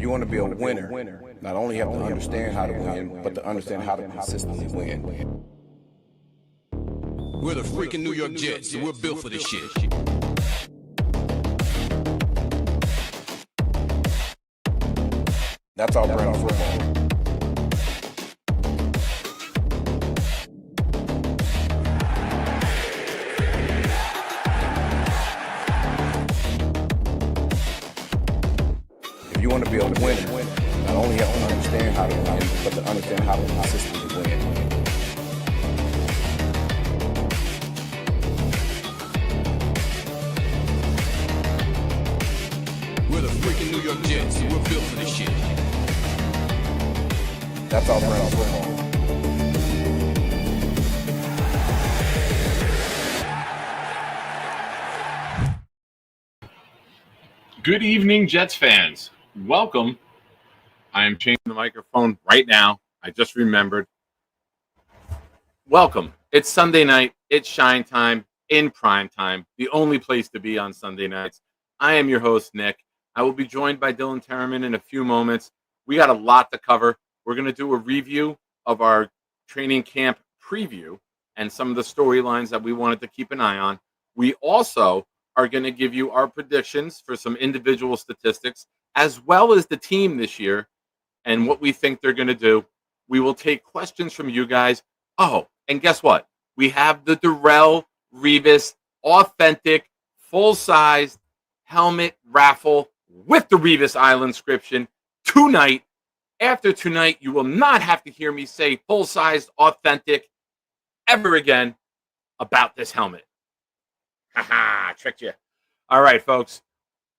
you want to be a winner, not only have to understand how to win, but to understand how to consistently win. We're the freaking New York Jets, so we're built for this shit. That's our brand of football. If you want to be a winner, not only have to understand how to win, but to understand how to consistently win. We're the freaking New York Jets, so we're built for this shit. That's our brand of football. Good evening, Jets fans. Welcome. I am changing the microphone right now. I just remembered. Welcome. It's Sunday night. It's shine time in prime time, the only place to be on Sunday nights. I am your host, Nick. I will be joined by Dylan Tereman in a few moments. We got a lot to cover. We're going to do a review of our training camp preview and some of the storylines that we wanted to keep an eye on. We also are going to give you our predictions for some individual statistics, as well as the team this year and what we think they're going to do. We will take questions from you guys. Oh, and guess what? We have the Darrelle Revis authentic, full-sized helmet raffle with the Revis Island inscription tonight. After tonight, you will not have to hear me say full-sized, authentic ever again about this helmet. Haha, tricked you. All right, folks.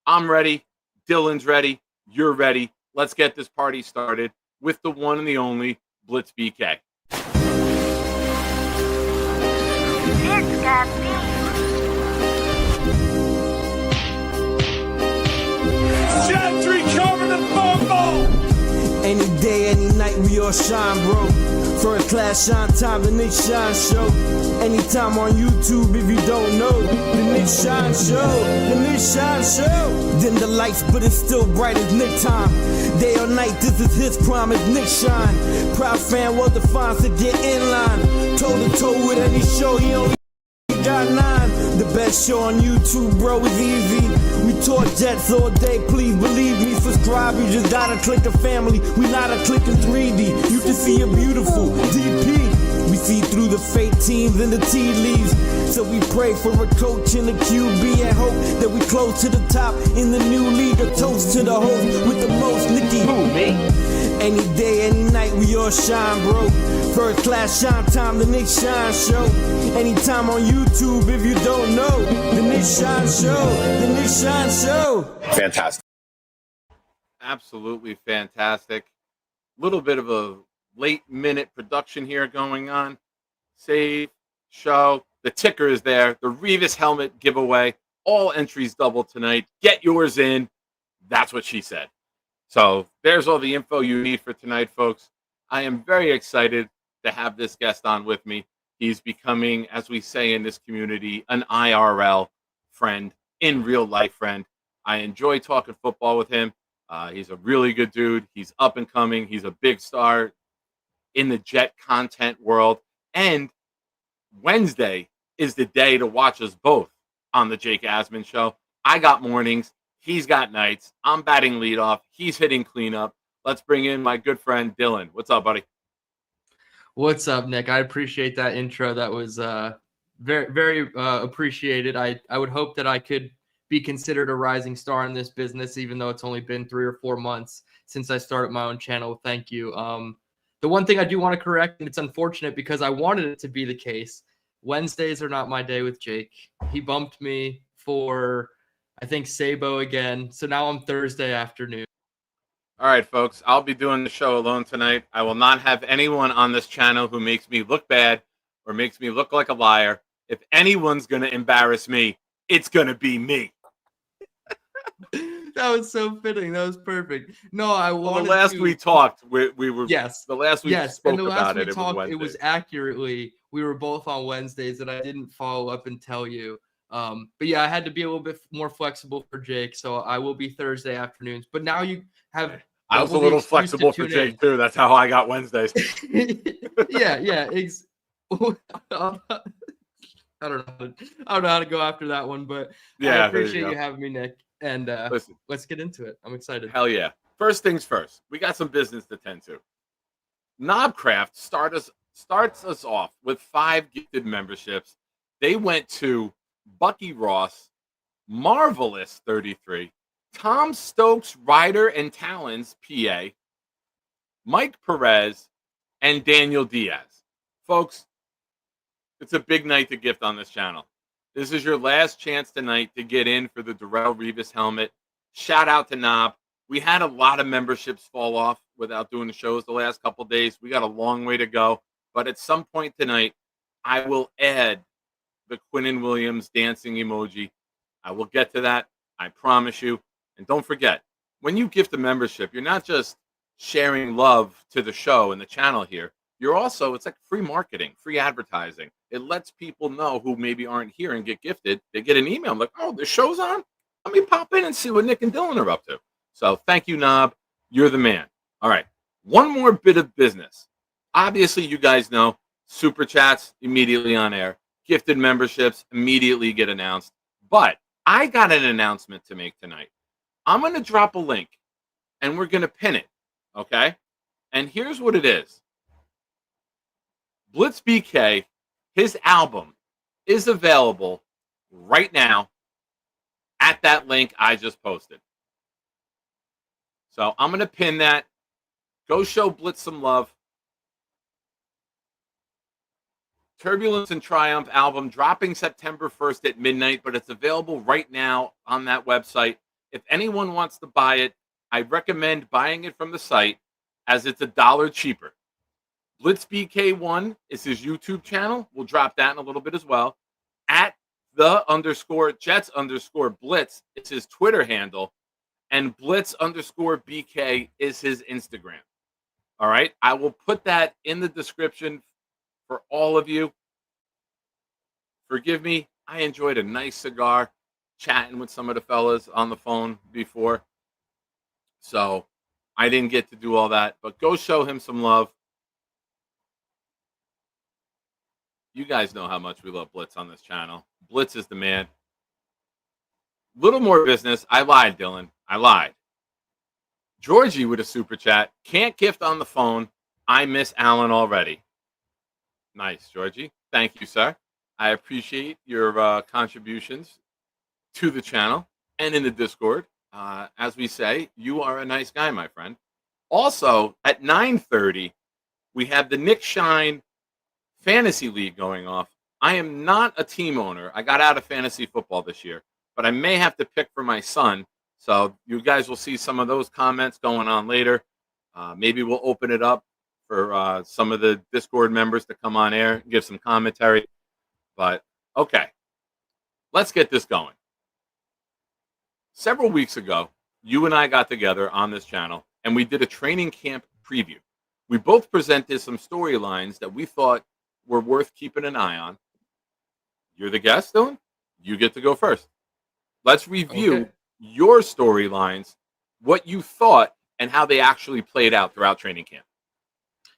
I'm ready. Dylan's ready. You're ready. Let's get this party started with the one and the only Blitz BK. It's got me. Gentry covered the football! Any day, any night, we all shine, bro. First class shine time, the Nick Shine Show. Anytime on YouTube, if you don't know, the Nick Shine Show, the Nick Shine Show. Dim the lights, but it's still bright as Nick time. Day or night, this is his prime, it's Nick Shine. Proud fan, well defined to get in line. Toe to toe with any show, he only got 9. The best show on YouTube, bro, is easy. We talk Jets all day, please believe me. Subscribe, you just gotta click a family. We not a click in 3D. You can see a beautiful DP. We see through the fake teams and the tea leaves. So we pray for a coach and a QB and hope that we close to the top in the new league. A toast to the host with the most, Nicky. Who, me? Any day, any night, we all shine, bro. First class shine time, the Nick Shine Show. Anytime on YouTube, if you don't know, the Nick Shine Show, the Nick Shine Show. Fantastic. Absolutely fantastic. Little bit of a late minute production here going on. Save, show. The ticker is there. The Revis helmet giveaway. All entries double tonight. Get yours in. That's what she said. So there's all the info you need for tonight, folks. I am very excited to have this guest on with me. He's becoming, as we say in this community, an IRL friend, in real life friend. I enjoy talking football with him. He's a really good dude. He's up and coming. He's a big star in the Jet content world. And Wednesday is the day to watch us both on the Jake Asman Show. I got mornings. He's got nights. I'm batting leadoff. He's hitting cleanup. Let's bring in my good friend, Dylan. What's up, buddy? What's up, Nick? I appreciate that intro. That was very, very appreciated. I would hope that I could be considered a rising star in this business, even though it's only been 3 or 4 months since I started my own channel. Thank you. The one thing I do want to correct, and it's unfortunate because I wanted it to be the case, Wednesdays are not my day with Jake. He bumped me for, I think, Sabo again. So now I'm Thursday afternoon. All right, folks, I'll be doing the show alone tonight. I will not have anyone on this channel who makes me look bad or makes me look like a liar. If anyone's going to embarrass me, it's going to be me. That was so fitting. That was perfect. No, I wanted the last to... we talked, we were yes. The last we yes. spoke and the last about we it, talked, it was accurately we were both on Wednesdays, and I didn't follow up and tell you. But yeah, I had to be a little bit more flexible for Jake, so I will be Thursday afternoons. But now you have I was a Double the little excuse to flexible for tune Jake too. That's how I got Wednesdays. in. Yeah. I don't know. I don't know how to go after that one, but I Yeah, there you appreciate go. you having me, Nick. And Listen, let's get into it. I'm excited. hell yeah. First things first, we got some business to tend to. Knobcraft starts us off with 5 gifted memberships. They went to Bucky Ross, Marvelous 33, Tom Stokes, Ryder and Talons, PA, Mike Perez, and Daniel Diaz. Folks, it's a big night to gift on this channel. This is your last chance tonight to get in for the Darrelle Revis helmet. Shout out to Knob. We had a lot of memberships fall off without doing the shows the last couple of days. We got a long way to go. But at some point tonight, I will add the Quinnen Williams dancing emoji. I will get to that. I promise you. And don't forget, when you gift a membership, you're not just sharing love to the show and the channel here. You're also, it's like free marketing, free advertising. It lets people know who maybe aren't here and get gifted. They get an email. I'm like, oh, the show's on? Let me pop in and see what Nick and Dylan are up to. So thank you, Knob. You're the man. All right. One more bit of business. Obviously, you guys know super chats immediately on air. Gifted memberships immediately get announced. But I got an announcement to make tonight. I'm going to drop a link and we're going to pin it. Okay? And here's what it is. Blitz BK, his album is available right now at that link I just posted. So I'm going to pin that. Go show Blitz some love. Turbulence and Triumph album dropping September 1st at midnight, but it's available right now on that website. If anyone wants to buy it, I recommend buying it from the site as it's $1 cheaper. Blitz BK1 is his YouTube channel. We'll drop that in a little bit as well. At @the_Jets_Blitz is his Twitter handle. And Blitz_BK is his Instagram. All right. I will put that in the description for all of you. Forgive me. I enjoyed a nice cigar chatting with some of the fellas on the phone before. So I didn't get to do all that. But go show him some love. You guys know how much we love Blitz on this channel. Blitz is the man. Little more business. I lied, Dylan. I lied. Georgie with a super chat. Can't gift on the phone. I miss Alan already. Nice, Georgie. Thank you, sir. I appreciate your contributions to the channel and in the Discord. As we say, you are a nice guy, my friend. Also, at 9:30, we have the Nick Shine Fantasy League going off. I am not a team owner. I got out of fantasy football this year, but I may have to pick for my son. So you guys will see some of those comments going on later. Maybe we'll open it up for some of the Discord members to come on air and give some commentary. But, okay, let's get this going. Several weeks ago, you and I got together on this channel, and we did a training camp preview. We both presented some storylines that we thought were worth keeping an eye on. You're the guest, Dylan. You get to go first. Let's review your storylines, what you thought, and how they actually played out throughout training camp.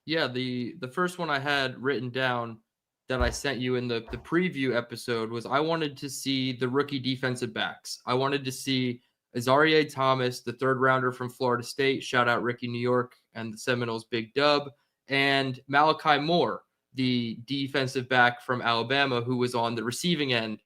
Yeah, the first one I had written down that I sent you in the preview episode was I wanted to see the rookie defensive backs. I wanted to see Azareye'h Thomas, the 3rd rounder from Florida State, shout out Ricky New York and the Seminoles big dub, and Malachi Moore, the defensive back from Alabama, who was on the receiving end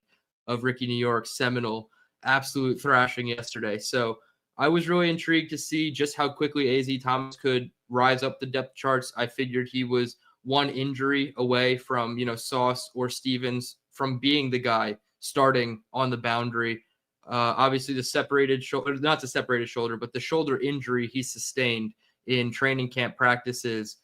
of Ricky New York's Seminole absolute thrashing yesterday. So I was really intrigued to see just how quickly AZ Thomas could rise up the depth charts. I figured he was one injury away from, Sauce or Stevens from being the guy starting on the boundary. Obviously, the separated shoulder, not the separated shoulder, but the shoulder injury he sustained in training camp practices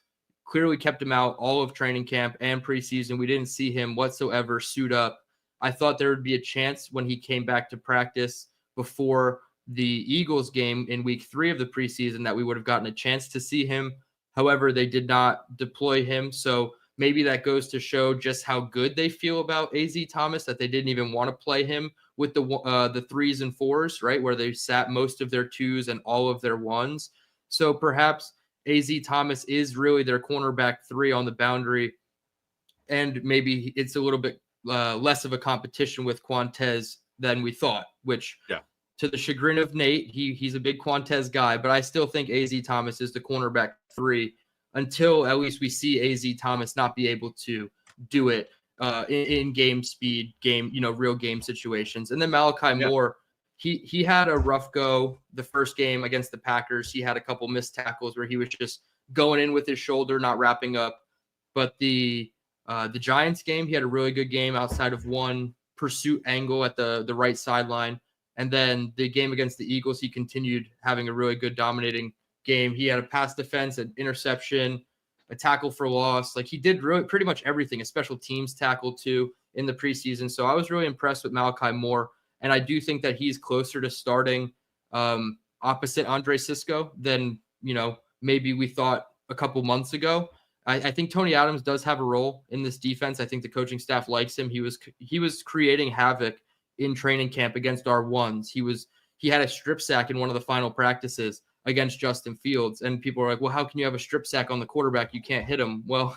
clearly kept him out all of training camp and preseason. We didn't see him whatsoever suit up. I thought there would be a chance when he came back to practice before the Eagles game in week 3 of the preseason that we would have gotten a chance to see him. However, they did not deploy him. So maybe that goes to show just how good they feel about AZ Thomas, that they didn't even want to play him with the 3s and 4s, right, where they sat most of their 2s and all of their 1s. So perhaps AZ Thomas is really their cornerback 3 on the boundary, and maybe it's a little bit less of a competition with Quantez than we thought, which to the chagrin of Nate, he's a big Quantez guy, but I still think AZ Thomas is the cornerback 3 until at least we see AZ Thomas not be able to do it in game speed, real game situations. And then Malachi Moore, he had a rough go the first game against the Packers. He had a couple missed tackles where he was just going in with his shoulder, not wrapping up. But the Giants game, he had a really good game outside of one pursuit angle at the right sideline. And then the game against the Eagles, he continued having a really good dominating game. He had a pass defense, an interception, a tackle for loss. Like, he did really pretty much everything, a special teams tackle too in the preseason. So I was really impressed with Malachi Moore. And I do think that he's closer to starting opposite Andre Sisco than, maybe we thought a couple months ago. I think Tony Adams does have a role in this defense. I think the coaching staff likes him. He was creating havoc in training camp against our ones. He had a strip sack in one of the final practices against Justin Fields. And people are like, well, how can you have a strip sack on the quarterback? You can't hit him. Well,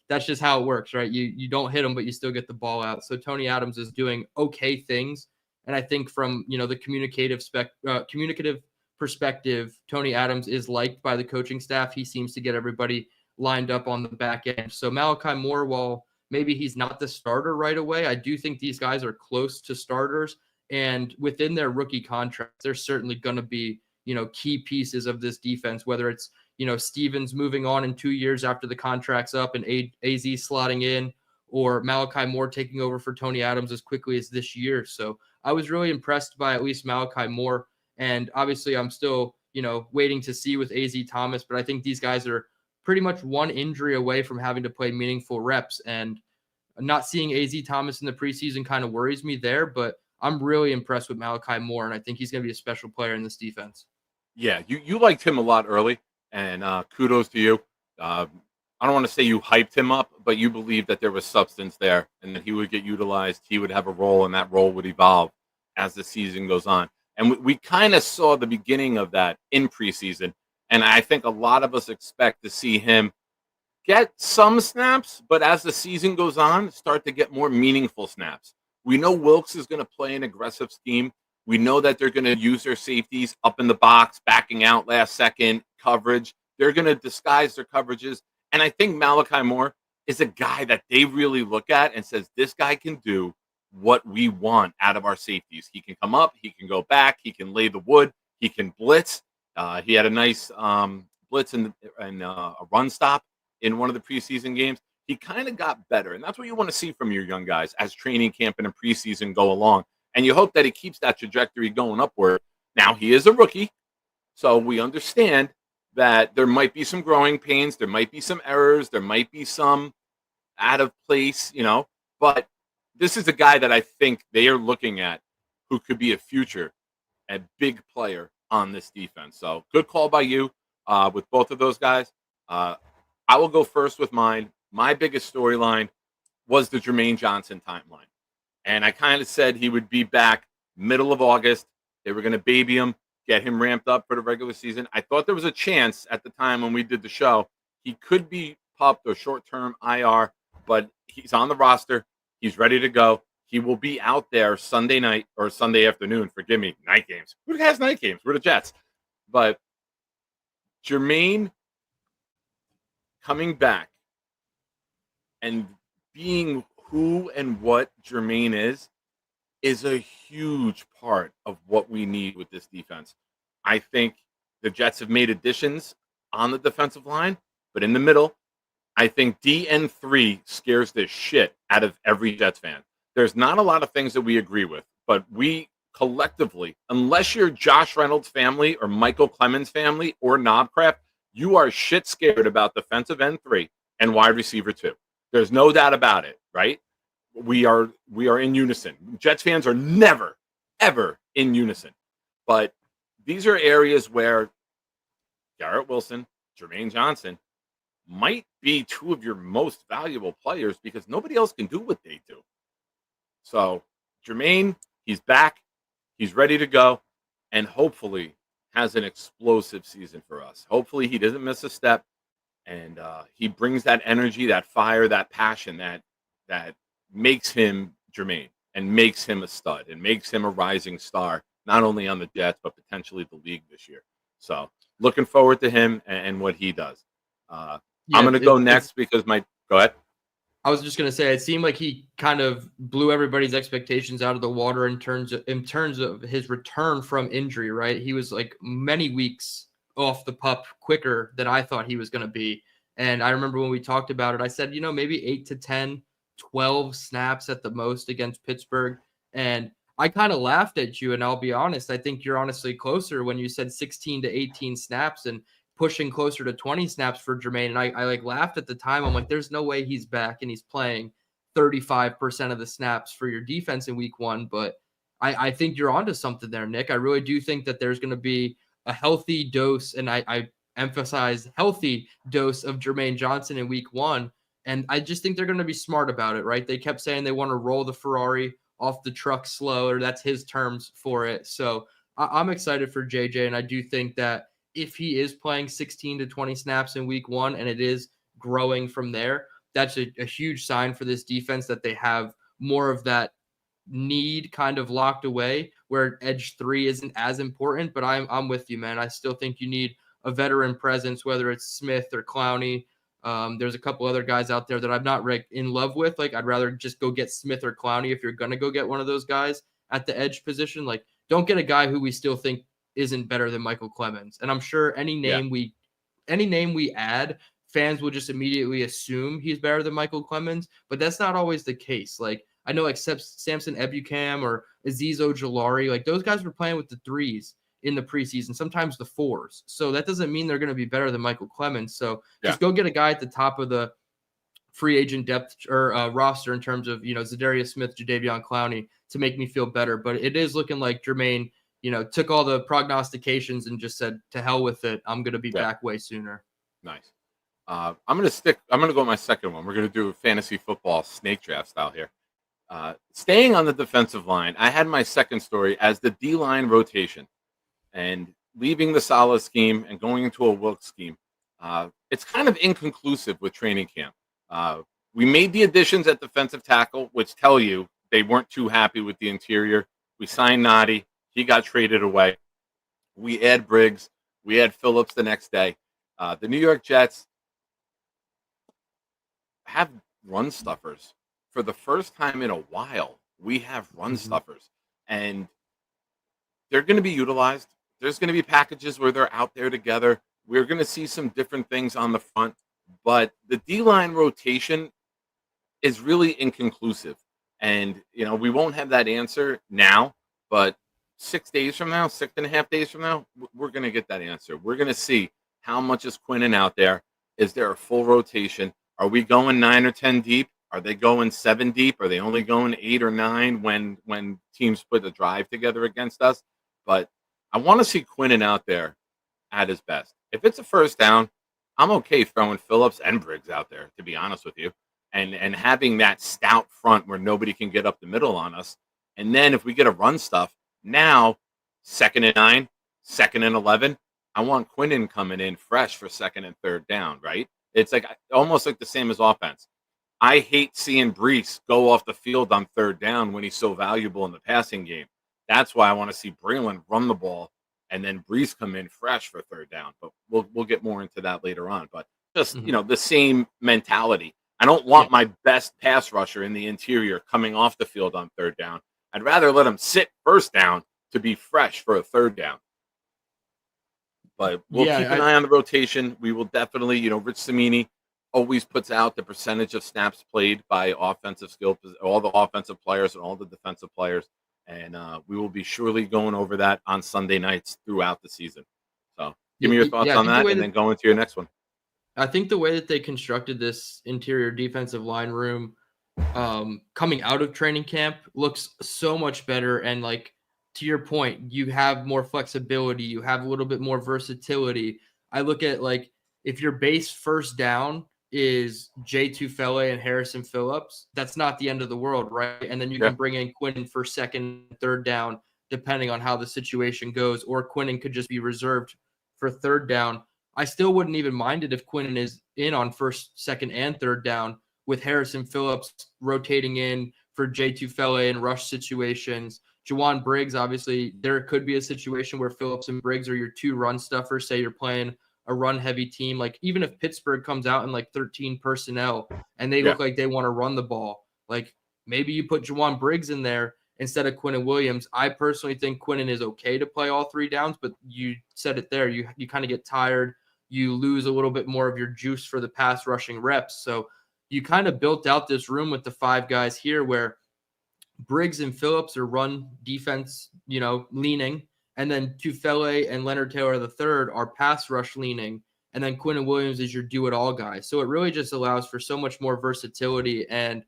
that's just how it works, right? You don't hit him, but you still get the ball out. So Tony Adams is doing okay things. And I think from, the communicative perspective, Tony Adams is liked by the coaching staff. He seems to get everybody lined up on the back end. So Malachi Moore, while maybe he's not the starter right away, I do think these guys are close to starters. And within their rookie contracts, they're certainly going to be, key pieces of this defense, whether it's, Stevens moving on in 2 years after the contract's up and AZ slotting in, or Malachi Moore taking over for Tony Adams as quickly as this year. So I was really impressed by at least Malachi Moore. And obviously I'm still, waiting to see with AZ Thomas, but I think these guys are pretty much one injury away from having to play meaningful reps. And not seeing AZ Thomas in the preseason kind of worries me there, but I'm really impressed with Malachi Moore, and I think he's going to be a special player in this defense. Yeah, you liked him a lot early, and kudos to you. I don't want to say you hyped him up, but you believed that there was substance there and that he would get utilized, he would have a role, and that role would evolve as the season goes on. And we kind of saw the beginning of that in preseason, and I think a lot of us expect to see him get some snaps, but as the season goes on, start to get more meaningful snaps. We know Wilkes is going to play an aggressive scheme. We know that they're going to use their safeties up in the box, backing out last second coverage. They're going to disguise their coverages. And I think Malachi Moore is a guy that they really look at and says, this guy can do what we want out of our safeties. He can come up, he can go back, he can lay the wood, he can blitz. He had a nice blitz and a run stop in one of the preseason games. He kind of got better. And that's what you want to see from your young guys as training camp and preseason go along. And you hope that he keeps that trajectory going upward. Now, he is a rookie, so we understand that there might be some growing pains, there might be some errors, there might be some out of place, but this is a guy that I think they are looking at who could be a big player on this defense. So good call by you with both of those guys. I will go first with mine. My biggest storyline was the Jermaine Johnson timeline. And I kind of said he would be back middle of August. They were going to baby him, get him ramped up for the regular season. I thought there was a chance at the time when we did the show he could be pupped or short-term IR, but he's on the roster. He's ready to go. He will be out there Sunday night or Sunday afternoon. Forgive me, night games. Who has night games? We're the Jets. But Jermaine coming back and being who and what Jermaine is a huge part of what we need with this defense. I think the Jets have made additions on the defensive line, but in the middle, I think DN3 scares the shit out of every Jets fan. There's not a lot of things that we agree with, but we collectively, unless you're Josh Reynolds' family or Michael Clemens' family or Knobcraft, you are shit scared about defensive end 3 and wide receiver 2. There's no doubt about it, right? We are in unison. Jets fans are never, ever in unison. But these are areas where Garrett Wilson, Jermaine Johnson might be two of your most valuable players because nobody else can do what they do. So Jermaine, he's back. He's ready to go and hopefully has an explosive season for us. Hopefully, he doesn't miss a step, and he brings that energy, that fire, that passion that makes him Jermaine and makes him a stud and makes him a rising star, not only on the Jets but potentially the league this year. So, looking forward to him and what he does. I'm going to go next because go ahead. I was just going to say, it seemed like he kind of blew everybody's expectations out of the water in terms of his return from injury, right? He was like many weeks off the pup quicker than I thought he was going to be. And I remember when we talked about it, I said, maybe 8 to 10, 12 snaps at the most against Pittsburgh. And I kind of laughed at you, and I'll be honest, I think you're honestly closer when you said 16 to 18 snaps and pushing closer to 20 snaps for Jermaine. And I like laughed at the time. I'm like, there's no way he's back and he's playing 35% of the snaps for your defense in week 1. But I think you're onto something there, Nick. I really do think that there's going to be a healthy dose, and I emphasize healthy dose of Jermaine Johnson in week 1. And I just think they're going to be smart about it, right? They kept saying they want to roll the Ferrari off the truck slow, or that's his terms for it. So I'm excited for JJ, and I do think that if he is playing 16 to 20 snaps in week 1 and it is growing from there, that's a huge sign for this defense that they have more of that need kind of locked away, where edge 3 isn't as important. But I'm with you, man. I still think you need a veteran presence, whether it's Smith or Clowney. There's a couple other guys out there that I'm not in love with. Like, I'd rather just go get Smith or Clowney if you're going to go get one of those guys at the edge position. Like, don't get a guy who we still think isn't better than Michael Clemens. And I'm sure any name we add, fans will just immediately assume he's better than Michael Clemens, but that's not always the case. Like, I know except Samson Ebukam or Azeez Ojulari, like those guys were playing with the 3s in the preseason, sometimes the 4s. So that doesn't mean they're going to be better than Michael Clemens. So just go get a guy at the top of the free agent depth or roster in terms of, Zadarius Smith, Jadeveon Clowney to make me feel better. But it is looking like Jermaine, took all the prognostications and just said, to hell with it. I'm going to be back way sooner. Nice. I'm going to go with my second one. We're going to do fantasy football snake draft style here. Staying on the defensive line, I had my second story as the D-line rotation and leaving the Salah scheme and going into a Wilkes scheme. It's kind of inconclusive with training camp. We made the additions at defensive tackle, which tell you they weren't too happy with the interior. We signed Noddy. He got traded away. We add Briggs. We add Phillips the next day. The New York Jets have run stuffers. For the first time in a while, we have run stuffers. And they're going to be utilized. There's going to be packages where they're out there together. We're going to see some different things on the front. But the D-line rotation is really inconclusive. And, we won't have that answer now. But 6 days from now, 6.5 days from now, we're going to get that answer. We're going to see how much is Quinnen out there. Is there a full rotation? Are we going 9 or 10 deep? Are they going 7 deep? Are they only going 8 or 9 when teams put a drive together against us? But I want to see Quinnen out there at his best. If it's a first down, I'm okay throwing Phillips and Briggs out there, to be honest with you, and having that stout front where nobody can get up the middle on us. And then if we get a run stuff, now 2nd and 9, 2nd and 11, I want Quinnen coming in fresh for 2nd and 3rd down, right? It's like almost like the same as offense. I hate seeing Brees go off the field on 3rd down when he's so valuable in the passing game. That's why I want to see Braylon run the ball and then Brees come in fresh for 3rd down. But we'll get more into that later on. But just, the same mentality. I don't want my best pass rusher in the interior coming off the field on 3rd down. I'd rather let him sit 1st down to be fresh for a 3rd down. But we'll keep an eye on the rotation. We will definitely, Rich Cimini always puts out the percentage of snaps played by offensive skill, all the offensive players and all the defensive players. And we will be surely going over that on Sunday nights throughout the season. So give me your thoughts on that and then go into your next one. I think the way that they constructed this interior defensive line room coming out of training camp looks so much better. And like, to your point, you have more flexibility. You have a little bit more versatility. I look at like, if your base first down is Jay Tufele and Harrison Phillips, that's not the end of the world, right? And then you can bring in Quinnen for 2nd, 3rd down. depending on how the situation goes, or Quinnen could just be reserved for third down. I still wouldn't even mind it if Quinnen is in on first, second, and third down with Harrison Phillips rotating in for Jay Tufele in rush situations. Juwan Briggs, obviously, there could be a situation where Phillips and Briggs are your two run stuffers. Say you're playing a run-heavy team. Like, even if Pittsburgh comes out in, like, 13 personnel and they look like they want to run the ball, like, maybe you put Juwan Briggs in there instead of Quinnen Williams. I personally think Quinnen is okay to play all three downs, but you said it there. You kind of get tired. You lose a little bit more of your juice for the pass rushing reps. So you kind of built out this room with the five guys here where Briggs and Phillips are run defense, leaning. And then Tufele and Leonard Taylor III are pass rush leaning. And then Quinnen Williams is your do-it-all guy. So it really just allows for so much more versatility. And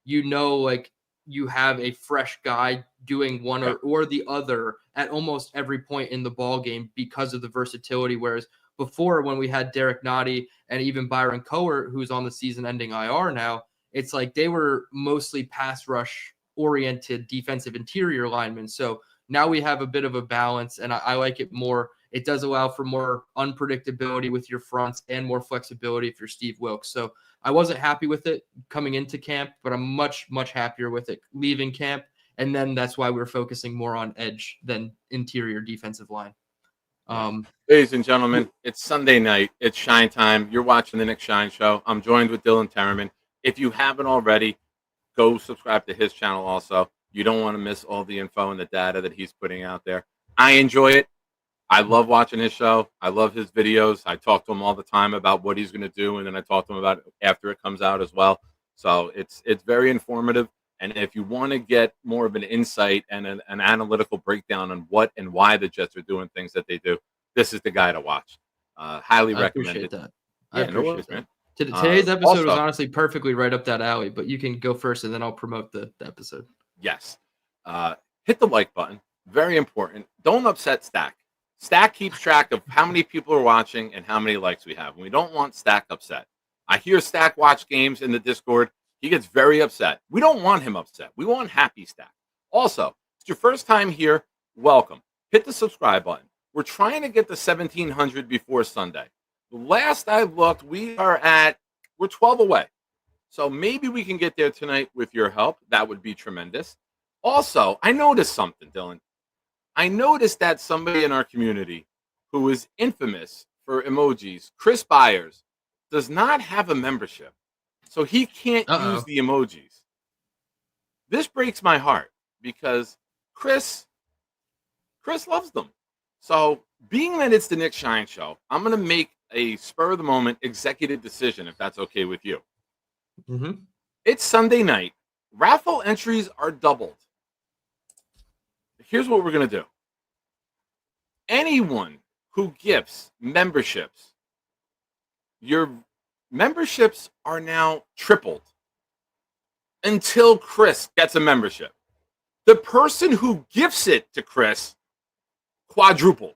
like you have a fresh guy doing one or the other at almost every point in the ball game because of the versatility. Whereas before, when we had Derek Nottie and even Byron Coer, who's on the season-ending IR now, it's like they were mostly pass rush-oriented defensive interior linemen. So now we have a bit of a balance, and I like it more. It does allow for more unpredictability with your fronts and more flexibility if you're Steve Wilks. So I wasn't happy with it coming into camp, but I'm much, much happier with it leaving camp. And then that's why we're focusing more on edge than interior defensive line. Ladies and gentlemen, it's Sunday night. It's Shine time. You're watching the Nick Shine Show. I'm joined with Dylan Tereman. If you haven't already, go subscribe to his channel also. You don't want to miss all the info and the data that he's putting out there. I enjoy it. I love watching his show. I love his videos. I talk to him all the time about what he's going to do, and then I talk to him about it after it comes out as well. So it's very informative. And if you want to get more of an insight and an analytical breakdown on what and why the Jets are doing things that they do, this is the guy to watch. Highly recommend it. That. I appreciate that. Man. Today's episode was honestly perfectly right up that alley, but you can go first and then I'll promote the episode. Yes. Hit the like button. Very important. Don't upset Stack. Stack keeps track of how many people are watching and how many likes we have. And we don't want Stack upset. I hear Stack watch games in the Discord. He gets very upset. We don't want him upset. We want happy Stack. Also, if it's your first time here, welcome. Hit the subscribe button. We're trying to get to 1,700 before Sunday. The last I looked, we're 12 away. So maybe we can get there tonight with your help. That would be tremendous. Also, I noticed something, Dylan. I noticed that somebody in our community who is infamous for emojis, Chris Byers, does not have a membership. So he can't use the emojis. This breaks my heart because Chris loves them. So being that it's the Nick Shine Show, I'm going to make a spur-of-the-moment executive decision, if that's okay with you. Mm-hmm. It's Sunday night. Raffle entries are doubled. Here's what we're going to do. Anyone who gifts memberships, your memberships are now tripled until Chris gets a membership. The person who gifts it to Chris quadrupled.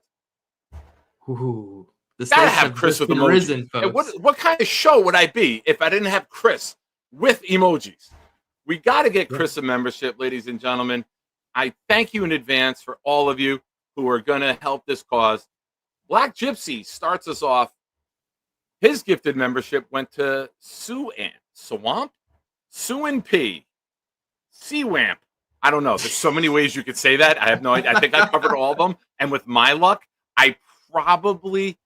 Ooh, gotta have Chris with emojis. What kind of show would I be if I didn't have Chris with emojis? We got to get Chris a membership, ladies and gentlemen. I thank you in advance for all of you who are going to help this cause. Black Gypsy starts us off. His gifted membership went to Suan P. Seawamp. I don't know. There's so many ways you could say that. I have no idea. I think I covered all of them. And with my luck, I probably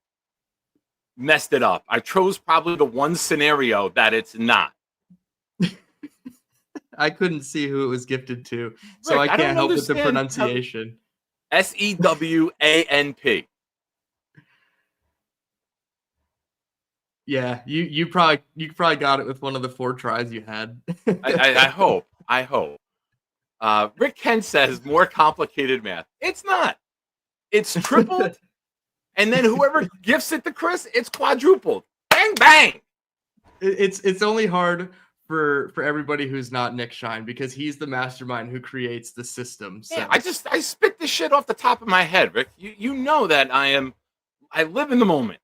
messed it up. I chose probably the one scenario that it's not. I couldn't see who it was gifted to, so Rick, I can't help with the pronunciation. Sewanp. Yeah, you probably got it with one of the 4 tries you had. I hope. Rick Kent says more complicated math. It's not. It's tripled, and then whoever gifts it to Chris, it's quadrupled. Bang bang. It's only hard for everybody who's not Nick Shine because he's the mastermind who creates the system. So. Yeah, I spit this shit off the top of my head, Rick. You know that I live in the moment.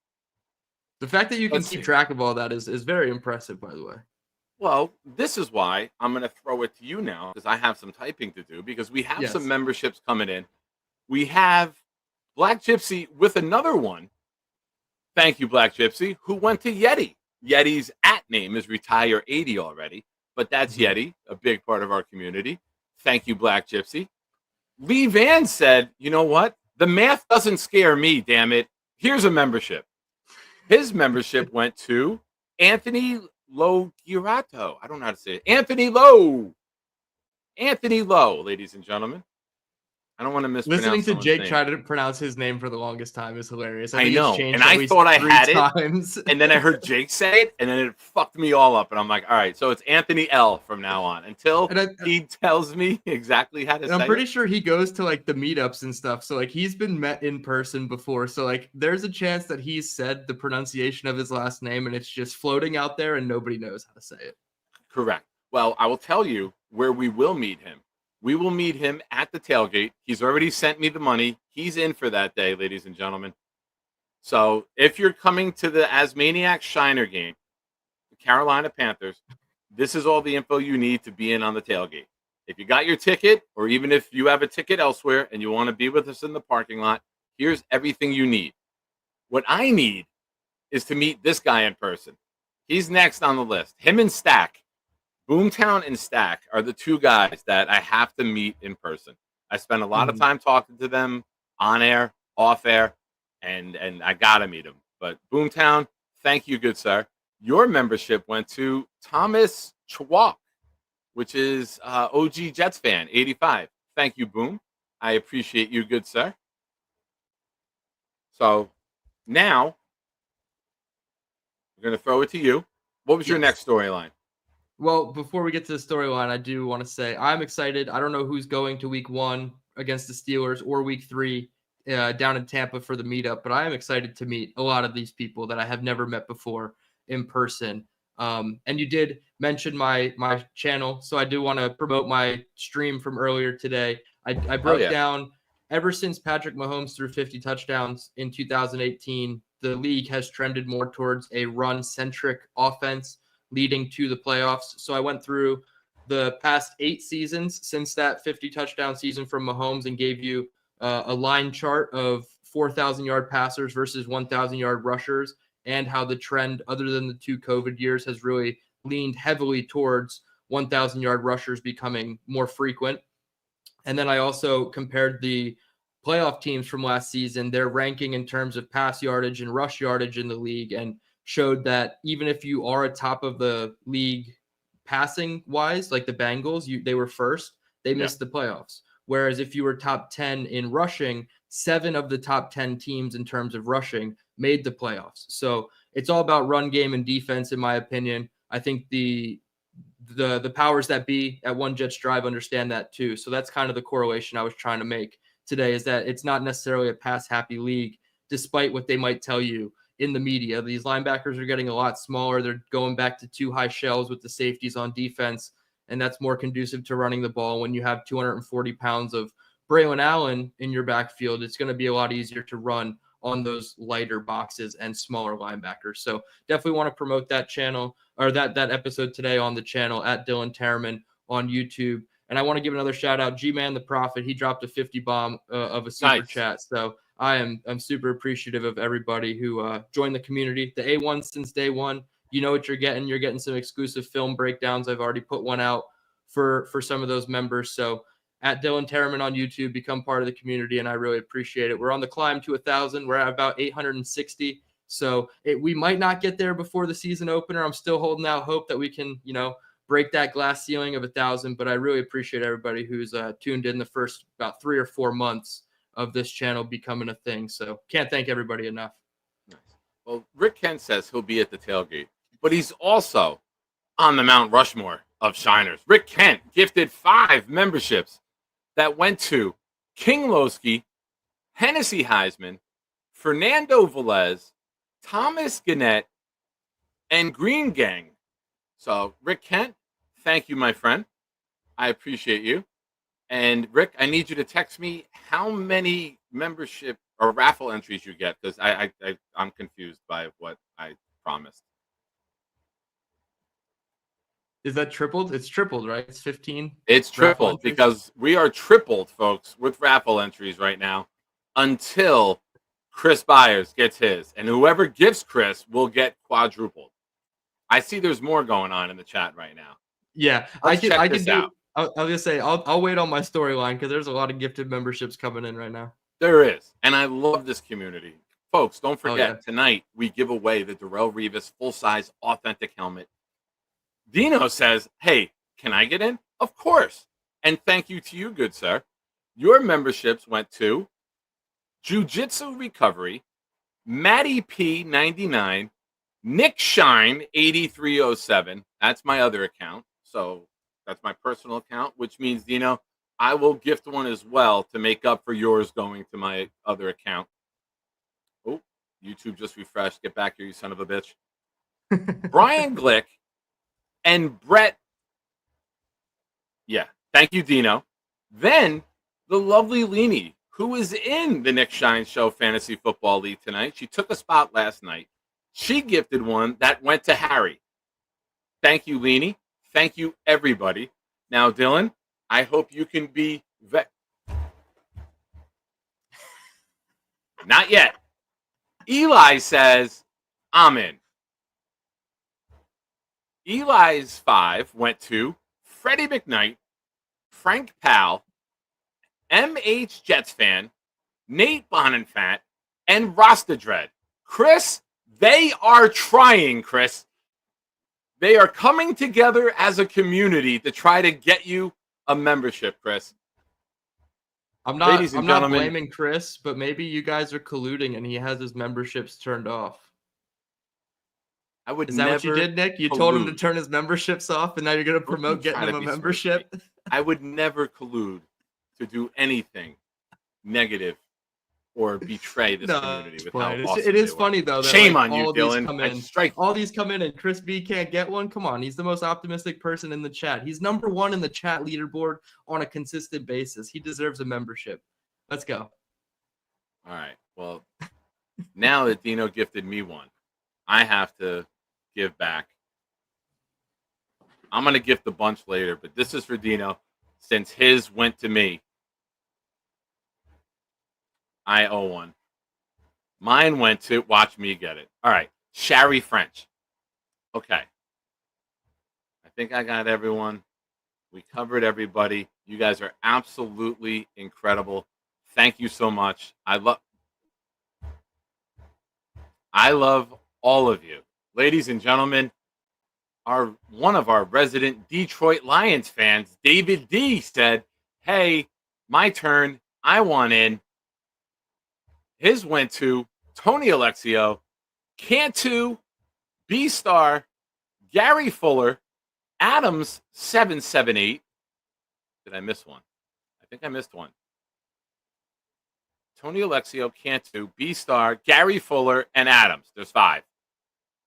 The fact that you can keep track of all that is very impressive, by the way. Well, this is why I'm going to throw it to you now because I have some typing to do because we have some Yes. memberships coming in. We have Black Gypsy with another one. Thank you, Black Gypsy, who went to Yeti. Yeti's at name is Retire 80 already, but that's Yeti, a big part of our community. Thank you, Black Gypsy. Lee Van said, you know what? The math doesn't scare me, damn it. Here's a membership. His membership went to Anthony Logirato. I don't know how to say it. Anthony Lowe, ladies and gentlemen. I don't want to mispronounce Listening to someone's Jake name. try to pronounce his name for the longest time is hilarious. I think know, it's changed and at I least thought I 3 had it, times. and then I heard Jake say it, and then it fucked me all up. And I'm like, all right, so it's Anthony L from now on until he tells me exactly how to say it. I'm pretty sure he goes to like the meetups and stuff. So like he's been met in person before. So like there's a chance that he's said the pronunciation of his last name and it's just floating out there and nobody knows how to say it. Correct. Well, I will tell you where we will meet him. We will meet him at the tailgate. He's already sent me the money. He's in for that day, ladies and gentlemen. So if you're coming to the Asmaniac Shiner game, the Carolina Panthers, this is all the info you need to be in on the tailgate. If you got your ticket, or even if you have a ticket elsewhere and you want to be with us in the parking lot, here's everything you need. What I need is to meet this guy in person. He's next on the list. Him and Stack. Boomtown and Stack are the two guys that I have to meet in person. I spent a lot of time talking to them on air, off air, and I got to meet them. But Boomtown, thank you, good sir. Your membership went to Thomas Chwalk, which is OG Jets fan, 85. Thank you, Boom. I appreciate you, good sir. So now we're going to throw it to you. What was your next storyline? Well, before we get to the storyline, I do want to say I'm excited. I don't know who's going to week 1 against the Steelers or week 3 down in Tampa for the meetup, but I am excited to meet a lot of these people that I have never met before in person. And you did mention my channel, so I do want to promote my stream from earlier today. I broke down ever since Patrick Mahomes threw 50 touchdowns in 2018, the league has trended more towards a run-centric offense leading to the playoffs. So I went through the past 8 seasons since that 50 touchdown season from Mahomes and gave you a line chart of 4,000-yard passers versus 1,000-yard rushers and how the trend, other than the 2 COVID years, has really leaned heavily towards 1,000-yard rushers becoming more frequent. And then I also compared the playoff teams from last season, their ranking in terms of pass yardage and rush yardage in the league, and showed that even if you are at top of the league passing wise, like the Bengals, they were first, they missed the playoffs. Whereas if you were top 10 in rushing, 7 of the top 10 teams in terms of rushing made the playoffs. So it's all about run game and defense, in my opinion. I think the powers that be at One Jets Drive understand that too. So that's kind of the correlation I was trying to make today, is that it's not necessarily a pass happy league, despite what they might tell you in the media. These linebackers are getting a lot smaller. They're going back to 2 high shells with the safeties on defense, and that's more conducive to running the ball. When you have 240 pounds of Braylon Allen in your backfield, it's going to be a lot easier to run on those lighter boxes and smaller linebackers. So definitely want to promote that channel, or that episode today on the channel at Dylan Tereman on YouTube. And I want to give another shout out, G-Man the Prophet. He dropped a 50 bomb of a super chat. So I'm super appreciative of everybody who joined the community. The A1 since day one, you know what you're getting. You're getting some exclusive film breakdowns. I've already put one out for some of those members. So at Dylan Tereman on YouTube, become part of the community, and I really appreciate it. We're on the climb to 1,000. We're at about 860. So we might not get there before the season opener. I'm still holding out hope that we can, break that glass ceiling of 1,000. But I really appreciate everybody who's tuned in the first about 3 or 4 months of this channel becoming a thing. So can't thank everybody enough. Nice. Well, Rick Kent says he'll be at the tailgate, but he's also on the Mount Rushmore of Shiners. Rick Kent gifted 5 memberships that went to King Lowski, Hennessy Heisman, Fernando Velez, Thomas Gannett, and Green Gang. So, Rick Kent, thank you, my friend. I appreciate you. And, Rick, I need you to text me how many membership or raffle entries you get, because I'm confused by what I promised. Is that tripled? It's tripled, right? It's 15. It's raffle tripled entries? because we are tripled, folks, with raffle entries right now until Chris Byers gets his. And whoever gives Chris will get quadrupled. I see there's more going on in the chat right now. Yeah, Let's check I this can do. out. I was gonna say I'll wait on my storyline because there's a lot of gifted memberships coming in right now. There is. And I love this community. Folks, don't Oh, forget, yeah. tonight we give away the Darrelle Revis full-size authentic helmet. Dino says, hey, can I get in? Of course. And thank you to you, good sir. Your memberships went to Jiu-Jitsu Recovery, Matty P 99, Nick Shine 8307. That's my other account. So that's my personal account, which means, Dino, I will gift one as well to make up for yours going to my other account. Oh, YouTube just refreshed. Get back here, you son of a bitch. Brian Glick and Brett. Yeah, thank you, Dino. Then the lovely Leanie, who is in the Nick Shine Show Fantasy Football League tonight. She took a spot last night. She gifted one that went to Harry. Thank you, Leanie. Thank you, everybody. Now, Dylan, I hope you can be not yet. Eli says, I'm in. Eli's 5 went to Freddie McKnight, Frank Powell, MH Jets fan, Nate Bonenfant, and Rasta Dread. Chris, they are trying, Chris. They are coming together as a community to try to get you a membership, Chris. I'm not Ladies and gentlemen, blaming Chris, but maybe you guys are colluding and he has his memberships turned off. I would Is that never what you did, Nick? You told him to collude. turn his memberships off, and now you're going to promote try getting to him a be smart, membership? I would never collude to do anything negative or betray this community with how awesome It is they were. funny, though. That, Shame like, on you, all these Dylan. come I in. strike. All these come in, and Chris B can't get one? Come on. He's the most optimistic person in the chat. He's number one in the chat leaderboard on a consistent basis. He deserves a membership. Let's go. All right. Well, now that Dino gifted me one, I have to give back. I'm going to gift a bunch later, but this is for Dino since his went to me. I owe one. Mine went to, watch me get it. All right. Shari French. Okay. I think I got everyone. We covered everybody. You guys are absolutely incredible. Thank you so much. I love all of you. Ladies and gentlemen, one of our resident Detroit Lions fans, David D, said, hey, my turn. I want in. His went to Tony Alexio, Cantu, B-Star, Gary Fuller, Adams 778. Did I miss one? I think I missed one. Tony Alexio, Cantu, B-Star, Gary Fuller, and Adams. There's 5.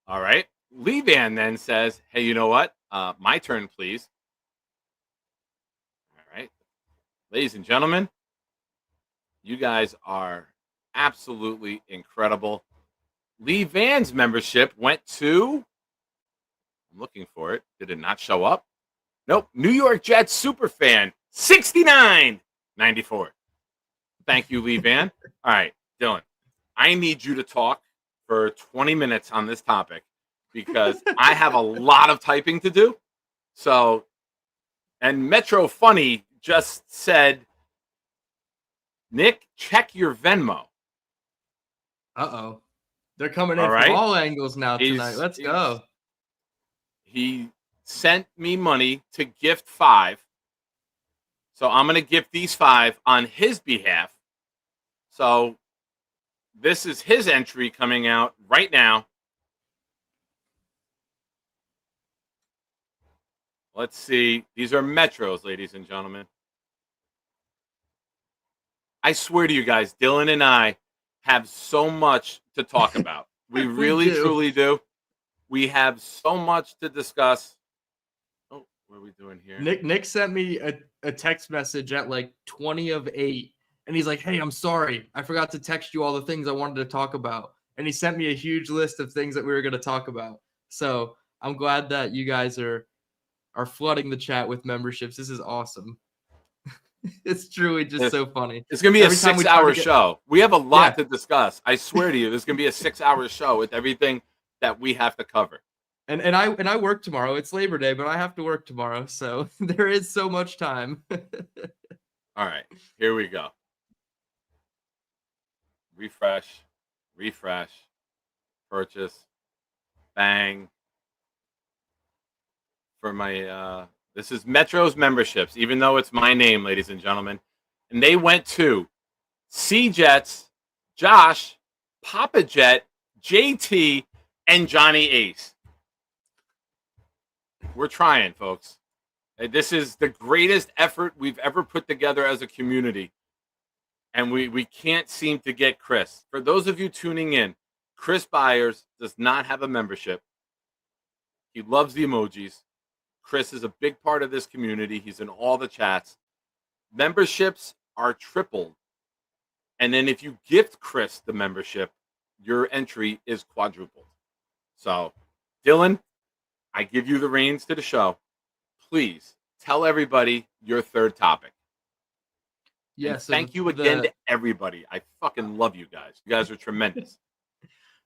All right. Lee Van then says, hey, you know what? My turn, please. All right. Ladies and gentlemen, you guys are absolutely incredible. Lee Van's membership went to, I'm looking for it. Did it not show up? Nope. New York Jets superfan, 6994. Thank you, Lee Van. All right, Dylan, I need you to talk for 20 minutes on this topic because I have a lot of typing to do. So, and Metro Funny just said, Nick, check your Venmo. Uh-oh. They're coming in All right. from all angles now tonight. Let's go. He sent me money to gift 5. So I'm going to gift these 5 on his behalf. So this is his entry coming out right now. Let's see. These are Metros, ladies and gentlemen. I swear to you guys, Dylan and I have so much to talk about. We really, truly do. We have so much to discuss. Oh, what are we doing here? Nick sent me a text message at like 20 of 8. And he's like, hey, I'm sorry. I forgot to text you all the things I wanted to talk about. And he sent me a huge list of things that we were going to talk about. So I'm glad that you guys are are flooding the chat with memberships. This is awesome. It's truly just so funny. It's going to be Every a time we 6-hour try to get- show. We have a lot Yeah. to discuss. I swear to you, there's going to be a 6-hour show with everything that we have to cover. And I work tomorrow. It's Labor Day, but I have to work tomorrow. So there is so much time. All right, here we go. Refresh, purchase, bang. For my, this is Metro's memberships, even though it's my name, ladies and gentlemen. And they went to C-Jets, Josh, Papa Jet, JT, and Johnny Ace. We're trying, folks. This is the greatest effort we've ever put together as a community. And we can't seem to get Chris. For those of you tuning in, Chris Byers does not have a membership. He loves the emojis. Chris is a big part of this community. He's in all the chats. Memberships are tripled. And then if you gift Chris the membership, your entry is quadrupled. So, Dylan, I give you the reins to the show. Please tell everybody your third topic. Yes. So thank you again to everybody. I fucking love you guys. You guys are tremendous.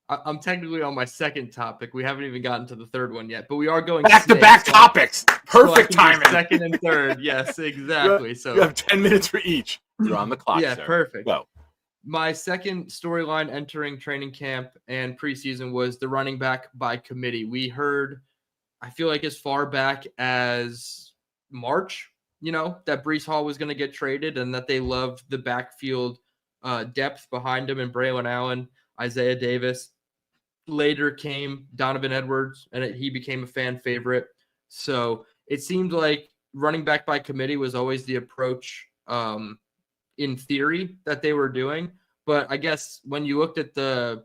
I'm technically on my second topic. We haven't even gotten to the third one yet, but we are going Back-to-back snakes, topics. Perfect so I can do timing. second and third. Yes, exactly. So you have 10 minutes for each. You're on the clock, yeah, sir. perfect. Go. My second storyline entering training camp and preseason was the running back by committee. We heard, I feel like as far back as March, that Breece Hall was going to get traded and that they loved the backfield depth behind him and Braylon Allen, Isaiah Davis. Later came Donovan Edwards, and he became a fan favorite. So it seemed like running back by committee was always the approach in theory that they were doing. But I guess when you looked at the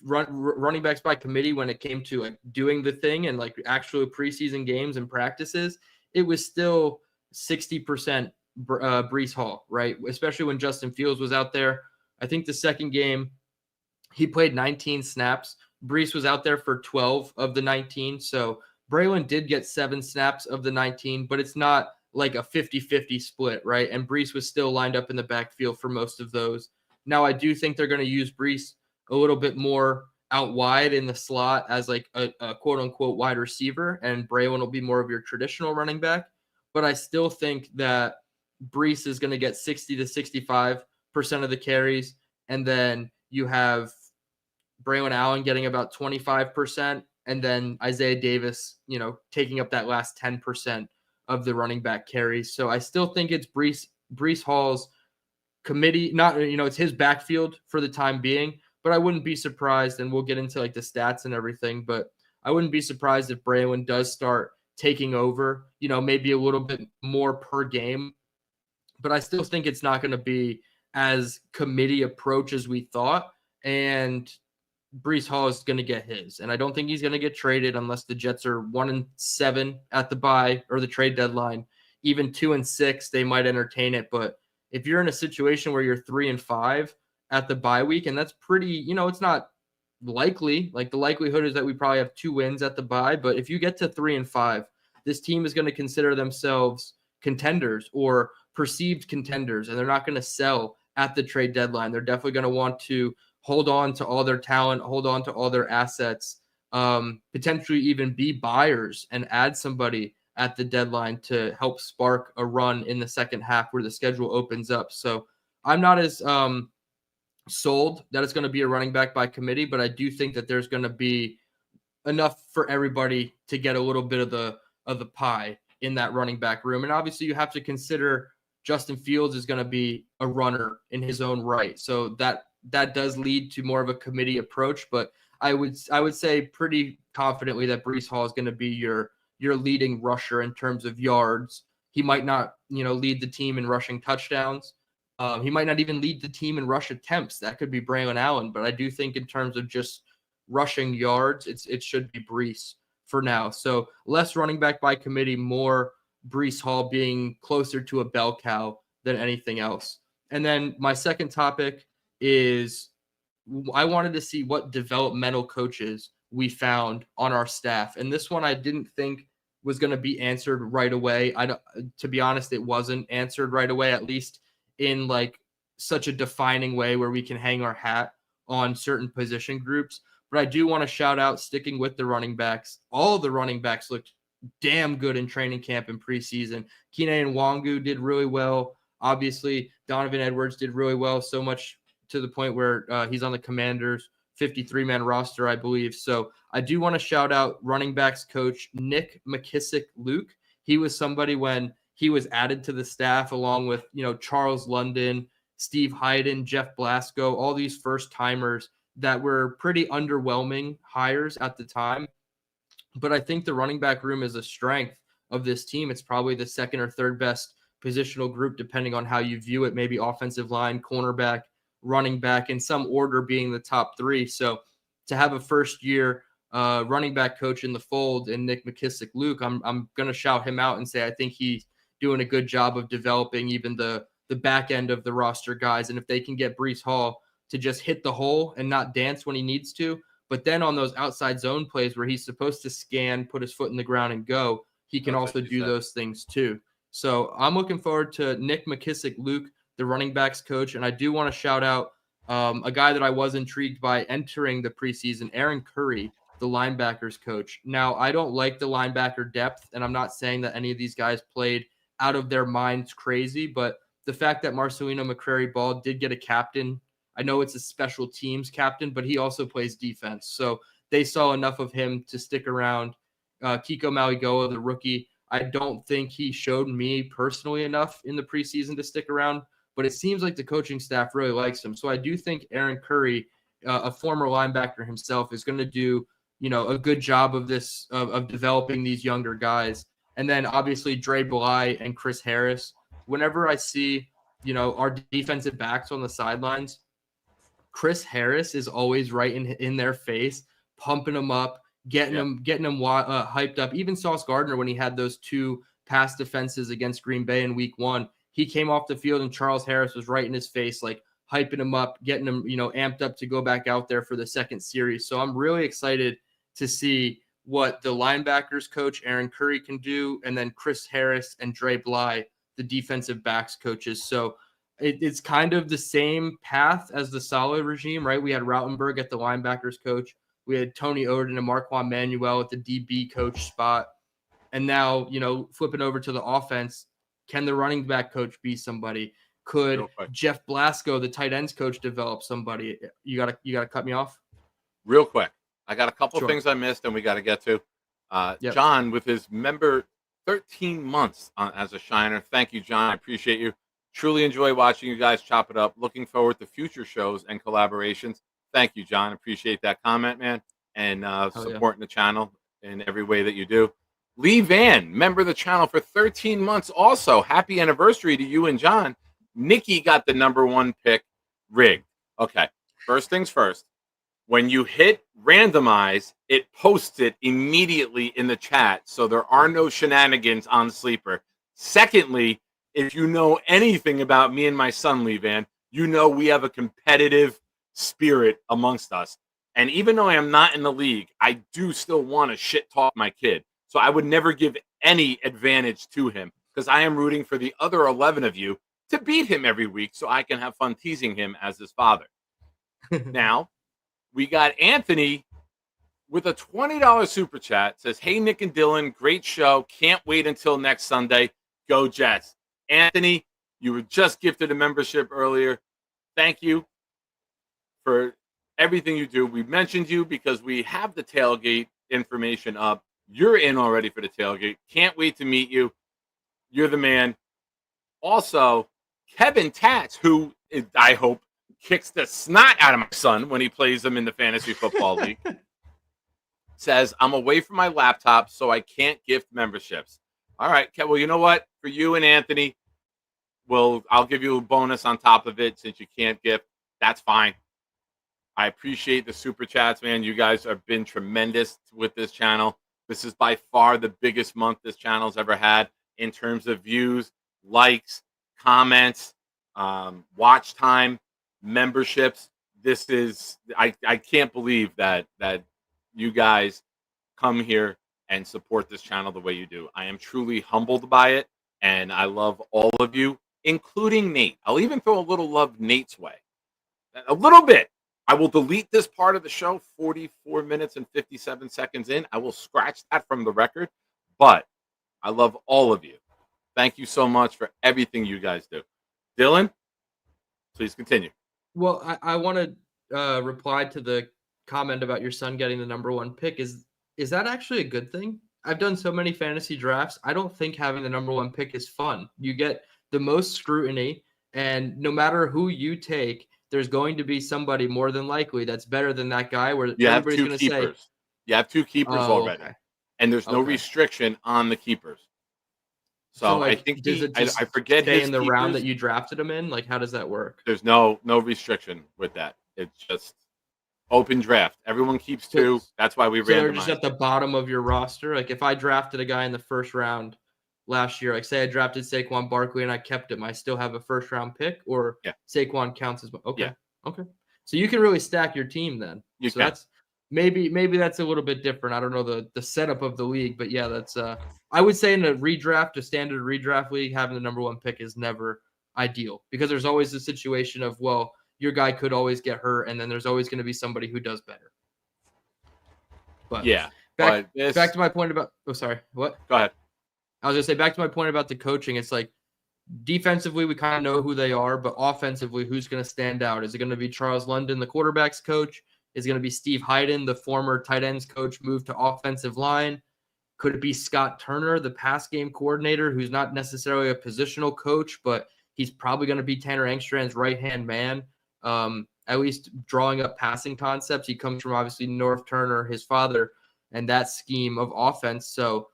running backs by committee, when it came to like doing the thing and like actual preseason games and practices, it was still 60% Breece Hall, right? Especially when Justin Fields was out there. I think the second game, he played 19 snaps. Breece was out there for 12 of the 19. So Braylon did get 7 snaps of the 19, but it's not like a 50-50 split, right? And Breece was still lined up in the backfield for most of those. Now, I do think they're going to use Breece a little bit more out wide in the slot as like a quote-unquote wide receiver, and Braylon will be more of your traditional running back. But I still think that Breece is going to get 60 to 65% of the carries, and then you have Braylon Allen getting about 25%, and then Isaiah Davis, taking up that last 10% of the running back carries. So I still think it's Breece Hall's committee, not, it's his backfield for the time being, but I wouldn't be surprised, and we'll get into like the stats and everything, but I wouldn't be surprised if Braylon does start taking over, maybe a little bit more per game, but I still think it's not going to be as committee approach as we thought. And Breece Hall is going to get his, and I don't think he's going to get traded unless the Jets are 1-7 at the bye or the trade deadline. Even 2-6, they might entertain it. But if you're in a situation where you're 3-5 at the bye week, and that's pretty, it's not likely. Like the likelihood is that we probably have 2 wins at the bye. But if you get to 3-5, this team is going to consider themselves contenders or perceived contenders, and they're not going to sell at the trade deadline. They're definitely going to want to hold on to all their talent, hold on to all their assets, potentially even be buyers and add somebody at the deadline to help spark a run in the second half where the schedule opens up. So I'm not as sold that it's going to be a running back by committee, but I do think that there's going to be enough for everybody to get a little bit of the pie in that running back room. And obviously you have to consider Justin Fields is going to be a runner in his own right. So that does lead to more of a committee approach, but I would say pretty confidently that Breece Hall is going to be your leading rusher in terms of yards. He might not, lead the team in rushing touchdowns. He might not even lead the team in rush attempts. That could be Braylon Allen, but I do think in terms of just rushing yards, it should be Breece for now. So less running back by committee, more Breece Hall being closer to a bell cow than anything else. And then my second topic is I wanted to see what developmental coaches we found on our staff. And this one I didn't think was going to be answered right away. To be honest, it wasn't answered right away, at least in like such a defining way where we can hang our hat on certain position groups. But I do want to shout out, sticking with the running backs. All of the running backs looked damn good in training camp and preseason. Keenan Nwangu did really well. Obviously, Donovan Edwards did really well, so much to the point where he's on the Commanders 53-man roster, I believe. So I do want to shout out running backs coach Nick McKissick-Luke. He was somebody when he was added to the staff along with, Charles London, Steve Hyden, Jeff Blasco, all these first-timers that were pretty underwhelming hires at the time. But I think the running back room is a strength of this team. It's probably the second or third best positional group, depending on how you view it, maybe offensive line, cornerback, running back, in some order being the top three. So to have a first-year running back coach in the fold and Nick McKissick-Luke, I'm going to shout him out and say I think he's doing a good job of developing even the back end of the roster guys. And if they can get Breece Hall to just hit the hole and not dance when he needs to, but then on those outside zone plays where he's supposed to scan, put his foot in the ground and go, he can also do those things too. So I'm looking forward to Nick McKissick-Luke, the running backs coach. And I do want to shout out a guy that I was intrigued by entering the preseason, Aaron Curry, the linebackers coach. Now, I don't like the linebacker depth, and I'm not saying that any of these guys played out of their minds crazy, but the fact that Marcelino McCrary-Ball did get a captain, I know it's a special teams captain, but he also plays defense. So they saw enough of him to stick around. Kiko Maligoa, the rookie, I don't think he showed me personally enough in the preseason to stick around, but it seems like the coaching staff really likes him. So I do think Aaron Curry, a former linebacker himself, is going to do, a good job of this, of developing these younger guys. And then obviously Dre Bly and Chris Harris. Whenever I see, our defensive backs on the sidelines, Chris Harris is always right in their face, pumping them up, getting them hyped up. Even Sauce Gardner, when he had those 2 pass defenses against Green Bay in week 1, he came off the field and Charles Harris was right in his face, like hyping him up, getting him, amped up to go back out there for the second series. So I'm really excited to see what the linebackers coach Aaron Curry can do, and then Chris Harris and Dre Bly, the defensive backs coaches. So it's kind of the same path as the Saleh regime, right? We had Rautenberg at the linebackers coach. We had Tony Oden and Marquand Manuel at the DB coach spot. And now, flipping over to the offense, can the running back coach be somebody? Could Jeff Blasco, the tight ends coach, develop somebody? You gotta cut me off? Real quick. I got a couple things I missed and we got to get to. John, with his member 13 months as a Shiner. Thank you, John. I appreciate you. Truly enjoy watching you guys chop it up. Looking forward to future shows and collaborations. Thank you, John. Appreciate that comment, man, and supporting the channel in every way that you do. Lee Van, member of the channel for 13 months also. Happy anniversary to you and John. Nikki got the #1 pick rigged. Okay, first things first. When you hit randomize, it posts it immediately in the chat, so there are no shenanigans on Sleeper. Secondly, if you know anything about me and my son, Lee Van, we have a competitive spirit amongst us. And even though I am not in the league, I do still want to shit talk my kid. So I would never give any advantage to him because I am rooting for the other 11 of you to beat him every week so I can have fun teasing him as his father. Now, we got Anthony with a $20 super chat. Says, hey, Nick and Dylan, great show. Can't wait until next Sunday. Go Jets. Anthony, you were just gifted a membership earlier. Thank you for everything you do. We mentioned you because we have the tailgate information up. You're in already for the tailgate. Can't wait to meet you. You're the man. Also, Kevin Tats, who I hope kicks the snot out of my son when he plays them in the fantasy football league, says, I'm away from my laptop, so I can't gift memberships. All right, well, you know what? For you and Anthony, I'll give you a bonus on top of it since you can't gift. That's fine. I appreciate the super chats, man. You guys have been tremendous with this channel. This is by far the biggest month this channel's ever had in terms of views, likes, comments, watch time, memberships. This is I can't believe that you guys come here and support this channel the way you do. I am truly humbled by it, and I love all of you, including Nate. I'll even throw a little love Nate's way. A little bit. I will delete this part of the show 44 minutes and 57 seconds in. I will scratch that from the record, but I love all of you. Thank you so much for everything you guys do. Dylan, please continue. Well, I want to reply to the comment about your son getting the number 1 pick. Is that actually a good thing? I've done so many fantasy drafts. I don't think having the number 1 pick is fun. You get the most scrutiny, and no matter who you take, there's going to be somebody more than likely that's better than that guy. Where You have everybody's two going to say, keepers. You have 2 keepers already, okay. and there's no Okay. restriction on the keepers. So like, I think does it just I forget stay his in the round that keepers. you drafted him in? Like, how does that work? There's no restriction with that. It's just open draft. Everyone keeps 2. That's why we So they're just randomize. at the bottom of your roster. Like, if I drafted a guy in the first round last year, like say I drafted Saquon Barkley and I kept him, I still have a first round pick, or Yeah. Saquon counts as okay. Yeah. Okay. So you can really stack your team then. You so can. that's maybe that's a little bit different. I don't know the setup of the league, but yeah, that's I would say in a redraft, a standard redraft league, having the number 1 pick is never ideal, because there's always the situation of, well, your guy could always get hurt, and then there's always going to be somebody who does better. But Yeah. back But to my point about what? Go ahead. I was gonna say, back to my point about the coaching. It's like, defensively, we kind of know who they are, but offensively, who's going to stand out? Is it going to be Charles London, the quarterback's coach? Is it going to be Steve Hyden, the former tight ends coach, moved to offensive line? Could it be Scott Turner, the pass game coordinator, who's not necessarily a positional coach, but he's probably going to be Tanner Engstrand's right-hand man, at least drawing up passing concepts. He comes from, obviously, North Turner, his father, and that scheme of offense. So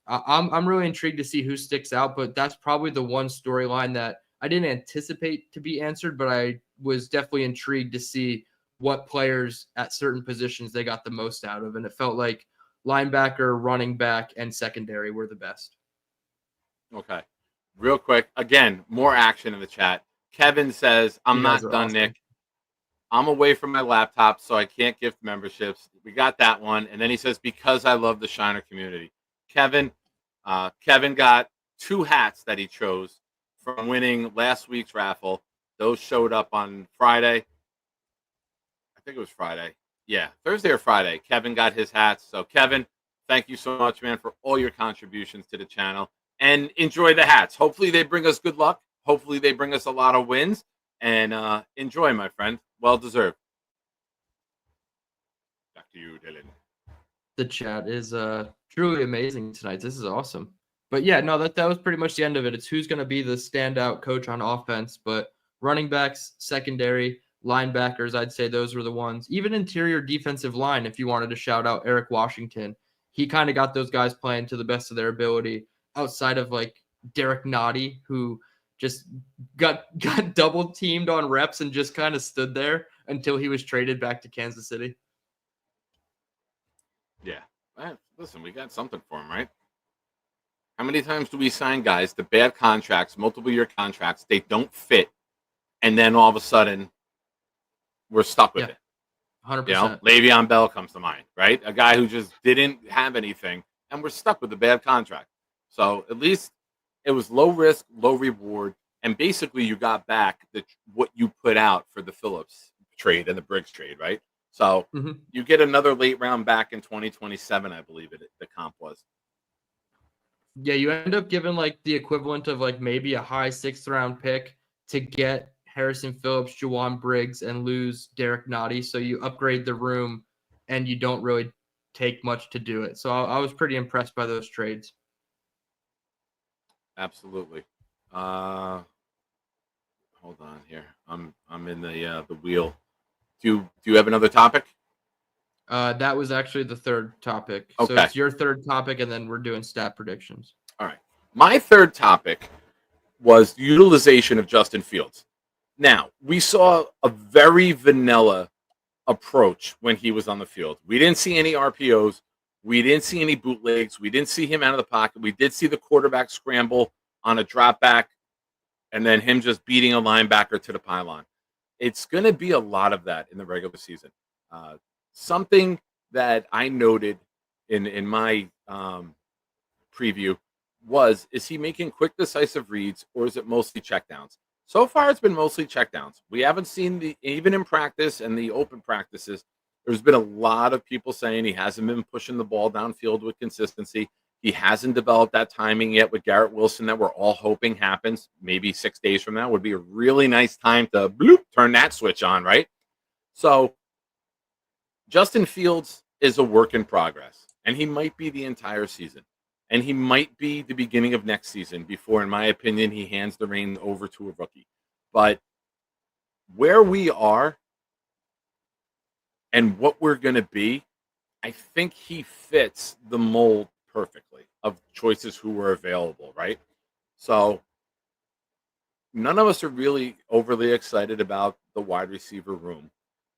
I'm really intrigued to see who sticks out, but that's probably the one storyline that I didn't anticipate to be answered, but I was definitely intrigued to see what players at certain positions they got the most out of. And it felt like linebacker, running back, and secondary were the best. Okay. Real quick. Again, more action in the chat. Kevin says, I'm not done, awesome. Nick. I'm away from my laptop, so I can't gift memberships. We got that one. And then he says, because I love the Shiner community. Kevin got 2 hats that he chose from winning last week's raffle. Those showed up on Friday. I think it was Friday. Yeah, Thursday or Friday. Kevin got his hats. So, Kevin, thank you so much, man, for all your contributions to the channel. And enjoy the hats. Hopefully they bring us good luck. Hopefully they bring us a lot of wins. And enjoy, my friend. Well deserved. Back to you, Dylan. The chat is truly amazing tonight. This is awesome. But yeah, no, that was pretty much the end of it. It's who's going to be the standout coach on offense, but running backs, secondary, linebackers, I'd say those were the ones. Even interior defensive line, if you wanted to shout out Eric Washington, he kind of got those guys playing to the best of their ability, outside of like Derek Nottie, who just got double teamed on reps and just kind of stood there until he was traded back to Kansas City. Yeah. Listen, we got something for him, right? How many times do we sign guys to bad contracts, multiple-year contracts, they don't fit, and then all of a sudden we're stuck with it? 100%. You know, Le'Veon Bell comes to mind, right? A guy who just didn't have anything, and we're stuck with a bad contract. So at least it was low risk, low reward, and basically you got back what you put out for the Phillips trade and the Briggs trade, right? So you get another late round back in 2027, I believe the comp was. Yeah, you end up giving like the equivalent of like maybe a high 6th round pick to get Harrison Phillips, Jawan Briggs, and lose Derek Nottie. So you upgrade the room and you don't really take much to do it. So I was pretty impressed by those trades. Absolutely. Hold on here. I'm in the wheel. Do you have another topic? That was actually the third topic. Okay. So it's your third topic, and then we're doing stat predictions. All right. My third topic was the utilization of Justin Fields. Now, we saw a very vanilla approach when he was on the field. We didn't see any RPOs. We didn't see any bootlegs. We didn't see him out of the pocket. We did see the quarterback scramble on a drop back and then him just beating a linebacker to the pylon. It's going to be a lot of that in the regular season. Something that I noted in my preview was, is he making quick, decisive reads, or is it mostly checkdowns? So far, it's been mostly checkdowns. We haven't seen even in practice and the open practices, there's been a lot of people saying he hasn't been pushing the ball downfield with consistency. He hasn't developed that timing yet with Garrett Wilson that we're all hoping happens. Maybe 6 days from now would be a really nice time to turn that switch on, right? So Justin Fields is a work in progress, and he might be the entire season. And he might be the beginning of next season before, in my opinion, he hands the reins over to a rookie. But where we are and what we're going to be, I think he fits the mold perfectly of choices who were available, right? So none of us are really overly excited about the wide receiver room.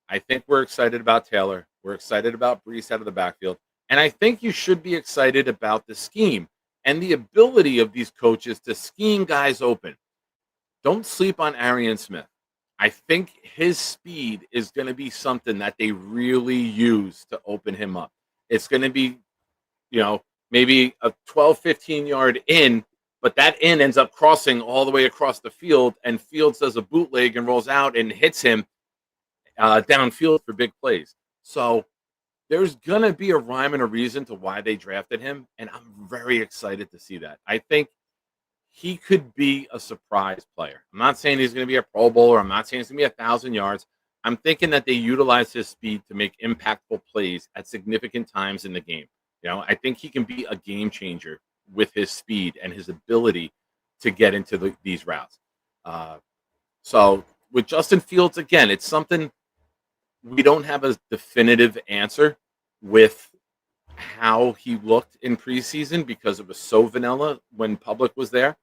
I think we're excited about Taylor. We're excited about Brees out of the backfield. And I think you should be excited about the scheme and the ability of these coaches to scheme guys open. Don't sleep on Arian Smith. I think his speed is going to be something that they really use to open him up. It's going to be, maybe a 12, 15-yard in, but that in ends up crossing all the way across the field, and Fields does a bootleg and rolls out and hits him downfield for big plays. So there's going to be a rhyme and a reason to why they drafted him, and I'm very excited to see that. I think he could be a surprise player. I'm not saying he's going to be a Pro Bowler. I'm not saying he's going to be 1,000 yards. I'm thinking that they utilize his speed to make impactful plays at significant times in the game. I think he can be a game changer with his speed and his ability to get into these routes. So with Justin Fields, again, it's something we don't have a definitive answer with how he looked in preseason because it was so vanilla when public was there.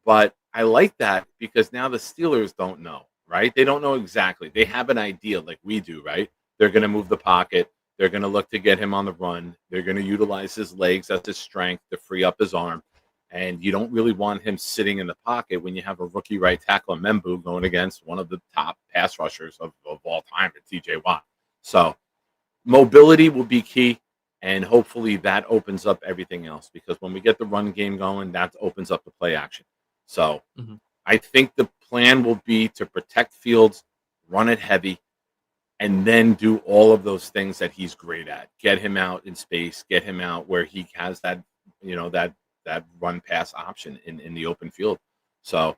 But I like that because now the Steelers don't know, right? They don't know exactly. They have an idea like we do, right? They're going to move the pocket. They're going to look to get him on the run. They're going to utilize his legs as his strength to free up his arm. And you don't really want him sitting in the pocket when you have a rookie right tackle, Membu, going against one of the top pass rushers of all time, TJ Watt. So mobility will be key. And hopefully that opens up everything else, because when we get the run game going, that opens up the play action. So I think the plan will be to protect Fields, run it heavy, and then do all of those things that he's great at. Get him out in space, get him out where he has that, that run pass option in the open field. So,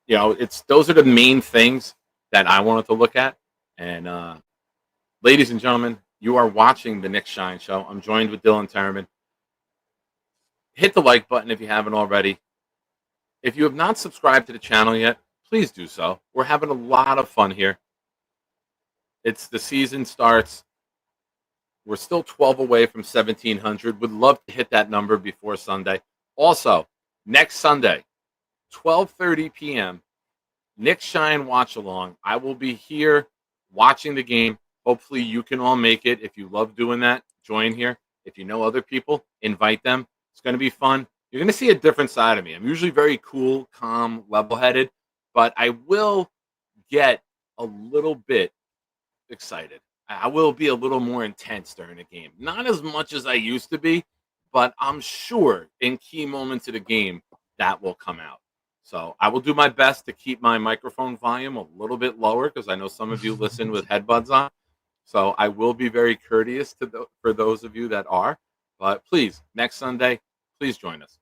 those are the main things that I wanted to look at. And ladies and gentlemen, you are watching the Nick Shine Show. I'm joined with Dylan Tereman. Hit the like button if you haven't already. If you have not subscribed to the channel yet, please do so. We're having a lot of fun here. The season starts. We're still 12 away from 1,700. Would love to hit that number before Sunday. Also, next Sunday, 12:30 p.m., Nick Shine Watch Along. I will be here watching the game. Hopefully you can all make it. If you love doing that, join here. If you know other people, invite them. It's going to be fun. You're going to see a different side of me. I'm usually very cool, calm, level-headed, but I will get a little bit excited. I will be a little more intense during the game. Not as much as I used to be, but I'm sure in key moments of the game that will come out. So I will do my best to keep my microphone volume a little bit lower, because I know some of you listen with headbuds on. So I will be very courteous for those of you that are. But please, next Sunday, please join us.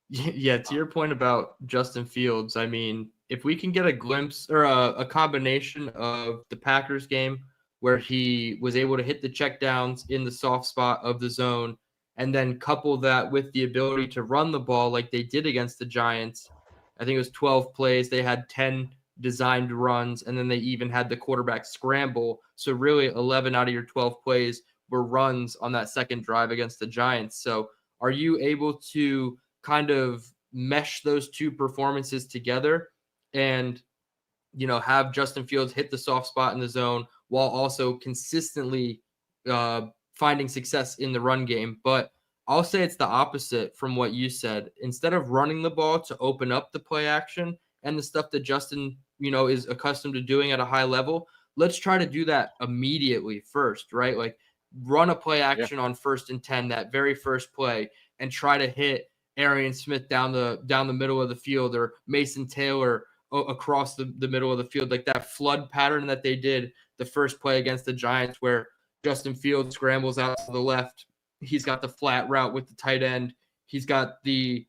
Yeah, to your point about Justin Fields, I mean, if we can get a glimpse or a combination of the Packers game where he was able to hit the checkdowns in the soft spot of the zone, and then couple that with the ability to run the ball like they did against the Giants. I think it was 12 plays. They had 10 designed runs, and then they even had the quarterback scramble. So really 11 out of your 12 plays were runs on that second drive against the Giants. So are you able to kind of mesh those two performances together and, have Justin Fields hit the soft spot in the zone while also consistently finding success in the run game? But I'll say it's the opposite from what you said. Instead of running the ball to open up the play action and the stuff that Justin, is accustomed to doing at a high level, let's try to do that immediately first, right? Like, run a play action on 1st and 10, that very first play, and try to hit Arian Smith down the middle of the field, or Mason Taylor across the middle of the field, like that flood pattern that they did the first play against the Giants, where Justin Fields scrambles out to the left. He's got the flat route with the tight end. He's got the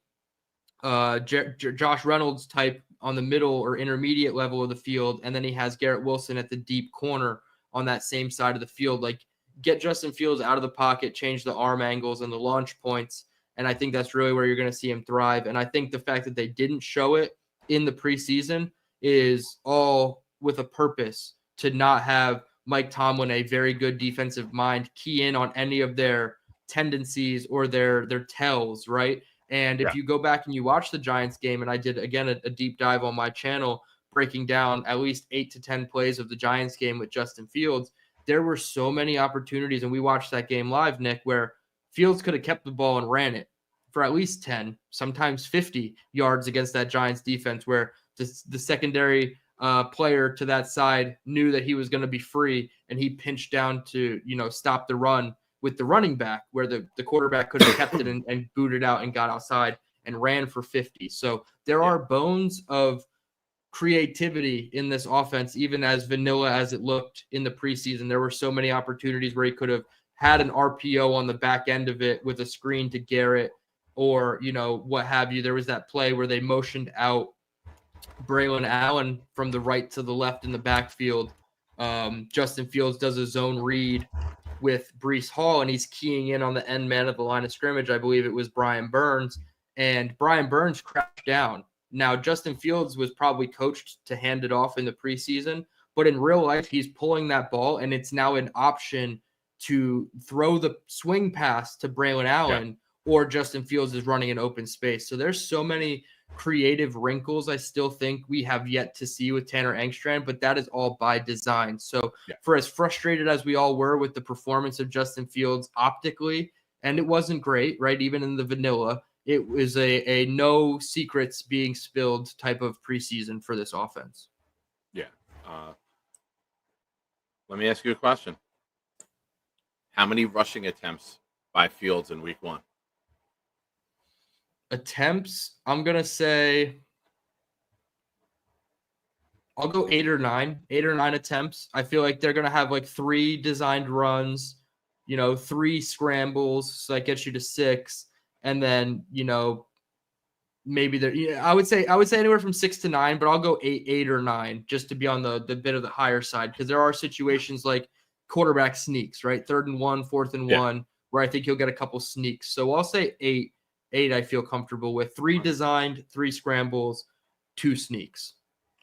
Josh Reynolds type on the middle or intermediate level of the field, and then he has Garrett Wilson at the deep corner on that same side of the field. Like, get Justin Fields out of the pocket, change the arm angles and the launch points, and I think that's really where you're going to see him thrive. And I think the fact that they didn't show it in the preseason is all with a purpose, to not have Mike Tomlin, a very good defensive mind, key in on any of their tendencies or their tells, right? And if you go back and you watch the Giants game, and I did, again, a deep dive on my channel, breaking down at least 8 to 10 plays of the Giants game with Justin Fields, there were so many opportunities, and we watched that game live, Nick, where Fields could have kept the ball and ran it for at least 10, sometimes 50 yards against that Giants defense, where the secondary player to that side knew that he was going to be free, and he pinched down to, stop the run with the running back, where the quarterback could have kept it and booted out and got outside and ran for 50. So there are bones of creativity in this offense, even as vanilla as it looked in the preseason. There were so many opportunities where he could have had an RPO on the back end of it with a screen to Garrett, or, what have you. There was that play where they motioned out Braylon Allen from the right to the left in the backfield. Justin Fields does a zone read with Breece Hall, and he's keying in on the end man of the line of scrimmage. I believe it was Brian Burns, and Brian Burns crashed down. Now, Justin Fields was probably coached to hand it off in the preseason, but in real life, he's pulling that ball, and it's now an option to throw the swing pass to Braylon Allen, or Justin Fields is running an open space. So there's so many creative wrinkles I still think we have yet to see with Tanner Engstrand, but that is all by design. So for as frustrated as we all were with the performance of Justin Fields optically, and it wasn't great, right? Even in the vanilla, it was a no secrets being spilled type of preseason for this offense. Yeah. Let me ask you a question. How many rushing attempts by Fields in week 1? Attempts, I'm going to say I'll go 8 or 9 attempts. I feel like they're going to have like 3 designed runs, 3 scrambles. So that gets you to 6. And then, maybe there, I would say anywhere from 6 to 9, but I'll go 8 or 9 just to be on the bit of the higher side. Because there are situations like quarterback sneaks, right? 3rd and 1, 4th and 1, where I think you'll get a couple sneaks. So I'll say 8 I feel comfortable with. 3 designed, 3 scrambles, 2 sneaks.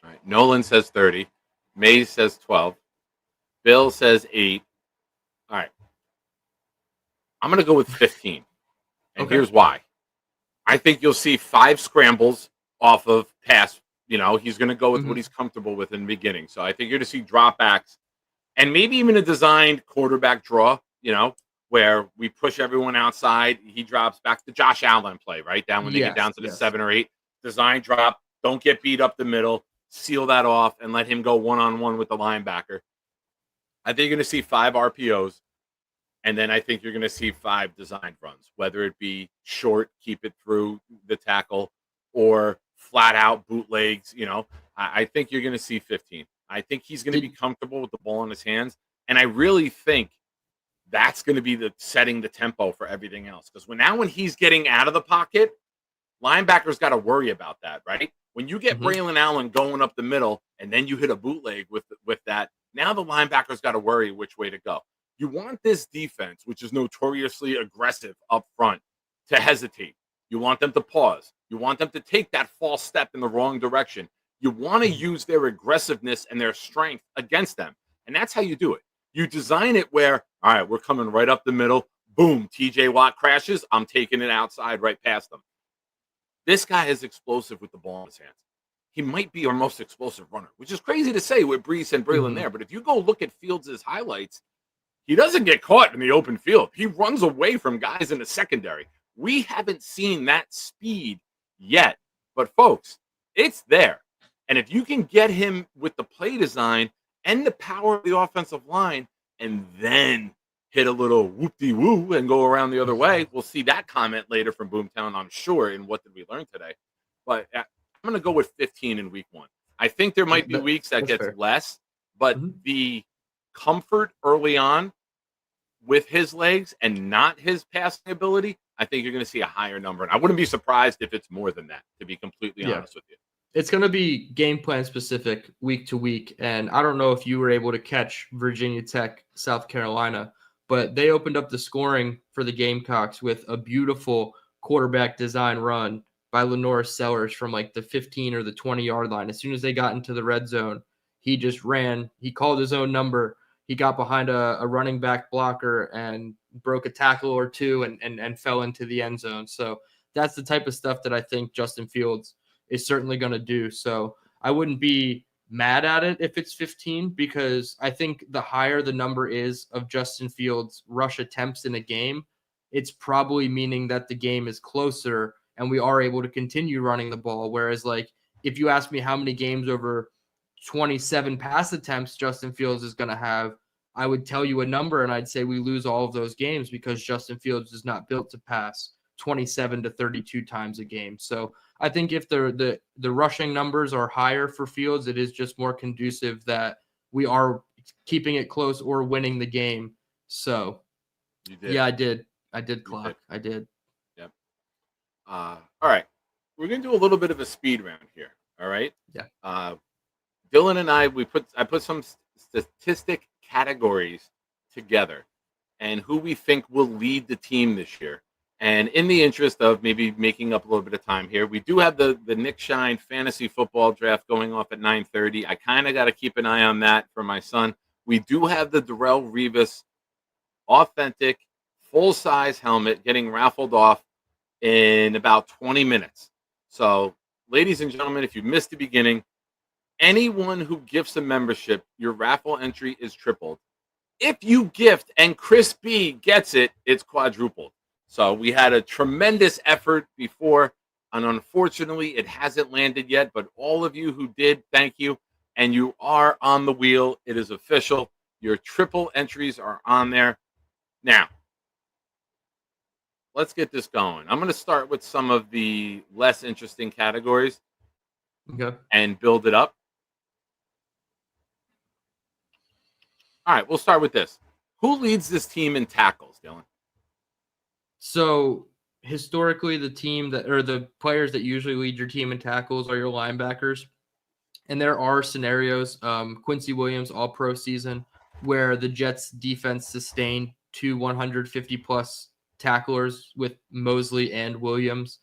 All right. Nolan says 30. Mays says 12. Bill says 8. All right. I'm going to go with 15. And here's why. I think you'll see 5 scrambles off of pass. He's going to go with what he's comfortable with in the beginning. So I think you're going to see dropbacks, and maybe even a designed quarterback draw, where we push everyone outside. He drops back to Josh Allen play, right? Down when they get down to the 7 or 8. Design drop. Don't get beat up the middle. Seal that off and let him go one-on-one with the linebacker. I think you're going to see 5 RPOs, and then I think you're going to see 5 designed runs, whether it be short, keep it through the tackle, or flat-out bootlegs. I think you're going to see 15. I think he's going to be comfortable with the ball in his hands, and I really think that's going to be setting the tempo for everything else. Because when he's getting out of the pocket, linebackers got to worry about that, right? When you get Braylon Allen going up the middle and then you hit a bootleg with that, now the linebackers got to worry which way to go. You want this defense, which is notoriously aggressive up front, to hesitate. You want them to pause. You want them to take that false step in the wrong direction. You want to use their aggressiveness and their strength against them. And that's how you do it. You design it where, all right, we're coming right up the middle. Boom, TJ Watt crashes. I'm taking it outside right past them. This guy is explosive with the ball in his hands. He might be our most explosive runner, which is crazy to say with Breece and Braylon there. But if you go look at Fields' highlights, he doesn't get caught in the open field. He runs away from guys in the secondary. We haven't seen that speed yet. But, folks, it's there. And if you can get him with the play design and the power of the offensive line, and then hit a little whoop-de-woo and go around the other way. We'll see that comment later from Boomtown, I'm sure, in What Did We Learn Today? But I'm going to go with 15 in week 1. I think there might be weeks that gets fair. less, but the comfort early on with his legs and not his passing ability, I think you're going to see a higher number. And I wouldn't be surprised if it's more than that, to be completely honest with you. It's going to be game plan specific week to week. And I don't know if you were able to catch Virginia Tech, South Carolina, but they opened up the scoring for the Gamecocks with a beautiful quarterback design run by Lenore Sellers from like the 15 or the 20-yard line. As soon as they got into the red zone, he just ran. He called his own number. He got behind a running back blocker and broke a tackle or two and fell into the end zone. So that's the type of stuff that I think Justin Fields is certainly going to do. So I wouldn't be mad at it if it's 15, because I think the higher the number is of Justin Fields' rush attempts in a game, it's probably meaning that the game is closer and we are able to continue running the ball. Whereas, like, if you ask me how many games over 27 pass attempts Justin Fields is going to have, I would tell you a number and I'd say we lose all of those games because Justin Fields is not built to pass 27 to 32 times a game. So I think if the rushing numbers are higher for Fields, it is just more conducive that we are keeping it close or winning the game. So You did. yeah, I did clock. did. I did. Yep. All right. We're going to do a little bit of a speed round here. All right. Yeah. Dylan and I put some statistic categories together and who we think will lead the team this year. And in the interest of maybe making up a little bit of time here, we do have the Nick Shine fantasy football draft going off at 9:30. I kind of got to keep an eye on that for my son. We do have the Darrelle Revis authentic full-size helmet getting raffled off in about 20 minutes. So, ladies and gentlemen, if you missed the beginning, anyone who gifts a membership, your raffle entry is tripled. If you gift and Chris B gets it, it's quadrupled. So we had a tremendous effort before, and unfortunately, it hasn't landed yet. But all of you who did, thank you. And you are on the wheel. It is official. Your triple entries are on there. Now, let's get this going. I'm going to start with some of the less interesting categories and build it up. All right, we'll start with this. Who leads this team in tackles, Dylan? So historically, the players that usually lead your team in tackles are your linebackers. And there are scenarios, Quincy Williams, all-pro season, where the Jets defense sustained 2 150-plus tacklers with Mosley and Williams.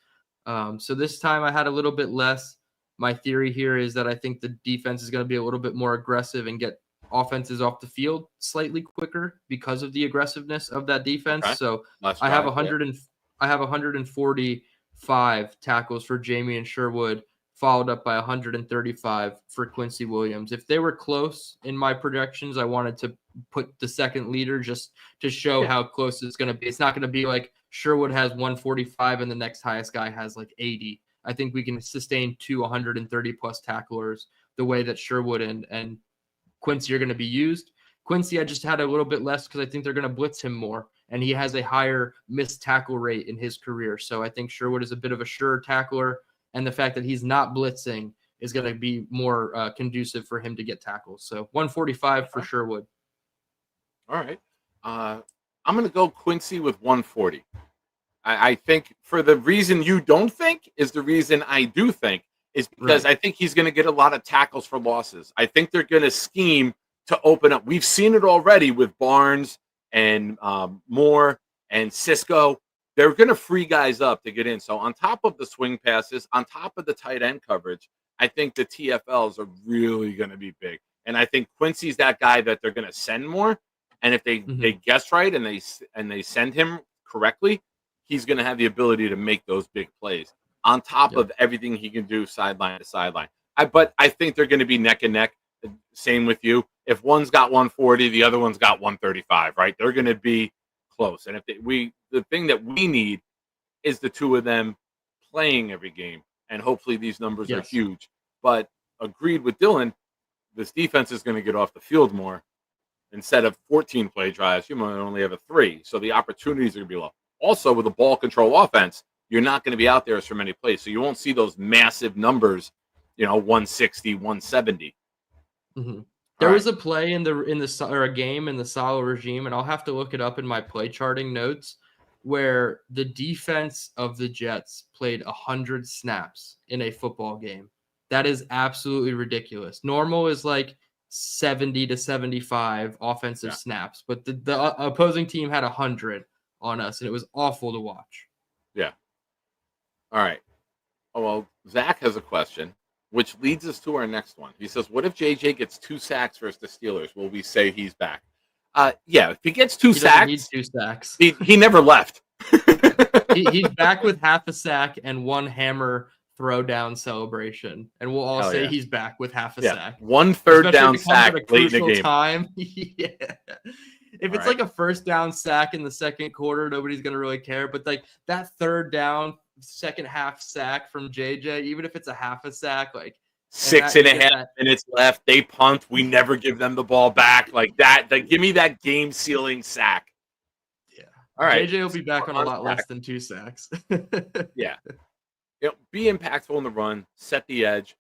So this time I had a little bit less. My theory here is that I think the defense is going to be a little bit more aggressive and get offenses off the field slightly quicker because of the aggressiveness of that defense. Okay. So I have 145 tackles for Jamie and Sherwood, followed up by 135 for Quincy Williams. If they were close in my projections, I wanted to put the second leader just to show how close it's going to be. It's not going to be like Sherwood has 145 and the next highest guy has like 80. I think we can sustain 2 130 plus tacklers the way that Sherwood and Quincy are going to be used. Quincy, I just had a little bit less because I think they're going to blitz him more, and he has a higher missed tackle rate in his career. So I think Sherwood is a bit of a sure tackler, and the fact that he's not blitzing is going to be more conducive for him to get tackles. So 145 for Sherwood. All right. I'm going to go Quincy with 140. I think for the reason you don't think is the reason I do think is because I think he's going to get a lot of tackles for losses. I think they're going to scheme to open up. We've seen it already with Barnes and Moore and Cisco. They're going to free guys up to get in. So on top of the swing passes, on top of the tight end coverage, I think the TFLs are really going to be big. And I think Quincy's that guy that they're going to send more. And if they guess right and they send him correctly, he's going to have the ability to make those big plays on top of everything he can do sideline to sideline. But I think they're going to be neck and neck. Same with you. If one's got 140, the other one's got 135, right? They're going to be close. And if the thing that we need is the two of them playing every game. And hopefully these numbers are huge. But agreed with Dylan, this defense is going to get off the field more. instead of 14 play drives, you might only have a 3. So the opportunities are going to be low. Also, with a ball control offense, you're not going to be out there as for many plays. So you won't see those massive numbers, 160, 170. Mm-hmm. There was a play or a game in the Salo regime, and I'll have to look it up in my play charting notes, where the defense of the Jets played 100 snaps in a football game. That is absolutely ridiculous. Normal is like 70 to 75 offensive snaps, but the opposing team had 100 on us, and it was awful to watch. Yeah. All right. Oh, well, Zach has a question, which leads us to our next one. He says, what if JJ gets 2 sacks versus the Steelers? Will we say he's back? Yeah, if he gets 2 sacks, he needs 2 sacks. He never left. He's back with half a sack and 1 hammer throw down celebration, and we'll all say he's back with half a sack. 1 third Especially down sack late in the game. Time. If it's like a first down sack in the second quarter, nobody's gonna really care. But like that third down, second half sack from JJ, even if it's a half a sack, like 6.5 minutes left, they punt. We never give them the ball back like that. Give me that game sealing sack. Yeah. All right. JJ will be back on a lot less than 2 sacks. Yeah. Be impactful in the run, set the edge,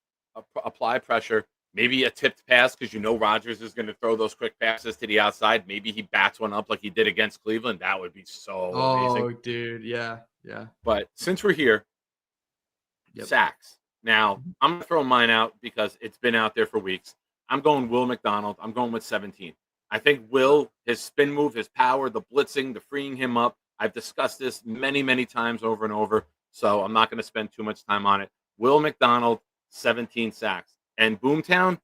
apply pressure. Maybe a tipped pass because Rodgers is going to throw those quick passes to the outside. Maybe he bats one up like he did against Cleveland. That would be so amazing. Oh, dude. Yeah. Yeah. But since we're here, sacks. Now, I'm going to throw mine out because it's been out there for weeks. I'm going Will McDonald. I'm going with 17. I think Will, his spin move, his power, the blitzing, the freeing him up. I've discussed this many, many times over and over, so I'm not going to spend too much time on it. Will McDonald, 17 sacks. And Boomtown,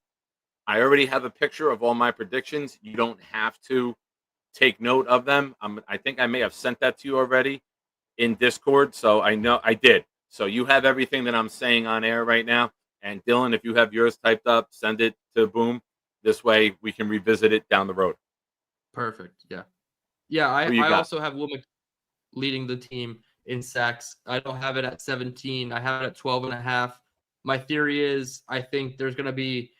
I already have a picture of all my predictions. You don't have to take note of them. I think I may have sent that to you already in Discord, so I know I did. So you have everything that I'm saying on air right now. And Dylan, if you have yours typed up, send it to Boom. This way we can revisit it down the road. Perfect. Yeah. Yeah, I also have Will leading the team in sacks. I don't have it at 17. I have it at 12.5. My theory is I think there's going to be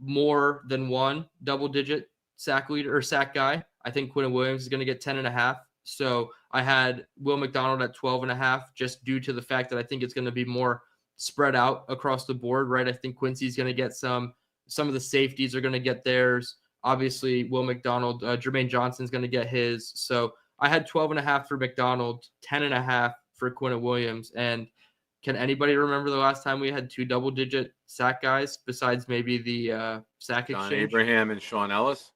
more than one double-digit sack leader or sack guy. I think Quinn Williams is going to get 10.5. So I had Will McDonald at 12.5 just due to the fact that I think it's going to be more spread out across the board, right? I think Quincy's going to get some of the safeties are going to get theirs. Obviously, Will McDonald, Jermaine Johnson's going to get his. So I had 12.5 for McDonald, 10.5 for Quinn Williams. And can anybody remember the last time we had 2 double-digit sack guys besides maybe the sack exchange? John Abraham and Sean Ellis.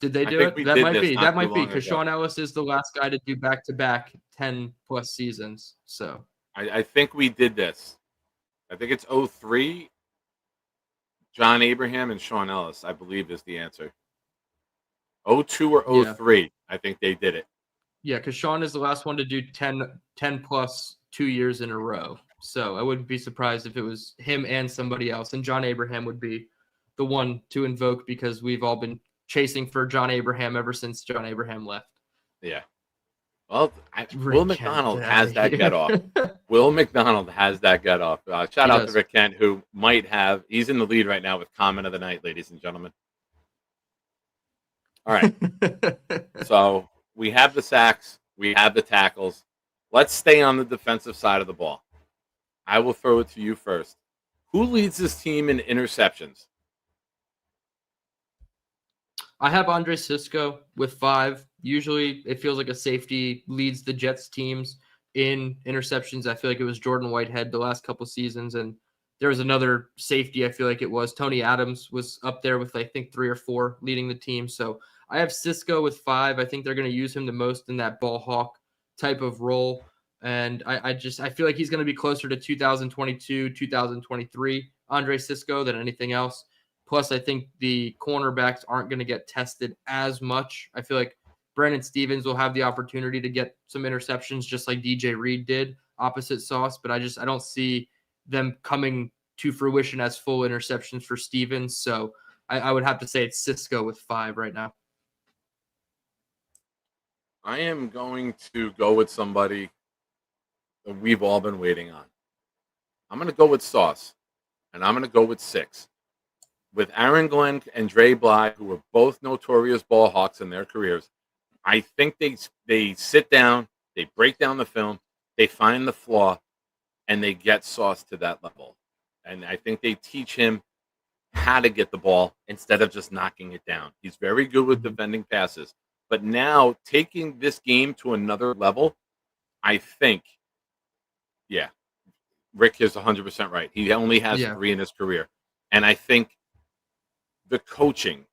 Did they do it? That might be because Sean Ellis is the last guy to do back-to-back 10-plus seasons. So I think we did this. I think it's 03. John Abraham and Sean Ellis, I believe, is the answer. 02 or 03, yeah. I think they did it. Yeah, because Sean is the last one to do 10-plus 2 years in a row. So I wouldn't be surprised if it was him and somebody else. And John Abraham would be the one to invoke because we've all been chasing for John Abraham ever since John Abraham left. Yeah. Well, Will McDonald has that get off. Will McDonald has that get off. Shout out to Rick Kent, who might have. He's in the lead right now with comment of the night, ladies and gentlemen. All right. So we have the sacks. We have the tackles. Let's stay on the defensive side of the ball. I will throw it to you first. Who leads this team in interceptions? I have Andre Cisco with 5. Usually it feels like a safety leads the Jets teams in interceptions. I feel like it was Jordan Whitehead the last couple seasons. And there was another safety. I feel like it was Tony Adams was up there with, I think, 3 or 4 leading the team. So I have Cisco with 5. I think they're going to use him the most in that ball hawk type of role. And I feel like he's going to be closer to 2022, 2023 Andre Cisco than anything else. Plus, I think the cornerbacks aren't going to get tested as much. I feel like Brandon Stevens will have the opportunity to get some interceptions just like DJ Reed did, opposite sauce. But I don't see them coming to fruition as full interceptions for Stevens. So I would have to say it's Cisco with 5 right now. I am going to go with somebody that we've all been waiting on. I'm going to go with Sauce, and I'm going to go with 6. with Aaron Glenn and Dre Bly, who were both notorious ball hawks in their careers, I think they sit down, they break down the film, they find the flaw, and they get Sauce to that level. And I think they teach him how to get the ball instead of just knocking it down. He's very good with defending passes. But now taking this game to another level, I think, yeah, Rick is 100% right. He only has 3 in his career. And I think the coaching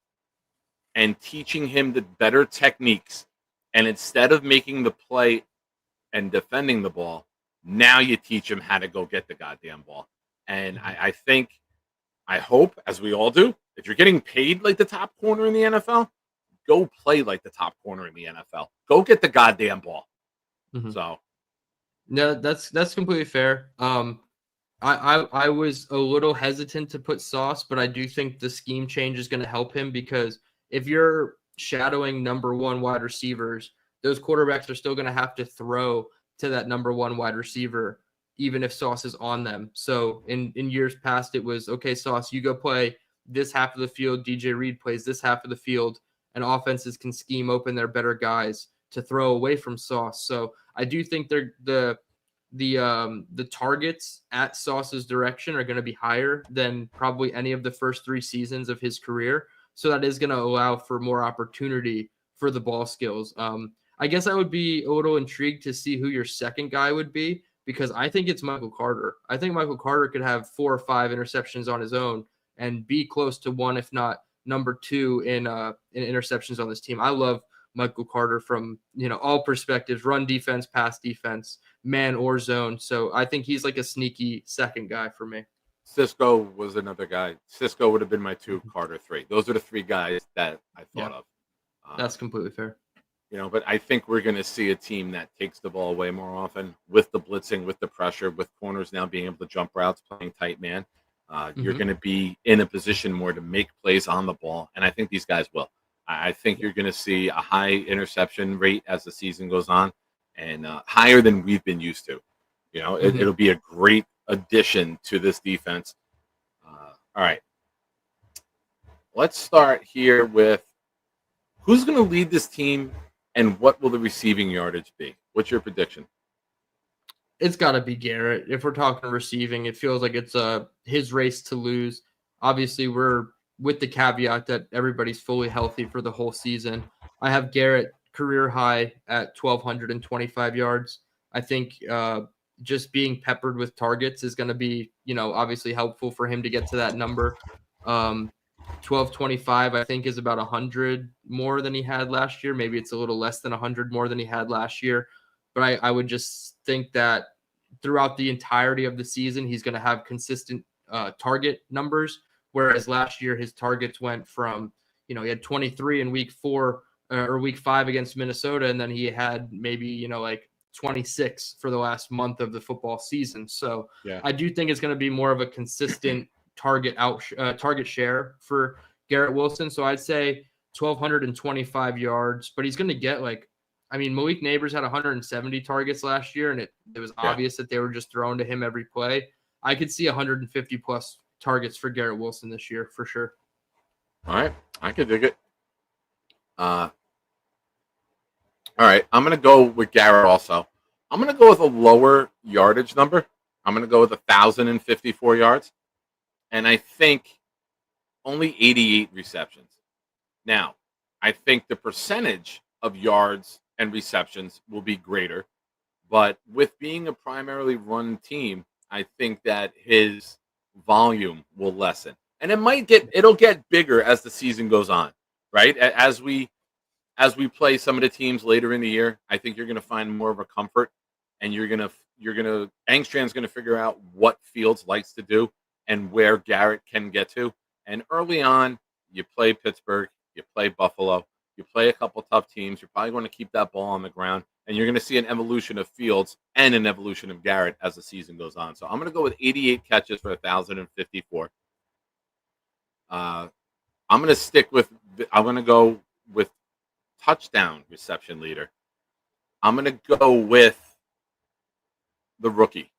and teaching him the better techniques, and instead of making the play and defending the ball, now you teach him how to go get the goddamn ball. And I hope, as we all do, if you're getting paid like the top corner in the NFL, go play like the top corner in the NFL. Go get the goddamn ball. So, no, that's completely fair. I was a little hesitant to put Sauce, but I do think the scheme change is going to help him, because if you're shadowing number 1 wide receivers, those quarterbacks are still going to have to throw to that number 1 wide receiver, even if Sauce is on them. So in years past, it was, okay, Sauce, you go play this half of the field. DJ Reed plays this half of the field, and offenses can scheme open their better guys to throw away from Sauce. So I do think the targets at Sauce's direction are going to be higher than probably any of the first 3 seasons of his career. So that is going to allow for more opportunity for the ball skills. I guess I would be a little intrigued to see who your second guy would be, because I think it's Michael Carter. I think Michael Carter could have 4 or 5 interceptions on his own and be close to 1, if not number 2 in interceptions on this team. I love Michael Carter from, all perspectives: run defense, pass defense, man or zone. So I think he's like a sneaky second guy for me. Cisco was another guy. Cisco would have been my 2, Carter 3. Those are the 3 guys that I thought of. That's completely fair. But I think we're going to see a team that takes the ball away more often with the blitzing, with the pressure, with corners now being able to jump routes, playing tight man. You're going to be in a position more to make plays on the ball, and I think these guys will. I think you're going to see a high interception rate as the season goes on, and higher than we've been used to. It'll be a great addition to this defense. All right. Let's start here with who's going to lead this team and what will the receiving yardage be? What's your prediction? It's got to be Garrett. If we're talking receiving, it feels like it's his race to lose. Obviously, we're with the caveat that everybody's fully healthy for the whole season. I have Garrett career high at 1,225 yards. I think just being peppered with targets is going to be, obviously helpful for him to get to that number. 1,225, I think, is about 100 more than he had last year. Maybe it's a little less than 100 more than he had last year. But I would just think that throughout the entirety of the season, he's going to have consistent target numbers. Whereas last year, his targets went from, he had 23 in week 4 or week 5 against Minnesota. And then he had maybe, like 26 for the last month of the football season. So I do think it's going to be more of a consistent target share for Garrett Wilson. So I'd say 1,225 yards, but he's going to get Malik Neighbors had 170 targets last year, and it was obvious that they were just thrown to him every play. I could see 150 plus targets for Garrett Wilson this year for sure. All right. I could dig it. All right. I'm going to go with Garrett also. I'm going to go with a lower yardage number. I'm going to go with 1,054 yards. And I think only 88 receptions. Now, I think the percentage of yards and receptions will be greater. But with being a primarily run team, I think that his volume will lessen. And it'll get bigger as the season goes on, right? As we play some of the teams later in the year, I think you're going to find more of a comfort, and Angstram's going to figure out what Fields likes to do and where Garrett can get to. And early on, you play Pittsburgh, you play Buffalo, you play a couple tough teams. You're probably going to keep that ball on the ground, and you're going to see an evolution of Fields and an evolution of Garrett as the season goes on. So I'm going to go with 88 catches for 1,054. I'm going to go with touchdown reception leader. I'm going to go with the rookie.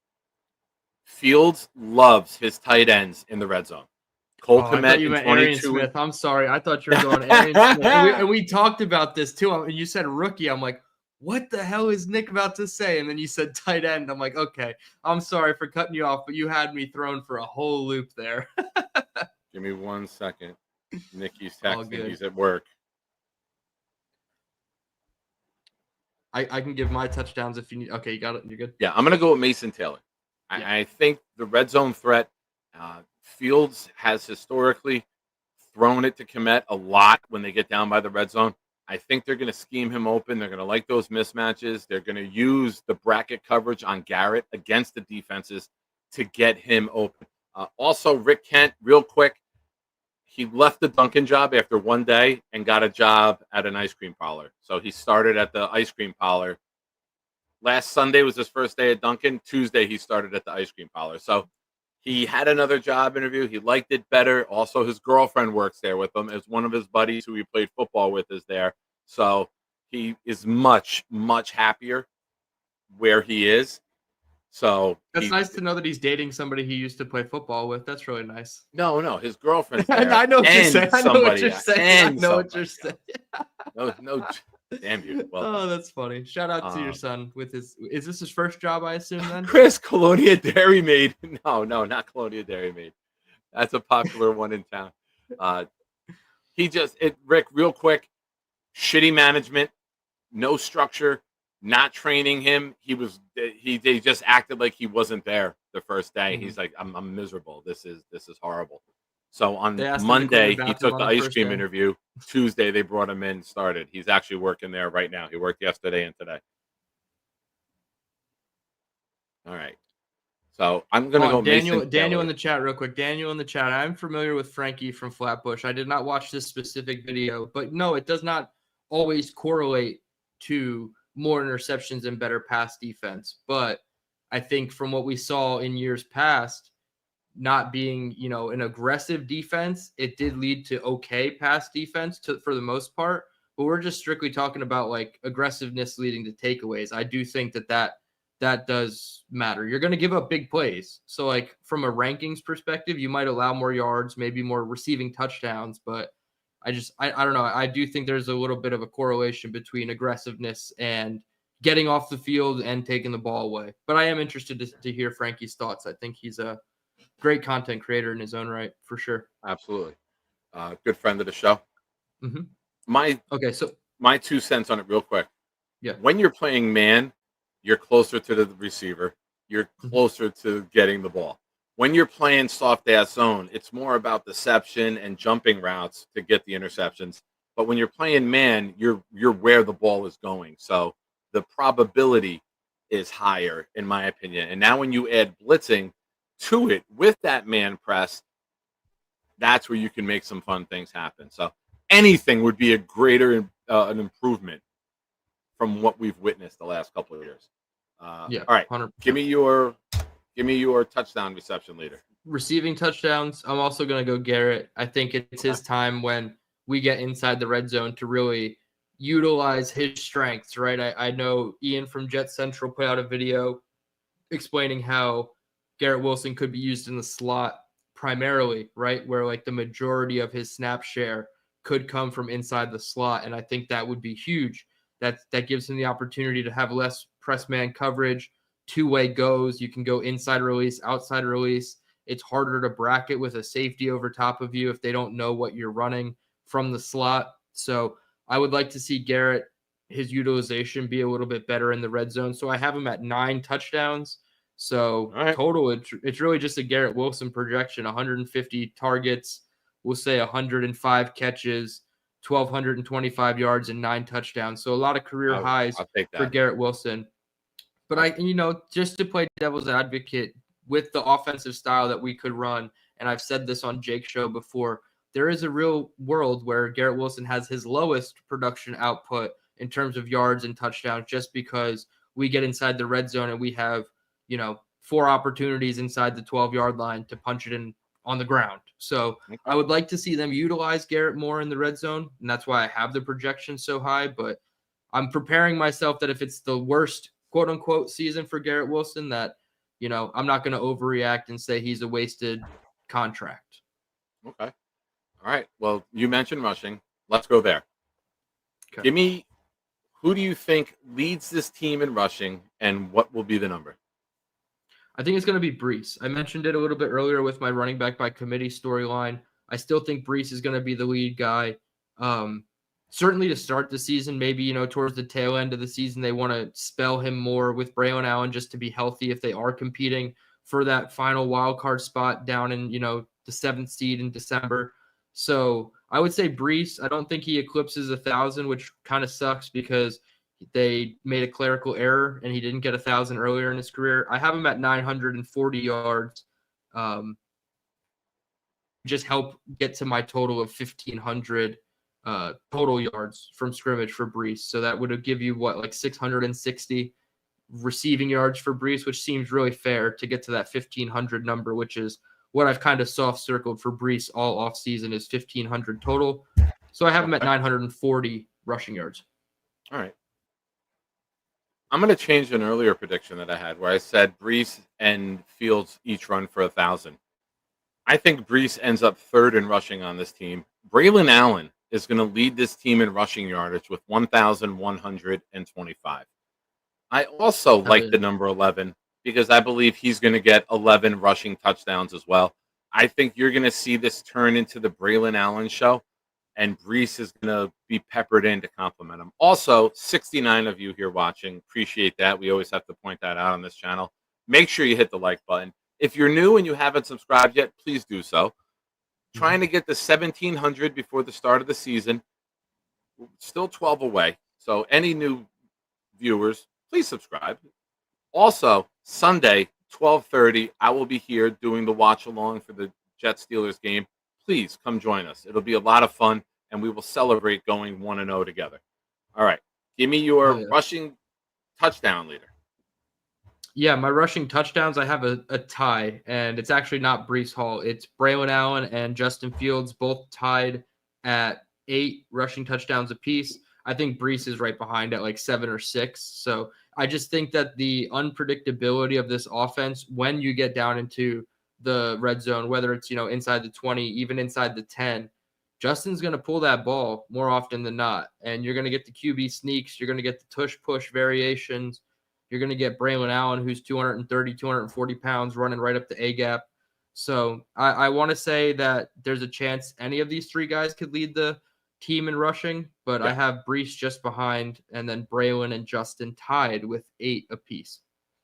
Fields loves his tight ends in the red zone. Cole Oh, I Kmet thought you in meant Arian 22. Smith. I'm sorry. I thought you were going Arian Smith. And we talked about this too. And you said rookie. I'm like, what the hell is Nick about to say? And then you said tight end. I'm like, okay, I'm sorry for cutting you off, but you had me thrown for a whole loop there. Give me 1 second. Nikki's All texting. good. He's at work. I can give my touchdowns if you need. Okay, you got it. You're good. Yeah, I'm going to go with Mason Taylor. Yeah. I think the red zone threat, Fields has historically thrown it to Kmet a lot when they get down by the red zone. I think they're going to scheme him open. They're going to like those mismatches. They're going to use the bracket coverage on Garrett against the defenses to get him open. Also, Rick Kent, real quick, he left the Dunkin' job after one day and got a job at an ice cream parlor. So he started at the ice cream parlor. Last Sunday was his first day at Dunkin'. Tuesday, he started at the ice cream parlor. So he had another job interview. He liked it better. Also, his girlfriend works there with him. As one of his buddies who he played football with is there. So he is much, much happier where he is. So That's nice to know that he's dating somebody he used to play football with. That's really nice. No, his girlfriend's there. I know what you're saying. I know what you're saying. I know what you're saying. No, damn you. Well, oh, that's funny. Shout out to your son with his. Is this his first job? I assume then. Chris, Colonia Dairy Maid. No, not Colonia Dairy Maid. That's a popular one in town. Rick, real quick. Shitty management, no structure, not training him. They just acted like he wasn't there the first day. Mm-hmm. He's like, I'm miserable. This is horrible. So on Monday, he took the ice cream interview. Tuesday, they brought him in, started. He's actually working there right now. He worked yesterday and today. All right. So I'm going to go Daniel in the chat real quick. Daniel in the chat. I'm familiar with Frankie from Flatbush. I did not watch this specific video, but no, it does not always correlate to more interceptions and better pass defense. But I think from what we saw in years past, not being, an aggressive defense, it did lead to okay pass defense for the most part. But we're just strictly talking about like aggressiveness leading to takeaways. I do think that does matter. You're going to give up big plays. So like from a rankings perspective, you might allow more yards, maybe more receiving touchdowns, but I don't know. I do think there's a little bit of a correlation between aggressiveness and getting off the field and taking the ball away. But I am interested to hear Frankie's thoughts. I think he's a great content creator in his own right, for sure. Absolutely. Good friend of the show. Mm-hmm. My 2 cents on it real quick. Yeah. When you're playing man, you're closer to the receiver. You're closer to getting the ball. When you're playing soft-ass zone, it's more about deception and jumping routes to get the interceptions. But when you're playing man, you're where the ball is going. So the probability is higher, in my opinion. And now when you add blitzing to it with that man press, that's where you can make some fun things happen. So anything would be a greater an improvement from what we've witnessed the last couple of years. All right, 100%. Give me your touchdown reception leader. Receiving touchdowns, I'm also going to go Garrett. I think it's his time when we get inside the red zone to really utilize his strengths, right? I know Ian from Jet Central put out a video explaining how Garrett Wilson could be used in the slot primarily, right? Where like the majority of his snap share could come from inside the slot. And I think that would be huge. That gives him the opportunity to have less press man coverage, two-way goes. You can go inside release, outside release. It's harder to bracket with a safety over top of you if they don't know what you're running from the slot. So I would like to see Garrett, his utilization be a little bit better in the red zone. So I have him at 9 touchdowns. So total, it's really just a Garrett Wilson projection, 150 targets. We'll say 105 catches, 1,225 yards, and 9 touchdowns. So a lot of career highs for Garrett Wilson. But just to play devil's advocate with the offensive style that we could run, and I've said this on Jake's show before, there is a real world where Garrett Wilson has his lowest production output in terms of yards and touchdowns just because we get inside the red zone and we have, 4 opportunities inside the 12-yard line to punch it in on the ground. So I would like to see them utilize Garrett more in the red zone, and that's why I have the projection so high. But I'm preparing myself that if it's the worst quote-unquote season for Garrett Wilson, that, I'm not going to overreact and say he's a wasted contract. Okay. All right. Well, you mentioned rushing. Let's go there. Okay. Give me, who do you think leads this team in rushing, and what will be the number? I think it's going to be Brees. I mentioned it a little bit earlier with my running back by committee storyline. I still think Brees is going to be the lead guy. Certainly to start the season, maybe, towards the tail end of the season, they want to spell him more with Braylon Allen just to be healthy if they are competing for that final wild card spot down in, the 7th seed in December. So I would say Brees. I don't think he eclipses 1,000, which kind of sucks because they made a clerical error and he didn't get 1,000 earlier in his career. I have him at 940 yards. Just help get to my total of 1,500 total yards from scrimmage for Brees. So that would give you like 660 receiving yards for Brees, which seems really fair to get to that 1,500 number, which is what I've kind of soft circled for Brees all offseason is 1,500 total. So I have him at 940 rushing yards. All right. I'm going to change an earlier prediction that I had where I said Brees and Fields each run for 1,000. I think Brees ends up third in rushing on this team. Braylon Allen is going to lead this team in rushing yardage with 1,125. I also like the number 11 because I believe he's going to get 11 rushing touchdowns as well. I think you're going to see this turn into the Braylon Allen show, and Brees is going to be peppered in to compliment him. Also, 69 of you here watching, appreciate that. We always have to point that out on this channel. Make sure you hit the like button. If you're new and you haven't subscribed yet, please do so. Trying to get to 1,700 before the start of the season. Still 12 away. So any new viewers, please subscribe. Also, Sunday, 12:30, I will be here doing the watch along for the Jets-Steelers game. Please come join us. It'll be a lot of fun, and we will celebrate going 1-0 together. All right. Give me your rushing touchdown leader. Yeah, my rushing touchdowns, I have a tie, and it's actually not Brees Hall. It's Braylon Allen and Justin Fields, both tied at 8 rushing touchdowns apiece. I think Brees is right behind at like 7 or 6. So I just think that the unpredictability of this offense, when you get down into the red zone, whether it's, inside the 20, even inside the 10, Justin's going to pull that ball more often than not. And you're going to get the QB sneaks. You're going to get the tush-push variations. You're going to get Braylon Allen, who's 230, 240 pounds, running right up the A-gap. So I want to say that there's a chance any of these 3 guys could lead the team in rushing, but I have Brees just behind, and then Braylon and Justin tied with 8 apiece.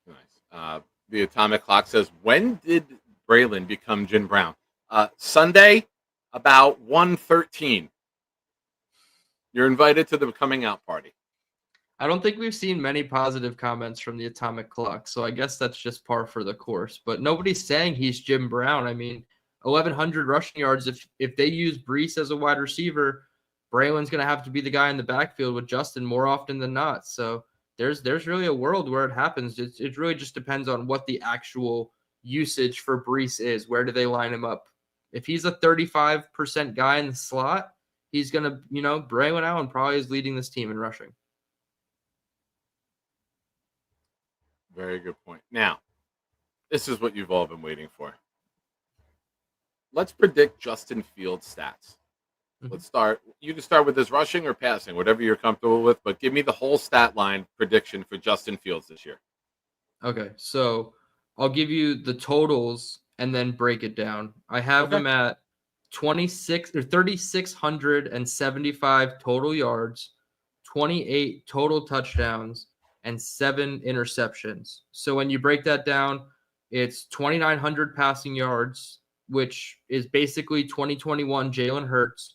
Nice. The atomic clock says, when did Braylon become Jim Brown? Sunday, about 1:13. You're invited to the coming out party. I don't think we've seen many positive comments from the atomic clock, so I guess that's just par for the course. But nobody's saying he's Jim Brown. I mean, 1,100 rushing yards. If they use Brees as a wide receiver, Braylon's going to have to be the guy in the backfield with Justin more often than not. So there's really a world where it happens. It really just depends on what the actual usage for Brees is. Where do they line him up? If he's a 35% guy in the slot, he's going to, Braylon Allen probably is leading this team in rushing. Very good point. Now, this is what you've all been waiting for. Let's predict Justin Fields' stats. Let's start. You can start with his rushing or passing, whatever you're comfortable with, but give me the whole stat line prediction for Justin Fields this year. Okay, so I'll give you the totals and then break it down. I have him at 3,675 total yards, 28 total touchdowns, and 7 interceptions. So when you break that down, it's 2,900 passing yards, which is basically 2021 Jalen Hurts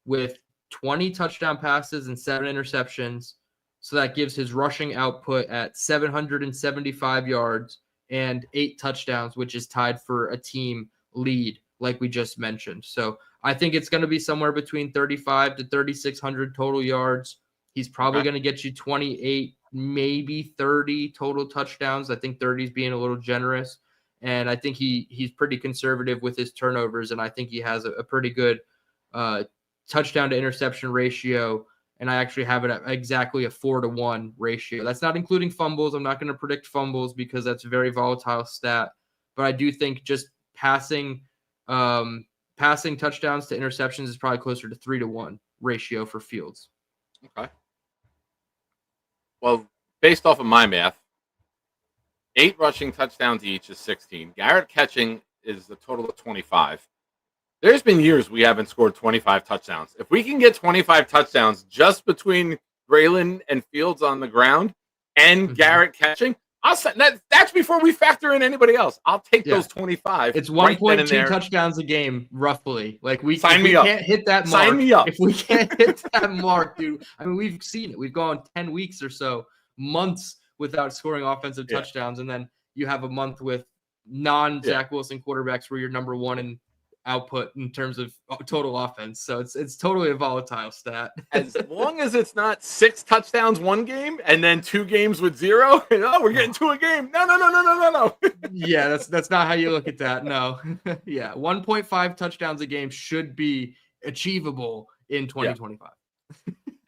with 20 touchdown passes and 7 interceptions. So that gives his rushing output at 775 yards and 8 touchdowns, which is tied for a team lead, like we just mentioned. So I think it's going to be somewhere between 35 to 3,600 total yards. He's probably going to get you 28, maybe 30 total touchdowns. I think 30 is being a little generous. And I think he's pretty conservative with his turnovers. And I think he has a pretty good touchdown to interception ratio. And I actually have it at exactly a 4-to-1 ratio. That's not including fumbles. I'm not going to predict fumbles because that's a very volatile stat. But I do think just passing passing touchdowns to interceptions is probably closer to 3-1 ratio for Fields. Okay. Well, based off of my math, 8 rushing touchdowns each is 16. Garrett catching is a total of 25. There's been years we haven't scored 25 touchdowns. If we can get 25 touchdowns just between Braylon and Fields on the ground and Garrett catching, I'll say that's before we factor in anybody else. I'll take those 25. It's right 1.2 then and touchdowns a game, roughly. Like we Sign me we up. can't hit that mark. Sign me up. If we can't hit that mark, dude. I mean, we've seen it. We've gone 10 weeks or so, months without scoring offensive touchdowns, and then you have a month with non-Zach Wilson quarterbacks where you're number one in output in terms of total offense. So it's totally a volatile stat. As long as it's not 6 touchdowns one game and then 2 games with 0, we're getting to a game. No. Yeah, that's not how you look at that. No. Yeah, 1.5 touchdowns a game should be achievable in 2025.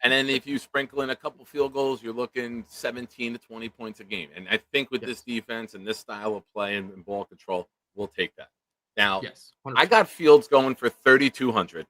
And then if you sprinkle in a couple field goals, you're looking 17 to 20 points a game. And I think with this defense and this style of play and ball control, we'll take that. Now, I got Fields going for 3,200.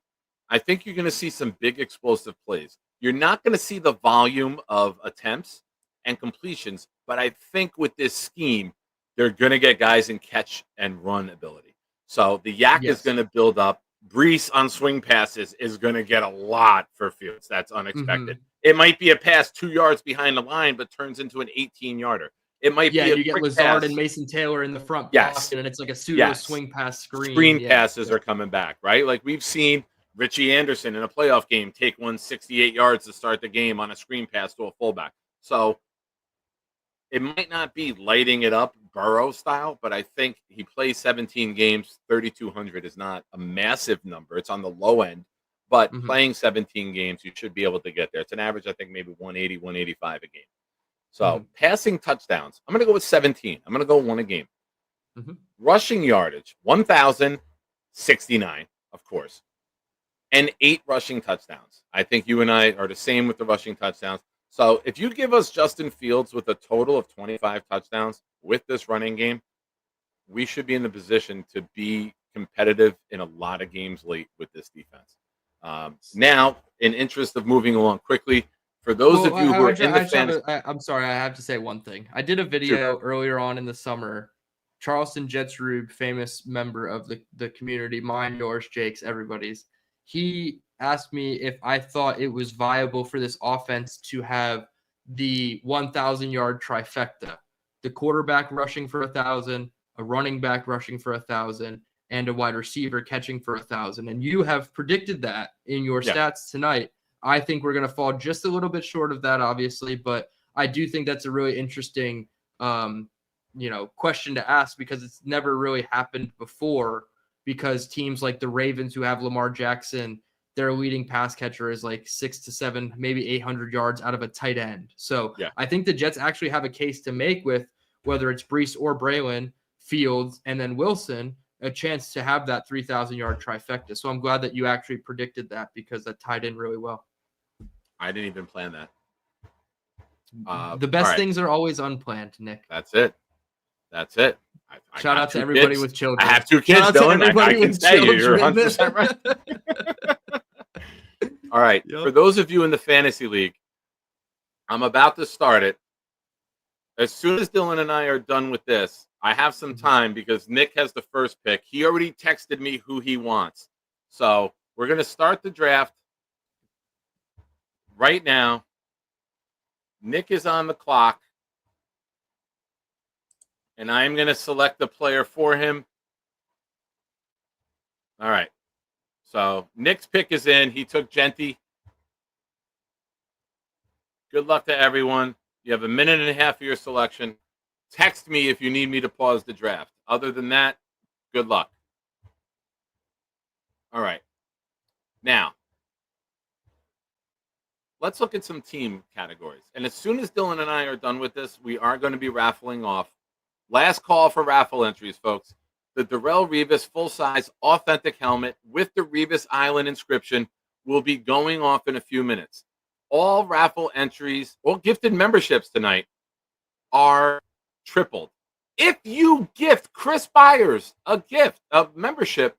I think you're going to see some big explosive plays. You're not going to see the volume of attempts and completions, but I think with this scheme, they're going to get guys in catch and run ability. So the yak is going to build up. Brees on swing passes is going to get a lot for Fields. That's unexpected. It might be a pass 2 yards behind the line, but turns into an 18-yarder. It might be you get Lazard and Mason Taylor in the front blocking, and it's like a pseudo swing pass screen. Screen passes are coming back, right? Like we've seen Richie Anderson in a playoff game take 168 yards to start the game on a screen pass to a fullback. So it might not be lighting it up Burrow style, but I think he plays 17 games. 3,200 is not a massive number. It's on the low end, but playing 17 games, you should be able to get there. It's an average, I think, maybe 180, 185 a game. So passing touchdowns, I'm going to go with 17. I'm going to go 1 a game. Rushing yardage, 1,069, of course, and 8 rushing touchdowns. I think you and I are the same with the rushing touchdowns. So if you give us Justin Fields with a total of 25 touchdowns with this running game, we should be in the position to be competitive in a lot of games late with this defense. Now, in interest of moving along quickly, for those of you who are in the fantasy, I'm sorry, I have to say one thing. I did a video earlier on in the summer. Charleston Jetsrube, famous member of the community, mine, yours, Jake's, everybody's. He asked me if I thought it was viable for this offense to have the 1,000-yard trifecta: the quarterback rushing for 1,000, a running back rushing for 1,000, and a wide receiver catching for 1,000. And you have predicted that in your stats tonight. I think we're going to fall just a little bit short of that, obviously, but I do think that's a really interesting, question to ask, because it's never really happened before. Because teams like the Ravens, who have Lamar Jackson, their leading pass catcher is like 6 to 7, maybe 800 yards out of a tight end. So I think the Jets actually have a case to make with whether it's Brees or Braylon, Fields, and then Wilson, a chance to have that 3,000-yard trifecta. So I'm glad that you actually predicted that, because that tied in really well. I didn't even plan that. The best things are always unplanned, Nick. That's it. I Shout out to everybody kids. with children. I have 2 kids, Dylan. I can tell you, you're 100% right. All right. For those of you in the fantasy league, I'm about to start it. As soon as Dylan and I are done with this, I have some time because Nick has the first pick. He already texted me who he wants. So we're going to start the draft right now. Nick is on the clock, and I'm going to select the player for him. All right. So Nick's pick is in. He took Genty. Good luck to everyone. You have a minute and a half for your selection. Text me if you need me to pause the draft. Other than that, good luck. All right. Now, let's look at some team categories. And as soon as Dylan and I are done with this, we are going to be raffling off. Last call for raffle entries, folks. The Darrelle Revis full-size authentic helmet with the Revis Island inscription will be going off in a few minutes. All raffle entries, all gifted memberships tonight are tripled. If you gift Chris Byers a gift of membership,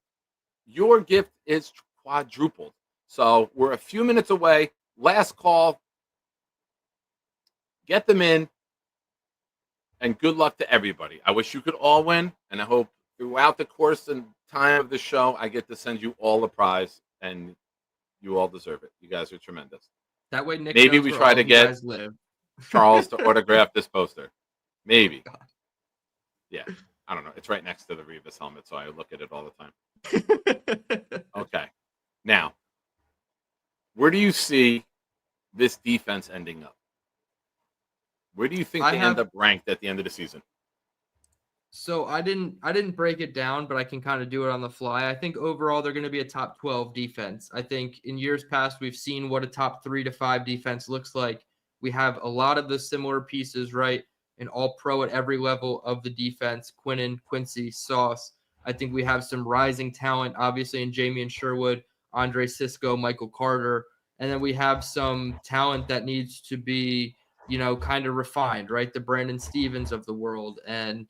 your gift is quadrupled. So we're a few minutes away. Last call. Get them in. And good luck to everybody. I wish you could all win, and I hope throughout the course and time of the show, I get to send you all a prize, and you all deserve it. You guys are tremendous. That way, Nick Maybe knows we where try all to you get guys live. Charles to autograph this poster. Maybe. God. Yeah. I don't know. It's right next to the Revis helmet, so I look at it all the time. Okay. Now, where do you see this defense ending up? Where do you think they end up ranked at the end of the season? So I didn't break it down, but I can kind of do it on the fly. I think overall they're going to be a top 12 defense. I think in years past we've seen what a top 3 to 5 defense looks like. We have a lot of the similar pieces, right? An all pro at every level of the defense. Quinnen, Quincy, Sauce. I think we have some rising talent, obviously, in Jamie Sherwood, Andre Cisco, Michael Carter. And then we have some talent that needs to be, kind of refined, right? The Brandon Stevens of the world. And,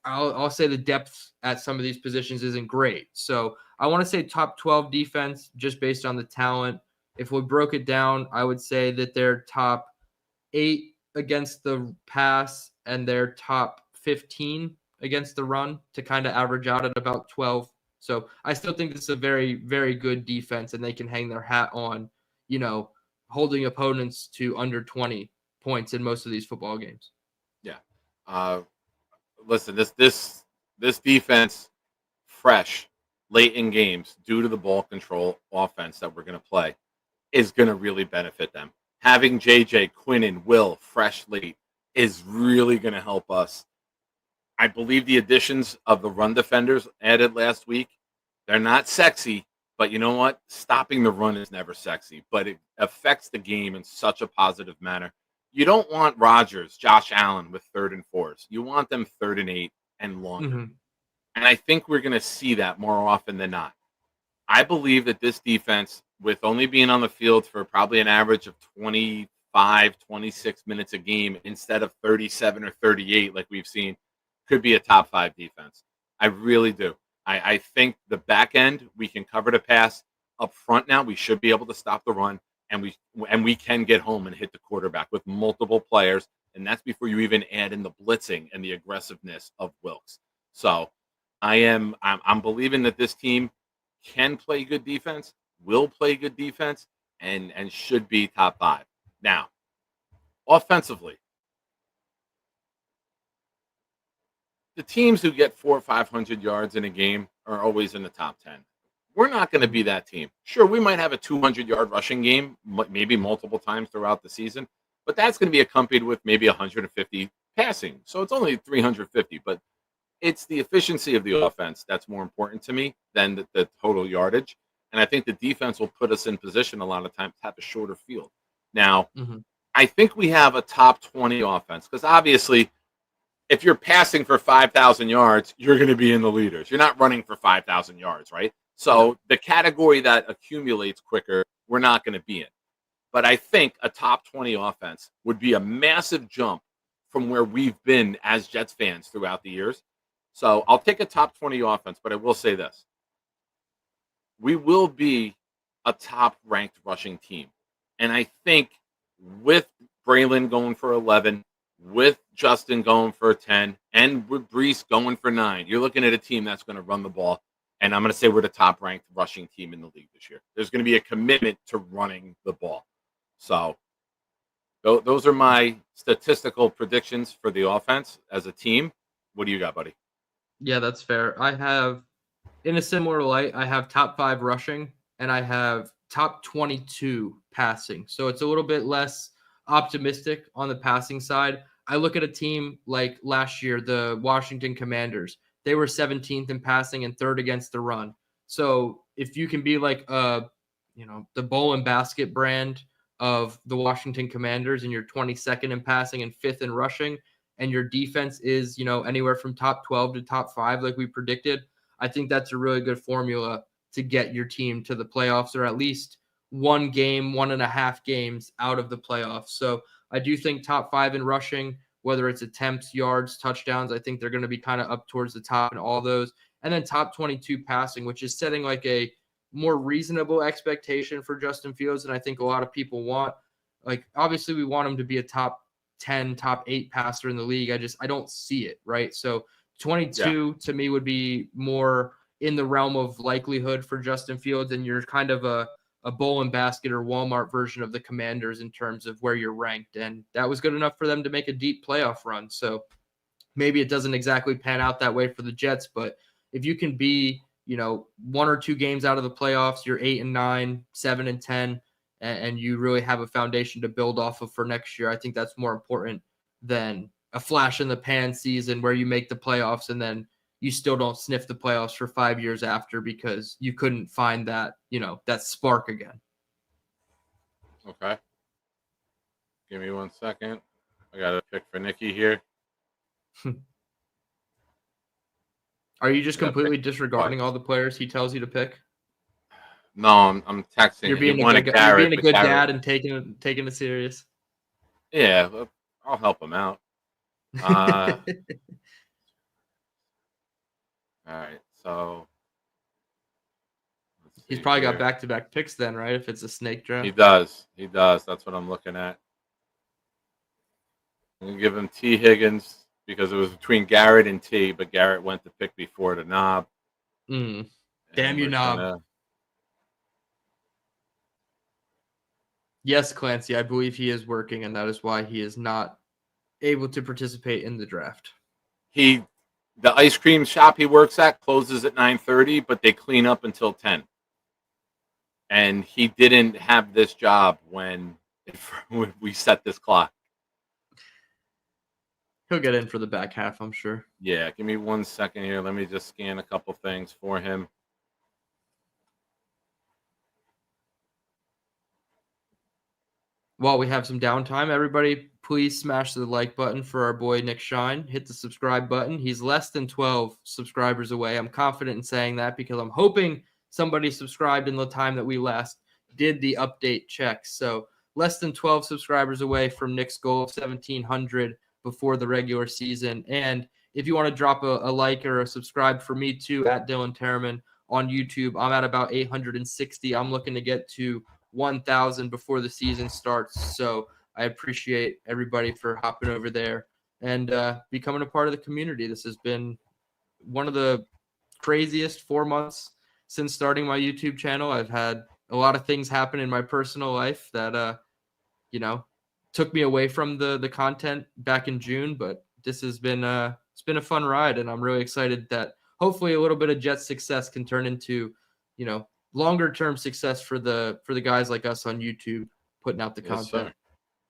I'll say the depth at some of these positions isn't great. So I want to say top 12 defense just based on the talent. If we broke it down, I would say that they're top 8 against the pass and they're top 15 against the run to kind of average out at about 12. So I still think this is a very, very good defense, and they can hang their hat on, holding opponents to under 20 points in most of these football games. Yeah. Listen, this defense, fresh late in games due to the ball control offense that we're going to play, is going to really benefit them. Having JJ, Quinnen, Will fresh late is really going to help us. I believe the additions of the run defenders added last week, they're not sexy, but you know what? Stopping the run is never sexy, but it affects the game in such a positive manner. You don't want Rodgers, Josh Allen with 3rd and 4s. You want them 3rd and 8 and longer. Mm-hmm. And I think we're going to see that more often than not. I believe that this defense, with only being on the field for probably an average of 25, 26 minutes a game instead of 37 or 38 like we've seen, could be a top 5 defense. I really do. I think the back end, we can cover the pass. Up front now, we should be able to stop the run, and we can get home and hit the quarterback with multiple players, and that's before you even add in the blitzing and the aggressiveness of Wilkes. So I'm believing that this team can play good defense, will play good defense, and should be top 5. Now, offensively, the teams who get 400 or 500 yards in a game are always in the top 10. We're not going to be that team. Sure, we might have a 200-yard rushing game, maybe multiple times throughout the season, but that's going to be accompanied with maybe 150 passing. So it's only 350, but it's the efficiency of the offense that's more important to me than the total yardage. And I think the defense will put us in position a lot of times to have a shorter field. Now, I think we have a top 20 offense because obviously – if you're passing for 5,000 yards, you're going to be in the leaders. You're not running for 5,000 yards, right? So the category that accumulates quicker, we're not going to be in. But I think a top 20 offense would be a massive jump from where we've been as Jets fans throughout the years. So I'll take a top 20 offense, but I will say this. We will be a top-ranked rushing team. And I think with Braylon going for 11, with Justin going for 10, and with Brees going for 9, you're looking at a team that's going to run the ball. And I'm going to say we're the top-ranked rushing team in the league this year. There's going to be a commitment to running the ball. So those are my statistical predictions for the offense as a team. What do you got, buddy? Yeah, that's fair. I have, in a similar light, I have top 5 rushing, and I have top 22 passing. So it's a little bit less optimistic on the passing side. I look at a team like last year, the Washington Commanders. They were 17th in passing and 3rd against the run. So if you can be like the bowl and basket brand of the Washington Commanders and you're 22nd in passing and 5th in rushing, and your defense is, anywhere from top 12 to top 5 like we predicted, I think that's a really good formula to get your team to the playoffs, or at least 1.5 games out of the playoffs. So I do think top 5 in rushing, whether it's attempts, yards, touchdowns, I think they're going to be kind of up towards the top in all those. and then top 22 passing, which is setting like a more reasonable expectation for Justin Fields than I think a lot of people want. Like, obviously we want him to be a top 10, top 8 passer in the league. I don't see it, right? So 22 to me would be more in the realm of likelihood for Justin Fields, and you're kind of a bowl and basket or Walmart version of the Commanders in terms of where you're ranked. And that was good enough for them to make a deep playoff run. So maybe it doesn't exactly pan out that way for the Jets, but if you can be, 1 or 2 games out of the playoffs, you're 8-9, 7-10, and you really have a foundation to build off of for next year. I think that's more important than a flash in the pan season where you make the playoffs and then you still don't sniff the playoffs for 5 years after because you couldn't find that, that spark again. Okay. Give me 1 second. I got a pick for Nikki here. Are you just completely disregarding all the players he tells you to pick? No, I'm texting. You're being a good dad and taking it serious. Yeah, I'll help him out. All right, so he's probably got back-to-back picks then, right? If it's a snake draft. He does. That's what I'm looking at. I'm gonna give him T. Higgins because it was between Garrett and T, but Garrett went to pick before the Knob. Damn you, Knob. Yes, Clancy, I believe he is working, and that is why he is not able to participate in the draft. The ice cream shop he works at closes at 9:30, but they clean up until 10. And he didn't have this job when we set this clock. He'll get in for the back half, I'm sure. Yeah, give me 1 second here. Let me just scan a couple things for him. While we have some downtime, everybody, please smash the like button for our boy Nick Shine. Hit the subscribe button. He's less than 12 subscribers away. I'm confident in saying that because I'm hoping somebody subscribed in the time that we last did the update checks. So less than 12 subscribers away from Nick's goal of 1,700 before the regular season. And if you want to drop a like or a subscribe for me too, at Dylan Tereman on YouTube, I'm at about 860. I'm looking to get to 1,000 before the season starts. So I appreciate everybody for hopping over there and becoming a part of the community. This has been one of the craziest 4 months since starting my YouTube channel. I've had a lot of things happen in my personal life that, took me away from the content back in June, but this has been it's been a fun ride, and I'm really excited that hopefully a little bit of Jets success can turn into, longer term success for the guys like us on YouTube putting out the content. Sir.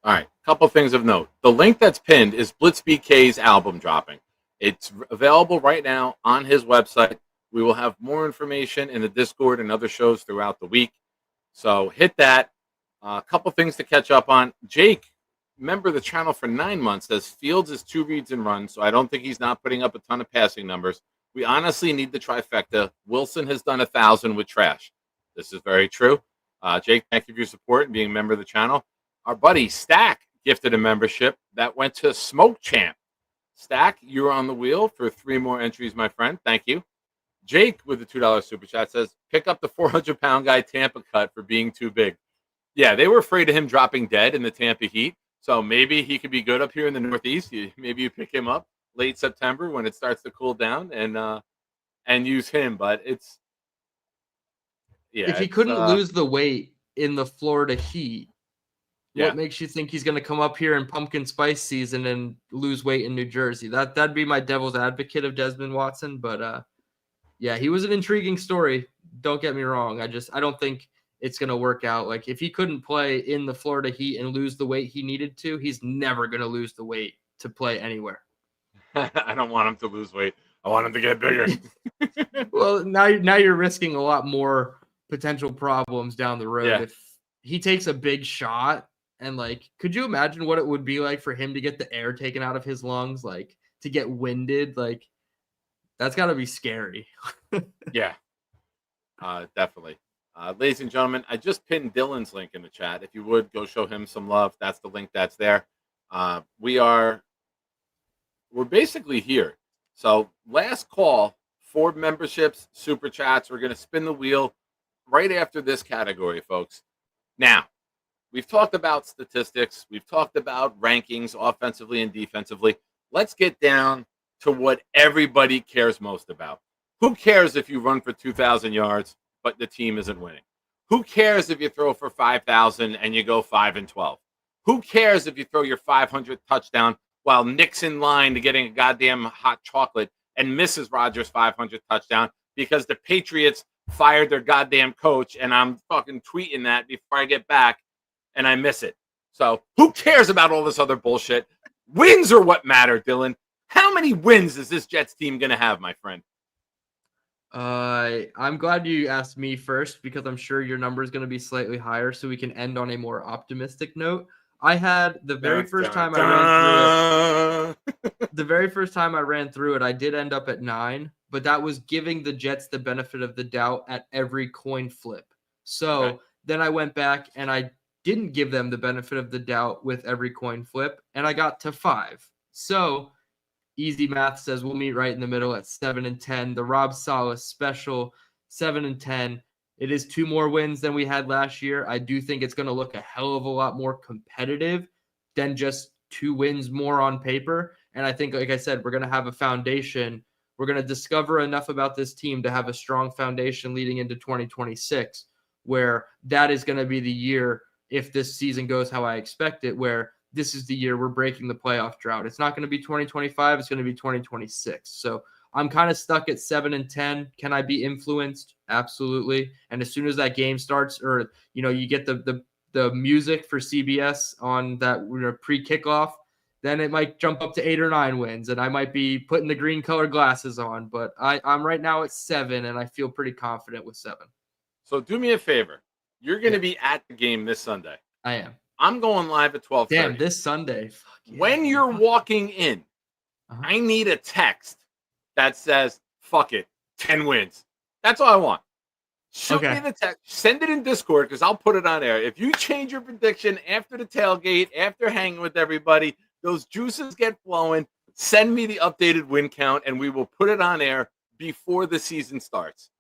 All right, couple things of note. The link that's pinned is Blitz BK's album dropping. It's available right now on his website. We will have more information in the Discord and other shows throughout the week. So hit that. A couple things to catch up on. Jake, member of the channel for 9 months, says Fields is 2 reads and runs, so I don't think he's not putting up a ton of passing numbers. We honestly need the trifecta. Wilson has done 1,000 with trash. This is very true. Jake, thank you for your support and being a member of the channel. Our buddy Stack gifted a membership that went to Smoke Champ. Stack, you're on the wheel for 3 more entries, my friend. Thank you. Jake with the $2 super chat says, pick up the 400-pound guy Tampa cut for being too big. Yeah, they were afraid of him dropping dead in the Tampa Heat. So maybe he could be good up here in the Northeast. Maybe you pick him up late September when it starts to cool down and use him. But it's if he couldn't lose the weight in the Florida Heat, what makes you think he's going to come up here in pumpkin spice season and lose weight in New Jersey? That'd be my devil's advocate of Desmond Watson. But he was an intriguing story. Don't get me wrong. I don't think it's going to work out. Like, if he couldn't play in the Florida Heat and lose the weight he needed to, he's never going to lose the weight to play anywhere. I don't want him to lose weight. I want him to get bigger. Well, now you're risking a lot more potential problems down the road. If he takes a big shot and, like, could you imagine what it would be like for him to get the air taken out of his lungs, like, to get winded? Like, that's got to be scary. Yeah, definitely. Ladies and gentlemen, I just pinned Dylan's link in the chat. If you would, go show him some love. That's the link that's there. We're basically here. So last call for memberships, super chats. We're going to spin the wheel right after this category, folks. Now, we've talked about statistics. We've talked about rankings offensively and defensively. Let's get down to what everybody cares most about. Who cares if you run for 2,000 yards, but the team isn't winning? Who cares if you throw for 5,000 and you go 5-12? Who cares if you throw your 500th touchdown while Nick's in line to getting a goddamn hot chocolate and misses Rodgers' 500th touchdown because the Patriots fired their goddamn coach, and I'm fucking tweeting that before I get back and I miss it. So who cares about all this other bullshit? Wins are what matter, Dylan. How many wins is this Jets team going to have, my friend? I'm glad you asked me first because I'm sure your number is going to be slightly higher so we can end on a more optimistic note. I had the very first time I ran through it. The very first time I ran through it, I did end up at 9, but that was giving the Jets the benefit of the doubt at every coin flip. So then I went back and I didn't give them the benefit of the doubt with every coin flip, and I got to 5. So easy math says we'll meet right in the middle at 7-10. The Rob Saleh special, 7-10. It is 2 more wins than we had last year. I do think it's going to look a hell of a lot more competitive than just 2 wins more on paper. And I think, like I said, we're going to have a foundation. We're going to discover enough about this team to have a strong foundation leading into 2026, where that is going to be the year, if this season goes how I expect it, where this is the year we're breaking the playoff drought. It's not going to be 2025. It's going to be 2026. So I'm kind of stuck at 7-10. Can I be influenced? Absolutely. And as soon as that game starts, or, you get the music for CBS on that pre-kickoff, then it might jump up to 8 or 9 wins, and I might be putting the green color glasses on. But I'm right now at 7, and I feel pretty confident with 7. So do me a favor. You're going to be at the game this Sunday. I am. I'm going live at 12:30. Damn, this Sunday. When you're walking in, I need a text that says, fuck it, 10 wins. That's all I want. Shoot me the text. Send it in Discord because I'll put it on air. If you change your prediction after the tailgate, after hanging with everybody, those juices get flowing, send me the updated win count, and we will put it on air before the season starts.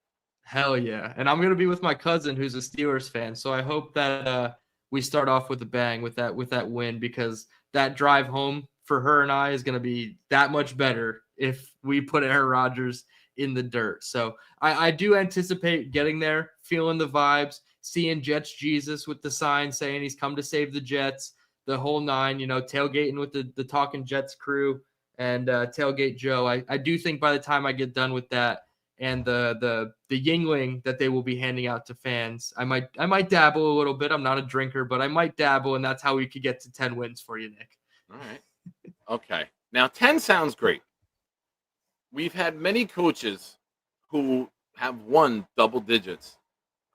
Hell yeah. And I'm going to be with my cousin who's a Steelers fan, so I hope that we start off with a bang with that win, because that drive home for her and I is going to be that much better if we put Aaron Rodgers in the dirt. So I do anticipate getting there, feeling the vibes, seeing Jets Jesus with the sign saying he's come to save the Jets, the whole 9, tailgating with the Talking Jets crew and Tailgate Joe. I do think by the time I get done with that and the Yingling that they will be handing out to fans, I might dabble a little bit. I'm not a drinker, but I might dabble, and that's how we could get to 10 wins for you, Nick. All right. Okay. Now 10 sounds great. We've had many coaches who have won double digits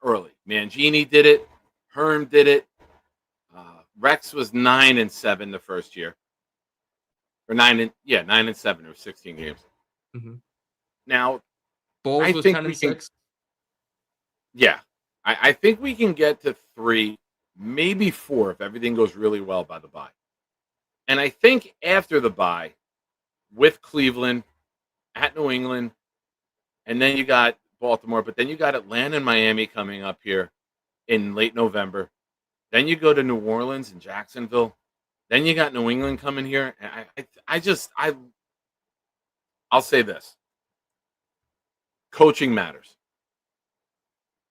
early. Mangini did it. Herm did it. Rex was 9-7 the first year, or 9-7 or 16 games. Mm-hmm. Now, Bowles was 10-6. Yeah, I think we can get to 3, maybe 4 if everything goes really well by the bye. And I think after the bye, with Cleveland, at New England, and then you got Baltimore, but then you got Atlanta and Miami coming up here in late November. Then you go to New Orleans and Jacksonville. Then you got New England coming here. I'll say this. Coaching matters.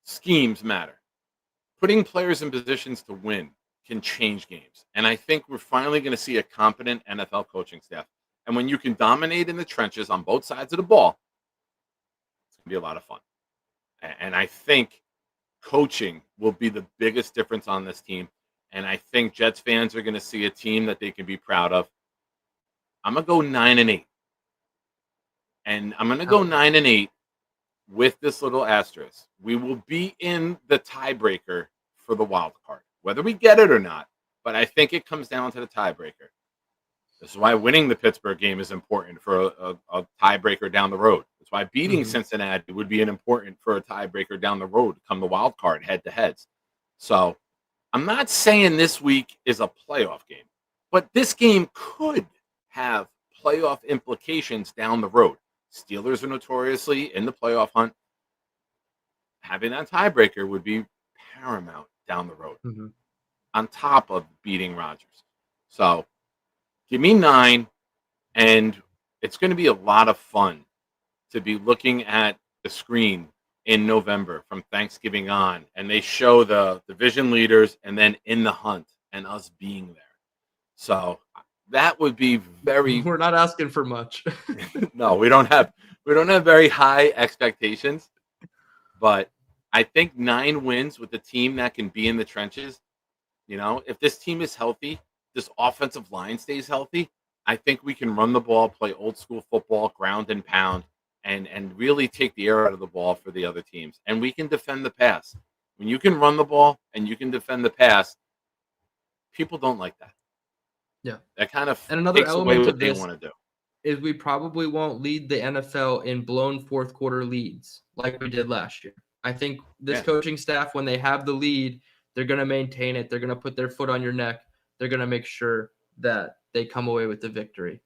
Schemes matter. Putting players in positions to win can change games. And I think we're finally going to see a competent NFL coaching staff. And when you can dominate in the trenches on both sides of the ball, it's going to be a lot of fun. And I think coaching will be the biggest difference on this team. And I think Jets fans are going to see a team that they can be proud of. I'm going to go 9-8. And I'm going to go 9-8 with this little asterisk. We will be in the tiebreaker for the wild card, whether we get it or not. But I think it comes down to the tiebreaker. This is why winning the Pittsburgh game is important for a tiebreaker down the road. That's why beating Cincinnati would be important for a tiebreaker down the road come the wild card head-to-heads. So I'm not saying this week is a playoff game, but this game could have playoff implications down the road. Steelers are notoriously in the playoff hunt. Having that tiebreaker would be paramount down the road, on top of beating Rodgers. So give me 9, and it's going to be a lot of fun to be looking at the screen in November from Thanksgiving on, and they show the division leaders and then in the hunt and us being there. So that would be very. We're not asking for much. No, we don't have very high expectations, but I think 9 wins with a team that can be in the trenches. If this team is healthy, this offensive line stays healthy, I think we can run the ball, play old school football, ground and pound, and really take the air out of the ball for the other teams. And we can defend the pass. When you can run the ball and you can defend the pass, people don't like that. Yeah. That kind of and another takes away element what of they this want to do. is we probably won't lead the NFL in blown fourth quarter leads like we did last year. I think this coaching staff, when they have the lead, they're going to maintain it. They're going to put their foot on your neck. They're going to make sure that they come away with the victory.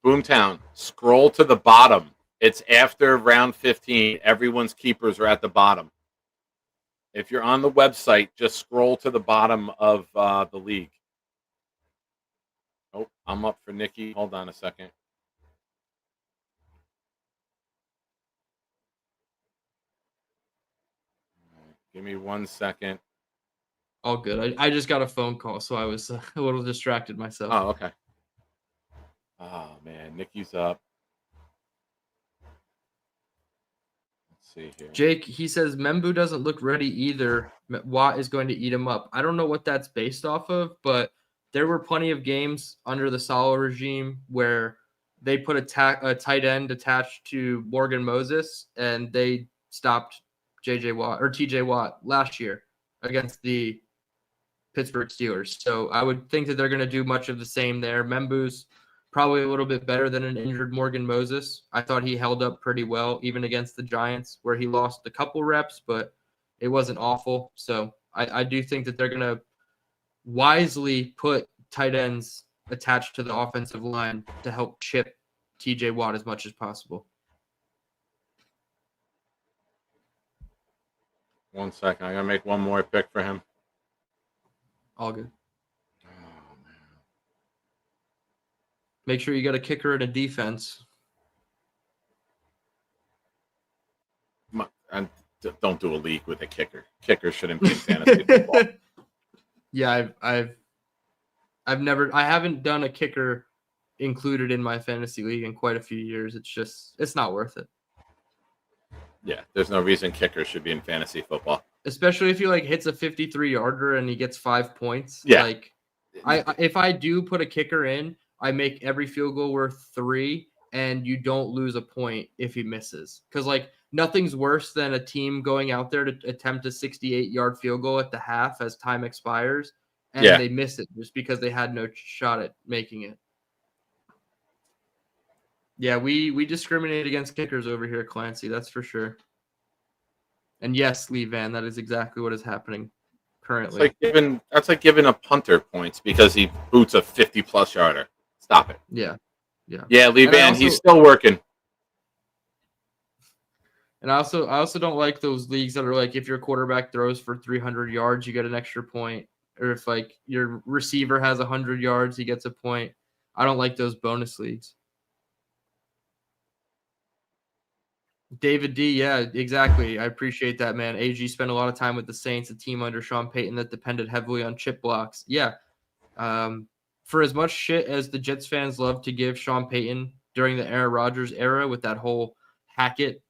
Boomtown, scroll to the bottom. It's after round 15. Everyone's keepers are at the bottom. If you're on the website, just scroll to the bottom of the league. Oh, I'm up for Nikki. Hold on a second. Give me 1 second. All good. I just got a phone call, so I was a little distracted myself. Oh, okay. Oh, man. Nikki's up. Let's see here. Jake, he says Membu doesn't look ready either. Watt is going to eat him up. I don't know what that's based off of, but there were plenty of games under the Sala regime where they put a tight end attached to Morgan Moses, and they stopped TJ Watt last year against the Pittsburgh Steelers. So I would think that they're going to do much of the same there. Membu's probably a little bit better than an injured Morgan Moses. I thought he held up pretty well, even against the Giants, where he lost a couple reps, but it wasn't awful. So I do think that they're going to wisely put tight ends attached to the offensive line to help chip TJ Watt as much as possible. 1 second. I'm going to make one more pick for him. All good. Oh, man. Make sure you got a kicker and a defense. And don't do a league with a kicker. Kicker shouldn't be in fantasy football. Yeah, I haven't done a kicker included in my fantasy league in quite a few years. It's not worth it. Yeah, there's no reason kicker should be in fantasy football. Especially if he hits a 53-yarder and he gets 5 points. Yeah. If I do put a kicker in, I make every field goal worth 3, and you don't lose a point if he misses. Because nothing's worse than a team going out there to attempt a 68-yard field goal at the half as time expires, and they miss it just because they had no shot at making it. Yeah, we discriminate against kickers over here, Clancy. That's for sure. And yes, Lee Van, that is exactly what is happening currently. That's like giving a punter points because he boots a 50-plus yarder. Stop it. Yeah. Yeah, Lee Van, he's still working. And I also don't like those leagues that are if your quarterback throws for 300 yards, you get an extra point. Or if your receiver has 100 yards, he gets a point. I don't like those bonus leagues. David D, yeah, exactly. I appreciate that, man. AG spent a lot of time with the Saints, a team under Sean Payton that depended heavily on chip blocks. Yeah. For as much shit as the Jets fans love to give Sean Payton during the Aaron Rodgers era with that whole Hackett,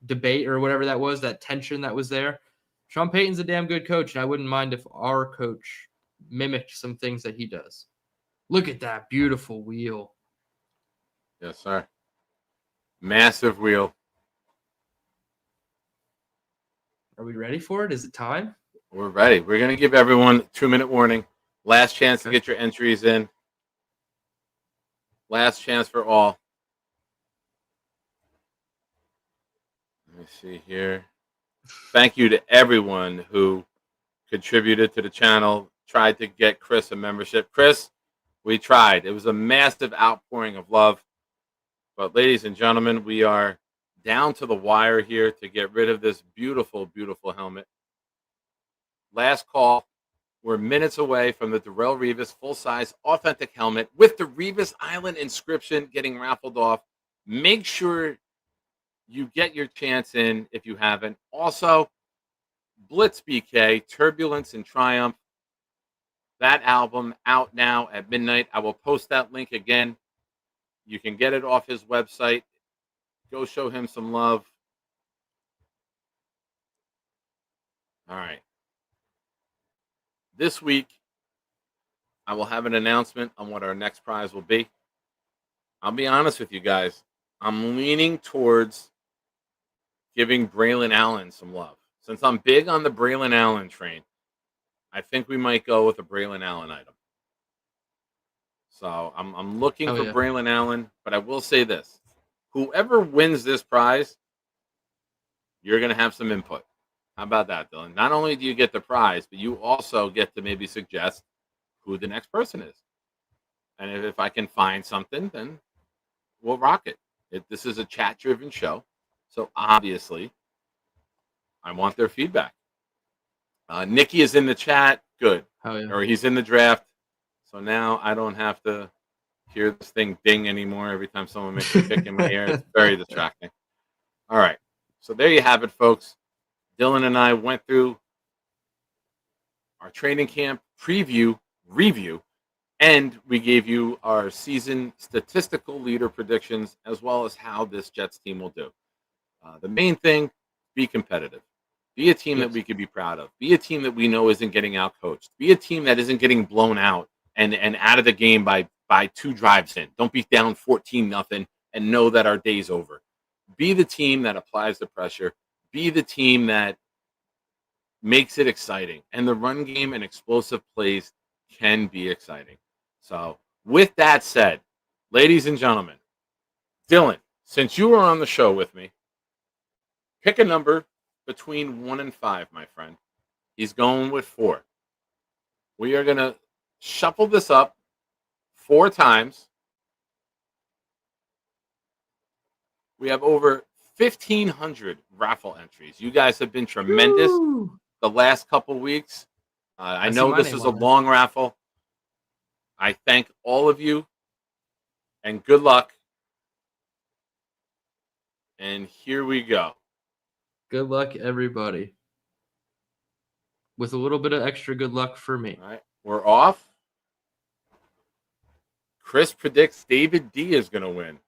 debate or whatever that was, that tension that was there, Sean Payton's a damn good coach, and I wouldn't mind if our coach mimicked some things that he does. Look at that beautiful wheel. Yes, sir. Massive wheel. Are we ready for it? Is it time? We're ready. We're going to give everyone a 2-minute warning. Last chance to get your entries in. Last chance for all. Let me see here. Thank you to everyone who contributed to the channel, tried to get Chris a membership. Chris, we tried. It was a massive outpouring of love. But ladies and gentlemen, we are down to the wire here to get rid of this beautiful, beautiful helmet. Last call. We're minutes away from the Darrelle Revis full-size authentic helmet with the Revis Island inscription getting raffled off. Make sure you get your chance in if you haven't. Also, Blitz BK, Turbulence and Triumph. That album out now at midnight. I will post that link again. You can get it off his website. Go show him some love. All right. This week, I will have an announcement on what our next prize will be. I'll be honest with you guys. I'm leaning towards giving Braylon Allen some love. Since I'm big on the Braylon Allen train, I think we might go with a Braylon Allen item. So I'm looking for Braylon Allen, but I will say this. Whoever wins this prize, you're going to have some input. How about that, Dylan? Not only do you get the prize, but you also get to maybe suggest who the next person is. And if I can find something, then we'll rock it. This is a chat-driven show, so obviously I want their feedback. Nikki is in the chat. Good. Or he's in the draft. So now I don't have to hear this thing ding anymore every time someone makes a pick in my ear. It's very distracting. All right. So there you have it, folks. Dylan and I went through our training camp preview, review, and we gave you our season statistical leader predictions as well as how this Jets team will do. The main thing, be competitive. Be a team that we could be proud of. Be a team that we know isn't getting out-coached. Be a team that isn't getting blown out and out of the game by 2 drives in. Don't be down 14-0 and know that our day's over. Be the team that applies the pressure. Be the team that makes it exciting. And the run game and explosive plays can be exciting. So with that said, ladies and gentlemen, Dylan, since you were on the show with me, pick a number between 1 and 5, my friend. He's going with 4. We are going to shuffle this up 4 times. We have over 1,500 raffle entries. You guys have been tremendous the last couple weeks. I know this is a long raffle. I thank all of you, and good luck. And here we go. Good luck, everybody. With a little bit of extra good luck for me. All right, we're off. Chris predicts David D is going to win.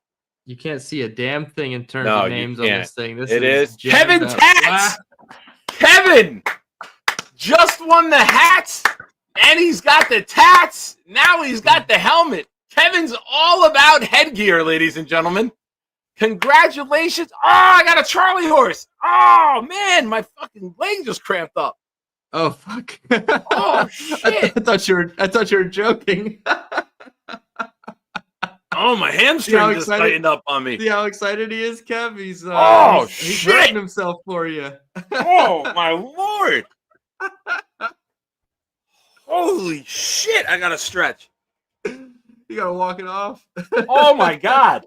You can't see a damn thing in terms of names on this thing. This is Kevin Tats. Kevin just won the hats, and he's got the tats. Now he's got the helmet. Kevin's all about headgear, ladies and gentlemen. Congratulations. Oh, I got a Charlie horse. Oh, man, my fucking leg just cramped up. Oh, fuck. Oh, shit. I thought you were joking. Oh, my hamstring just tightened up on me. See how excited he is, Kev? He's shit. writing himself for you. Oh, my Lord. Holy shit. I got to stretch. You got to walk it off. Oh, my God.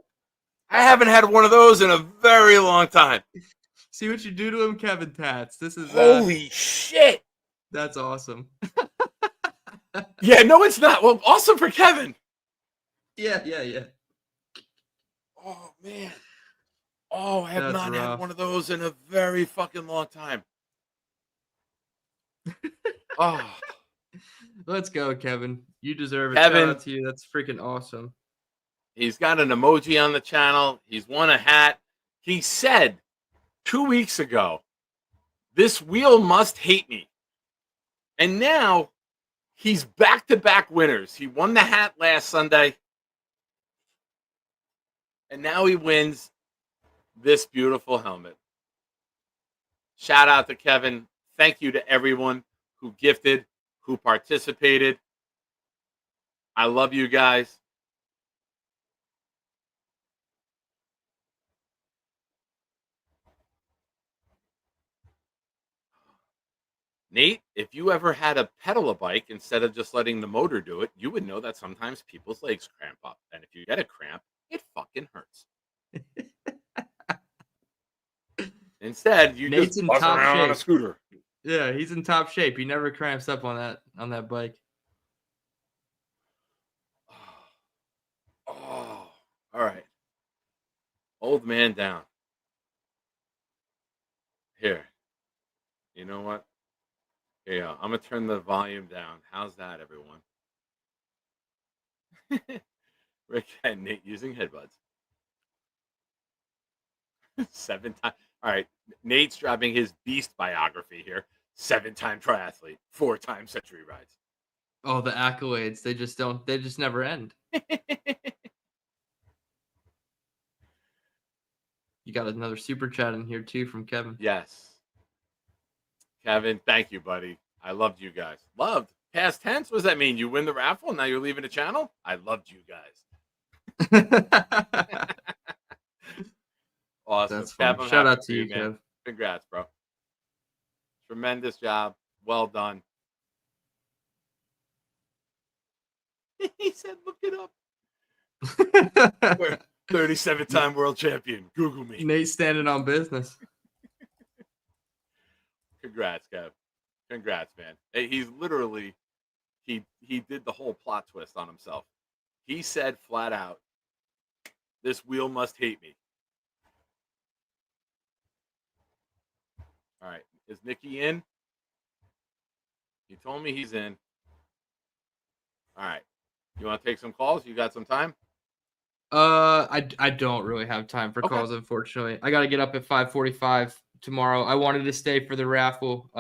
I haven't had one of those in a very long time. See what you do to him, Kevin Tats. This is holy shit. That's awesome. Yeah, no, it's not. Well, awesome for Kevin. Yeah. Oh, man. Oh, I have not had one of those in a very fucking long time. Oh. Let's go, Kevin. You deserve it. Kevin, shout out to you. That's freaking awesome. He's got an emoji on the channel. He's won a hat. He said 2 weeks ago, this wheel must hate me. And now he's back-to-back winners. He won the hat last Sunday. And now he wins this beautiful helmet. Shout out to Kevin. Thank you to everyone who gifted, who participated. I love you guys. Nate, if you ever had to pedal a bike instead of just letting the motor do it, you would know that sometimes people's legs cramp up. And if you get a cramp, it fucking hurts. Instead, you Nate's just in buzz top around on a shape. scooter. Yeah, he's in top shape. He never cramps up on that bike. Oh, all right. Old man down. Here. You know what? Here you go. I'm going to turn the volume down. How's that, everyone? Rick and Nate using headbuds. 7 times. All right. Nate's dropping his beast biography here. 7-time triathlete, 4-time century rides. Oh, the accolades. They just never end. You got another super chat in here too from Kevin. Yes. Kevin, thank you, buddy. I loved you guys. Loved. Past tense? What does that mean? You win the raffle? Now you're leaving the channel? I loved you guys. Awesome. That's Kev, fun. I'm Shout happy out for to you, man. Kev. Congrats, bro. Tremendous job. Well done. He said, look it up. 37-time world champion. Google me. Nate standing on business. Congrats, Kev. Congrats, man. Hey, he's literally, he did the whole plot twist on himself. He said flat out, this wheel must hate me. All right. Is Nikki in? He told me he's in. All right. You want to take some calls? You got some time? I don't really have time for calls, unfortunately. I got to get up at 5:45 tomorrow. I wanted to stay for the raffle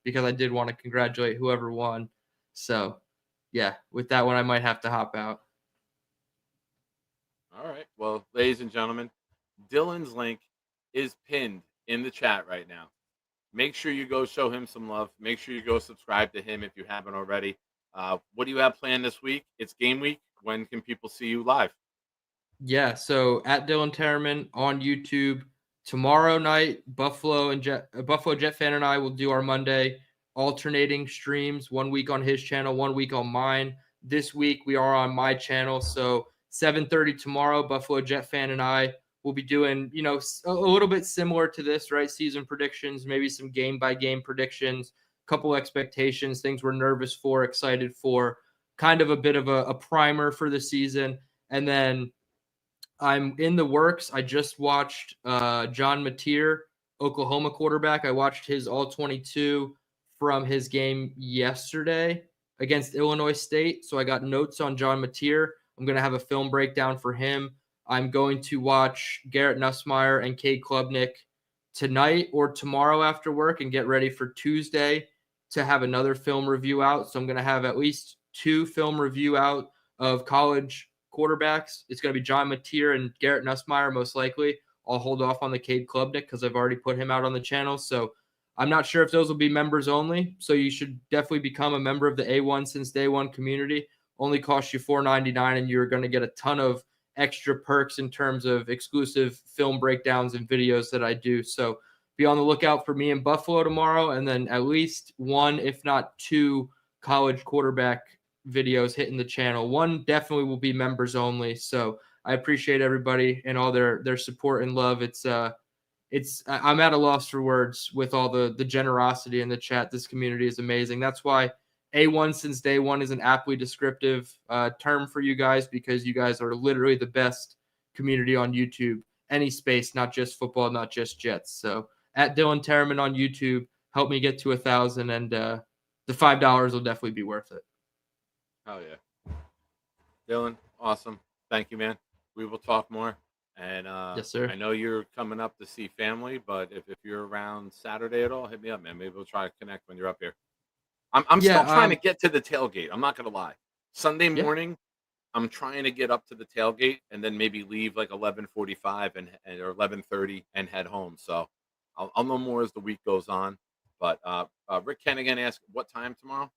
because I did want to congratulate whoever won. So, yeah, with that one, I might have to hop out. All right. Well, ladies and gentlemen, Dylan's link is pinned in the chat right now. Make sure you go show him some love. Make sure you go subscribe to him if you haven't already. What do you have planned this week? It's game week. When can people see you live? Yeah, so at Dylan Tereman on YouTube tomorrow night, Buffalo Jet Fan and I will do our Monday alternating streams. 1 week on his channel, 1 week on mine. This week we are on my channel, so 7:30 tomorrow. Buffalo Jet Fan and I will be doing, a little bit similar to this, right? Season predictions, maybe some game by game predictions, couple expectations, things we're nervous for, excited for, kind of a bit of a primer for the season, and then I'm in the works. I just watched John Mateer, Oklahoma quarterback. I watched his all-22 from his game yesterday against Illinois State. So I got notes on John Mateer. I'm going to have a film breakdown for him. I'm going to watch Garrett Nussmeier and Cade Klubnik tonight or tomorrow after work and get ready for Tuesday to have another film review out. So I'm going to have at least 2 film review out of college quarterbacks. It's going to be John Mateer and Garrett Nussmeier, most likely. I'll hold off on the Cade Klubnik because I've already put him out on the channel. So I'm not sure if those will be members only. So you should definitely become a member of the A1 Since Day One community. Only costs you $4.99, and you're going to get a ton of extra perks in terms of exclusive film breakdowns and videos that I do. So be on the lookout for me in Buffalo tomorrow, and then at least 1, if not 2, college quarterback videos hitting the channel. 1 definitely will be members only. So I appreciate everybody and all their support and love. I'm at a loss for words with all the generosity in the chat. This community is amazing. That's why A1 Since Day One is an aptly descriptive term for you guys, because you guys are literally the best community on YouTube, any space, not just football, not just Jets. So at Dylan Tereman on YouTube, help me get to 1,000, and the $5 will definitely be worth it. Oh, yeah. Dylan, awesome. Thank you, man. We will talk more. And yes, sir. I know you're coming up to see family, but if you're around Saturday at all, hit me up, man. Maybe we'll try to connect when you're up here. I'm still trying to get to the tailgate. I'm not going to lie. Sunday morning, I'm trying to get up to the tailgate and then maybe leave like 11:45 or 11:30 and head home. So I'll know more as the week goes on. But Rick Kennigan asked, what time tomorrow?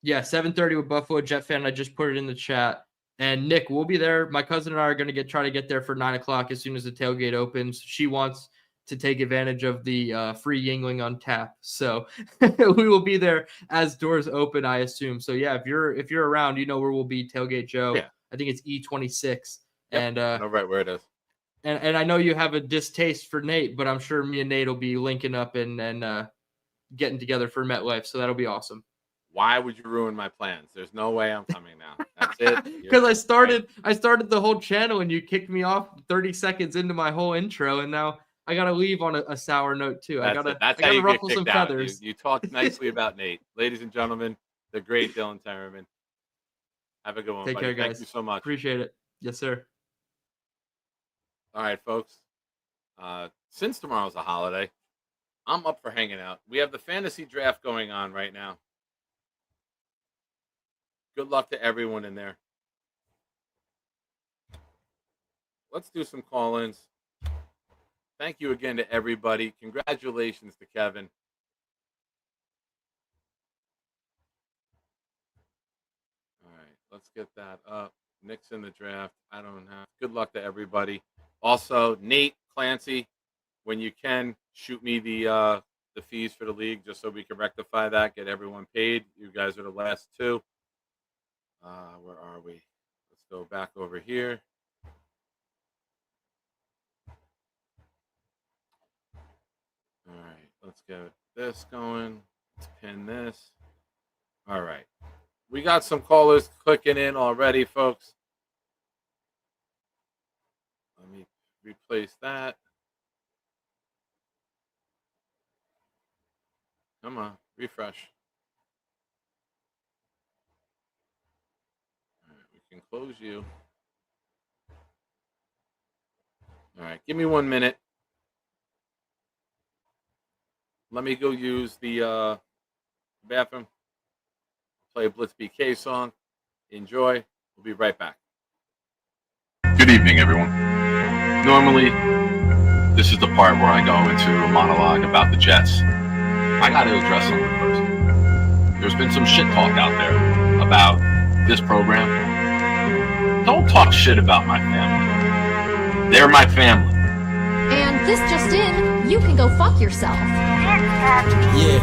Yeah, 7:30 with Buffalo Jet Fan. I just put it in the chat. And Nick, we'll be there. My cousin and I are going to try to get there for 9 o'clock as soon as the tailgate opens. She wants to take advantage of the free Yingling on tap. So we will be there as doors open, I assume. So yeah, if you're around, you know where we'll be. Tailgate Joe. Yeah. I think it's E26. Yep. And I know right where it is. And I know you have a distaste for Nate, but I'm sure me and Nate will be linking up and getting together for MetLife, so that'll be awesome. Why would you ruin my plans? There's no way I'm coming now. That's it. Because I started the whole channel and you kicked me off 30 seconds into my whole intro, and now I gotta leave on a sour note too. That's I how gotta you get ruffle some kicked out. feathers. You talked nicely about Nate. Ladies and gentlemen, the great Dylan Tereman. Have a good one, Take buddy. care, guys. Thank you so much. Appreciate it. Yes, sir. All right, folks. Since tomorrow's a holiday, I'm up for hanging out. We have the fantasy draft going on right now. Good luck to everyone in there. Let's do some call-ins. Thank you again to everybody. Congratulations to Kevin. All right, let's get that up. Nick's in the draft. I don't have. Good luck to everybody. Also, Nate Clancy, when you can, shoot me the fees for the league just so we can rectify that, get everyone paid. You guys are the last two. Where are we? Let's go back over here. All right, let's get this going. Let's pin this. All right. We got some callers clicking in already, folks. Let me replace that. Come on, refresh. All right, we can close you. All right, give me 1 minute. Let me go use the bathroom. Play a Blitz BK song. Enjoy. We'll be right back. Good evening, everyone. Normally, this is the part where I go into a monologue about the Jets. I got to address something first. There's been some shit talk out there about this program. Don't talk shit about my family. They're my family. And this just in, you can go fuck yourself. Yeah,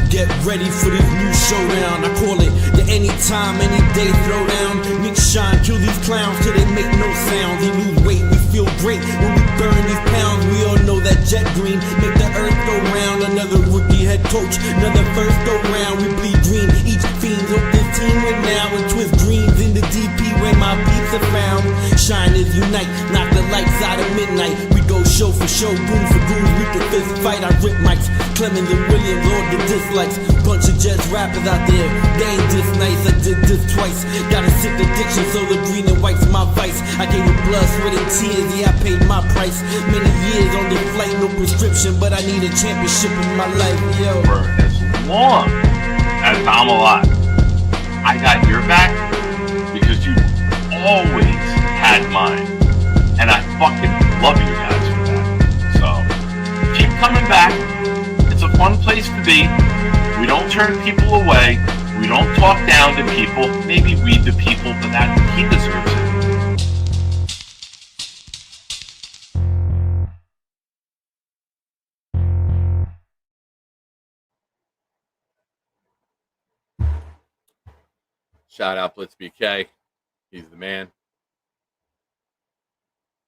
get ready for this new showdown. I call it the anytime, any day throwdown. Nick Shine, kill these clowns till they make no sound. They lose weight, we feel great when we burn these pounds. We all know that jet green make the earth go round. Another rookie head coach, another first go round. We bleed green, each fiend hope this team win now. And twist greens in the DP when my beats are found. Shiners unite, knock the lights out at midnight. We go show for show, goon for goon. We can fist fight, I rip mics. Clemens and Williams, all the dislikes. Bunch of Jets rappers out there, they ain't this nice. I did this twice. Got a sick addiction, so the green and white's my vice. I gave it blood, sweat, and tears. Yeah, I paid my price. Many years on this flight, no prescription, but I need a championship in my life. Yo. For as long as I'm alive, I got your back because you always had mine, and I fucking love you guys for that. So keep coming back. It's a fun place to be. We don't turn people away. We don't talk down to people. Maybe we the people, but that he deserves it. Shout out Blitz BK. He's the man.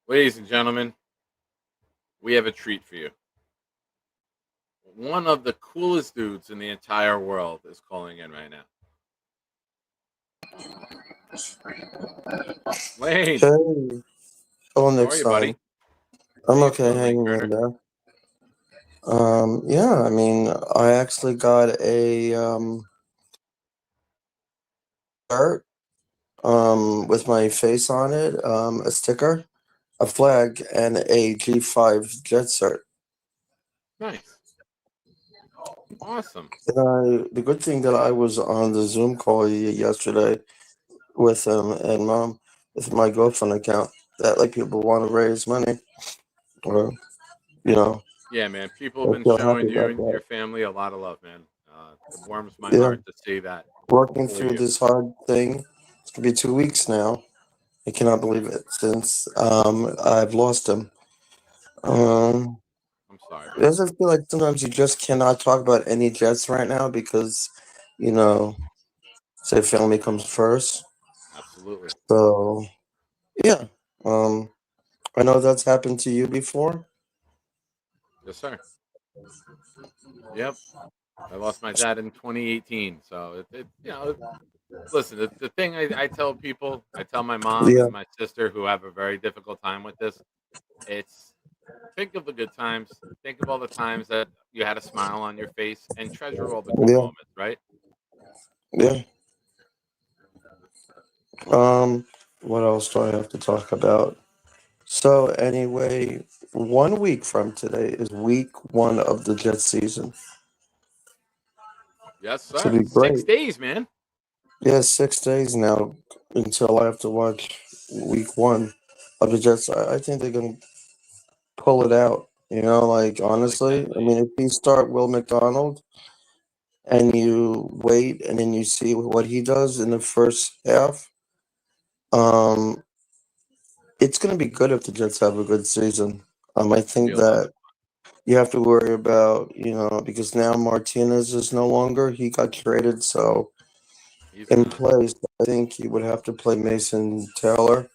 Ladies and gentlemen, we have a treat for you. One of the coolest dudes in the entire world is calling in right now. Wayne, Hey, hello, how next are you, time. buddy? I'm How you okay, feeling, hanging Critter? in there. Yeah, I mean, I actually got a shirt with my face on it, a sticker, a flag, and a G5 jet shirt. Nice. Awesome. And the good thing that I was on the Zoom call yesterday with and mom with my GoFund account that like people want to raise money, or you know, Yeah, man. People I have been feel showing happy you about and that. your family a lot of love, man. It warms my Yeah, heart to see that working for through you. this hard thing. It's gonna be 2 weeks now. I cannot believe it since I've lost him. Um, I'm sorry, it buddy. doesn't feel like sometimes you just cannot talk about any Jets right now because, you know, say family comes first. Absolutely. So yeah, um, I know that's happened to you before. Yes, sir. Yep. I lost my dad in 2018. So listen, the thing I tell people, I tell my mom Yeah, and my sister who have a very difficult time with this, it's think of the good times. Think of all the times that you had a smile on your face and treasure all the good yeah, moments, right? yeah. Um, what else do I have to talk about? So anyway, 1 week from today is week 1 of the Jets season. Yes, To sir. be 6 great. days, man. Yeah, 6 days now until I have to watch week 1 of the Jets. I think they're gonna pull it out. Like I like that honestly, I lead. mean, if you start Will McDonald and you wait and then you see what he does in the first half, um, it's gonna be good if the Jets have a good season. I It's gonna be think a lot of that you have to worry about, because now Martinez is no longer. He got traded, so he's in gone. place, I think you would have to play Mason Taylor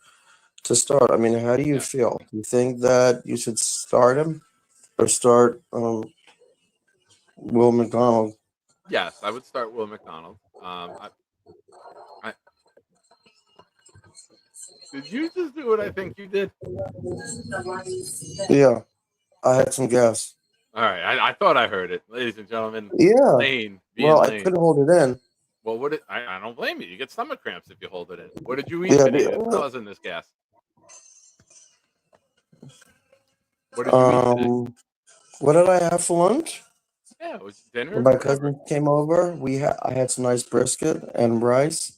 to start. I mean, how do you Yeah. feel? Do you think that you should start him or start Will McDonald? Yes, I would start Will McDonald. I did you just do what I think you did? Yeah, I had some gas. All right, I thought I heard it, ladies and gentlemen. Yeah, Lane well, being I Lane. couldn't hold it in. Well, I don't blame you. You get stomach cramps if you hold it in. What did you eat Yeah, today that's causing this gas? What did you eat today? what did I have for lunch? Yeah, it was dinner, When my whatever. cousin came over, I had some nice brisket and rice.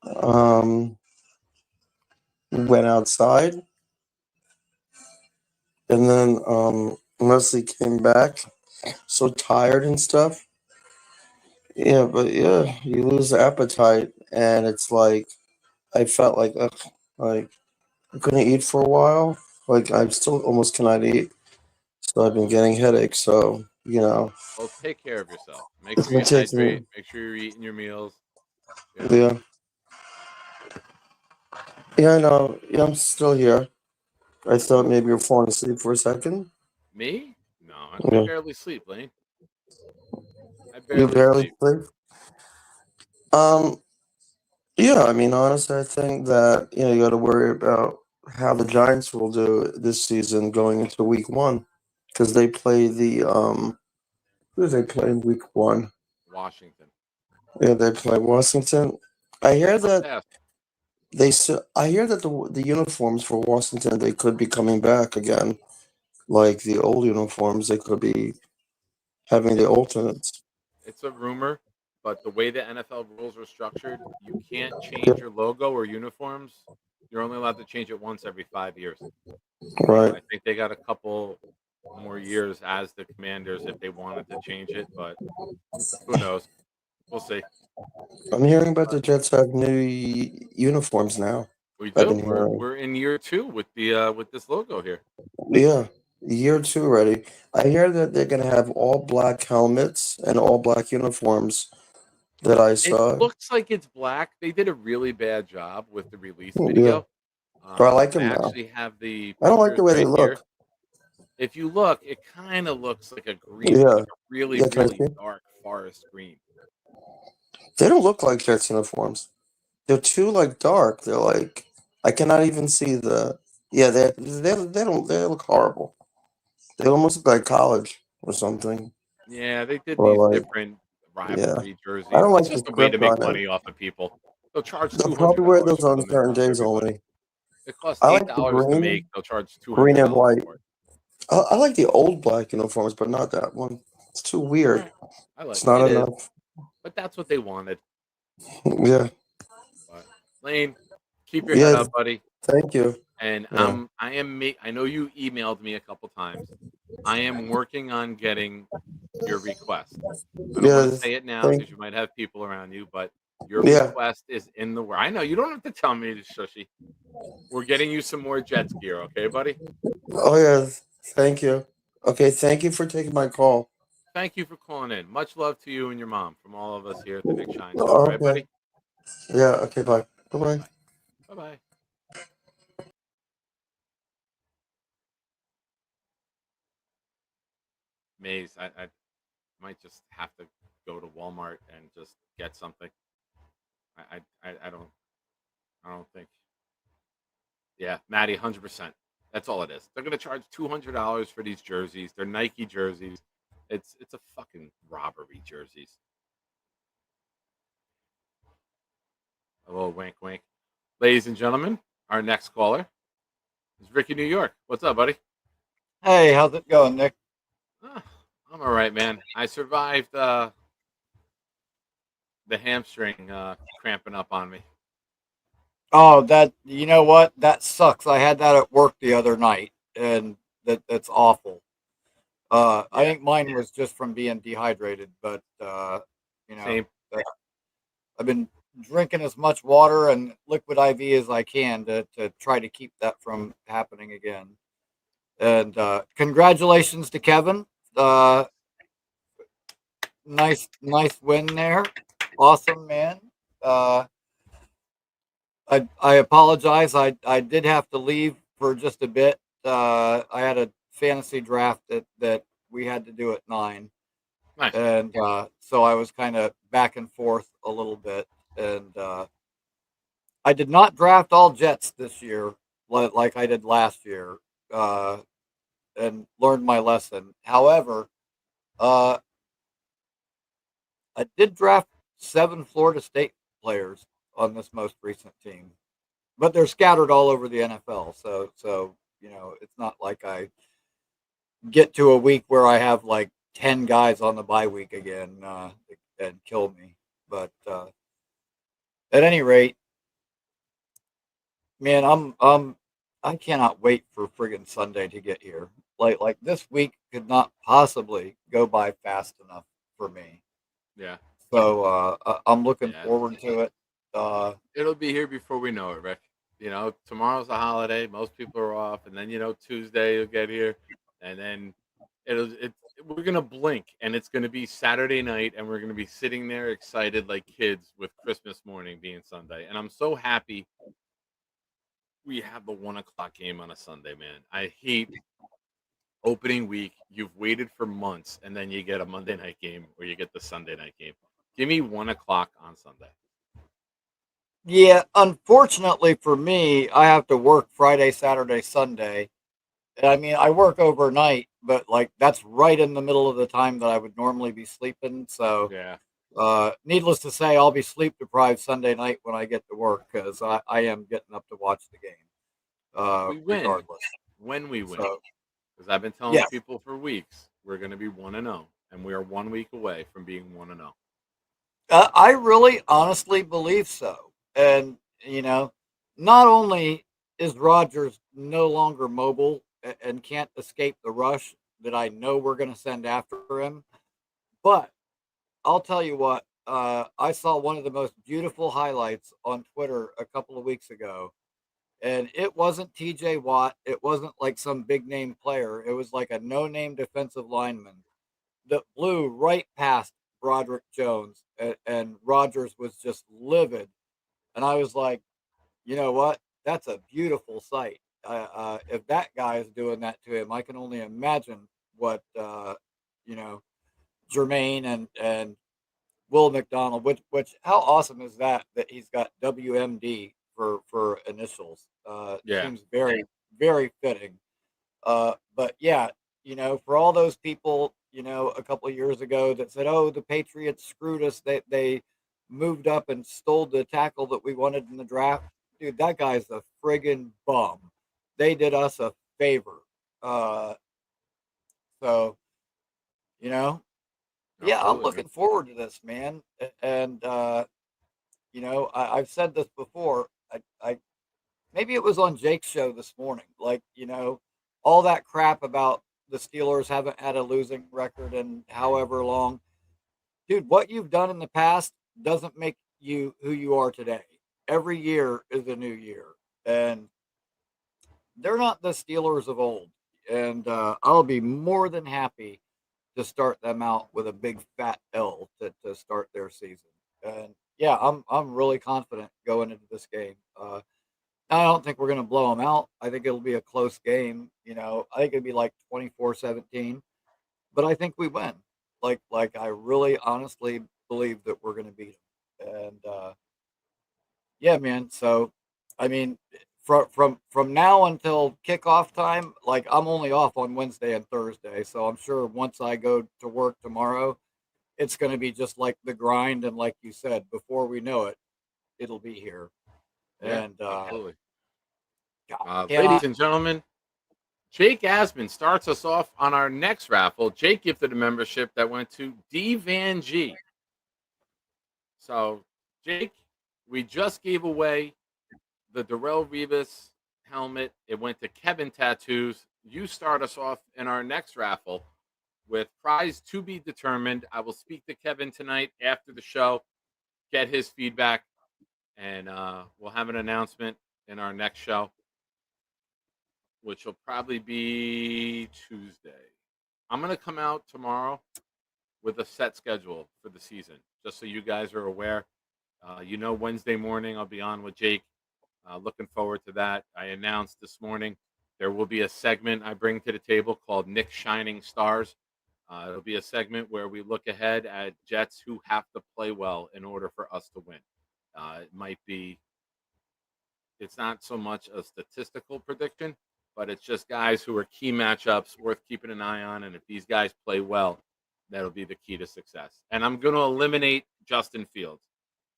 Um, we went outside, and then Leslie came back, so tired and stuff. Yeah, but yeah, you lose appetite, and it's like I felt like ugh, like I couldn't eat for a while. Like I still almost cannot eat, so I've been getting headaches. So Well, take care of yourself. Make it's sure been you hydrate. taking. Make sure you're eating your meals. You know, Yeah, yeah, I know. Yeah, I'm still here. I thought maybe you were falling asleep for a second. me? No, I Yeah, barely sleep, Lane. I you barely barely sleep. sleep. Um, yeah, I mean, honestly, I think that you got to worry about how the Giants will do this season going into week 1 because they play the who do they play in week 1? Washington. Yeah, they play Washington. I It's a hear tough that task. I hear that the uniforms for Washington they could be coming back again, like the old uniforms. They could be having the alternates. It's a rumor, but the way the NFL rules are structured, you can't Yeah, change your logo or uniforms. You're only allowed to change it once every 5 years. So right. I think they got a couple more years as the Commanders if they wanted to change it, but who knows? We'll see. I'm hearing about the But Jets have new uniforms now. we I've do. been We're hearing. we're in year 2 with this logo here. Yeah, year 2 already. I hear that they're gonna have all black helmets and all black uniforms that I It saw. looks like it's black. They did a really bad job with the release Yeah, video. but I like I them now. actually have the I don't like the pictures way they right here. look. If you look, it kind of looks like a green, Yeah, like a really, yeah. Can I really see? dark forest green. They don't look like Jets uniforms. They're too like dark. They're like I cannot even see the. Yeah, they look horrible. They almost look like college or something. Yeah, they did these Or like different yeah, rivalry I jerseys. don't It's like the just a way to script make on it. money off of people. They'll charge They'll two hundred probably wear dollars those for on them in certain front of days everybody. only. It costs I eight like the dollars to make. They'll charge two green hundred and dollars white. for it. I like the old black uniforms, but not that one. It's too All weird. right, I like It's not it is, enough. but that's what they wanted. Yeah. But Lane, keep your head Yeah. up, buddy. Thank you. And Yeah. I know you emailed me a couple times. I am working on getting your request. I don't want to Yeah. say it now Thank. because you might have people around you, but your Yeah. request is in the work. I know you don't have to tell me to shushy. We're getting you some more Jets gear, okay, buddy? Oh yeah. Thank you. Okay. Thank you for taking my call. Thank you for calling in. Much love to you and your mom from all of us here at the Nick Shine Show. All Oh, right, okay. buddy? Yeah. Okay. Bye. Bye. Bye. Bye bye. Maze. I might just have to go to Walmart and just get something. I don't think. Yeah, Maddie, 100%. That's all it is. They're gonna charge $200 for these jerseys. They're Nike jerseys. It's a fucking robbery jerseys. A little wink, wink. Ladies and gentlemen, our next caller is Ricky New York. What's up, buddy? Hey, how's it going, Nick? Ah, I'm all right, man. I survived the hamstring cramping up on me. Oh, you know what? That sucks. I had that at work the other night, and that's awful. I think mine was just from being dehydrated, but you know, Same. uh, I've been drinking as much water and liquid IV as I can to try to keep that from happening again. And congratulations to Kevin. Nice win there. Awesome, man. I apologize. I did have to leave for just a bit. I had a fantasy draft that we had to do at 9, Nice. and so I was kind of back and forth a little bit. And I did not draft all Jets this year like I did last year, and learned my lesson. However, uh, I did draft 7 Florida State players on this most recent team, but they're scattered all over the NFL. So it's not like I get to a week where I have like 10 guys on the bye week again and kill me. But at any rate, man, I cannot wait for friggin' Sunday to get here. Like this week could not possibly go by fast enough for me. Yeah. So I'm looking Yeah. forward to it. It'll be here before we know it, Rick. Tomorrow's a holiday. Most people are off, and then Tuesday you'll get here, and then we're gonna blink, and it's gonna be Saturday night, and we're gonna be sitting there excited like kids with Christmas morning being Sunday. And I'm so happy we have the 1 o'clock game on a Sunday, man. I hate opening week. You've waited for months, and then you get a Monday night game or you get the Sunday night game. Give me 1 o'clock on Sunday. Yeah, unfortunately for me, I have to work Friday, Saturday, Sunday. I mean, I work overnight, but like that's right in the middle of the time that I would normally be sleeping. So, Yeah. needless to say, I'll be sleep deprived Sunday night when I get to work because I am getting up to watch the game. We win Regardless. when we win. So, Because I've been telling yes. people for weeks we're going to be 1-0, and we are 1 week away from being 1-0. I really honestly believe so. And, not only is Rodgers no longer mobile and can't escape the rush that I know we're going to send after him, but I'll tell you what, I saw one of the most beautiful highlights on Twitter a couple of weeks ago. And it wasn't TJ Watt. It wasn't like some big name player. It was like a no name defensive lineman that blew right past Broderick Jones. And Rodgers was just livid. And I was like, you know what? That's a beautiful sight. If that guy is doing that to him, I can only imagine what, Jermaine and Will McDonald, which how awesome is that he's got WMD for initials. Yeah. Seems very, very fitting. But yeah, for all those people, a couple of years ago that said, "Oh, the Patriots screwed us. They moved up and stole the tackle that we wanted in the draft." Dude, that guy's a friggin' bum. They did us a favor. So, yeah, I'm Absolutely, looking forward to this, man. And I've said this before. I maybe it was on Jake's show this morning. Like, all that crap about the Steelers haven't had a losing record in however long. Dude, what you've done in the past doesn't make you who you are today. Every year is a new year. And they're not the Steelers of old. And I'll be more than happy to start them out with a big fat L to start their season. And yeah, I'm really confident going into this game. I don't think we're going to blow them out. I think it'll be a close game. I think it'll be like 24-17. but I think we win. Like I really honestly believe that we're going to beat them. And yeah, man. So I mean, from now until kickoff time, like I'm only off on Wednesday and Thursday, so I'm sure once I go to work tomorrow, it's going to be just like the grind, and like you said, before we know it, it'll be here. Yeah, And absolutely. God, Ladies and gentlemen, Jake Asman starts us off on our next raffle. Jake gifted a membership that went to D Van G. So, Jake, we just gave away the Darrelle Revis helmet. It went to Kevin Tattoos. You start us off in our next raffle with prize to be determined. I will speak to Kevin tonight after the show, get his feedback, and we'll have an announcement in our next show, which will probably be Tuesday. I'm going to come out tomorrow with a set schedule for the season, just so you guys are aware. Wednesday morning I'll be on with Jake. Looking forward to that. I announced this morning there will be a segment I bring to the table called Nick's Shining Stars. It'll be a segment where we look ahead at Jets who have to play well in order for us to win. It's not so much a statistical prediction, but it's just guys who are key matchups worth keeping an eye on. And if these guys play well, that'll be the key to success. And I'm going to eliminate Justin Fields.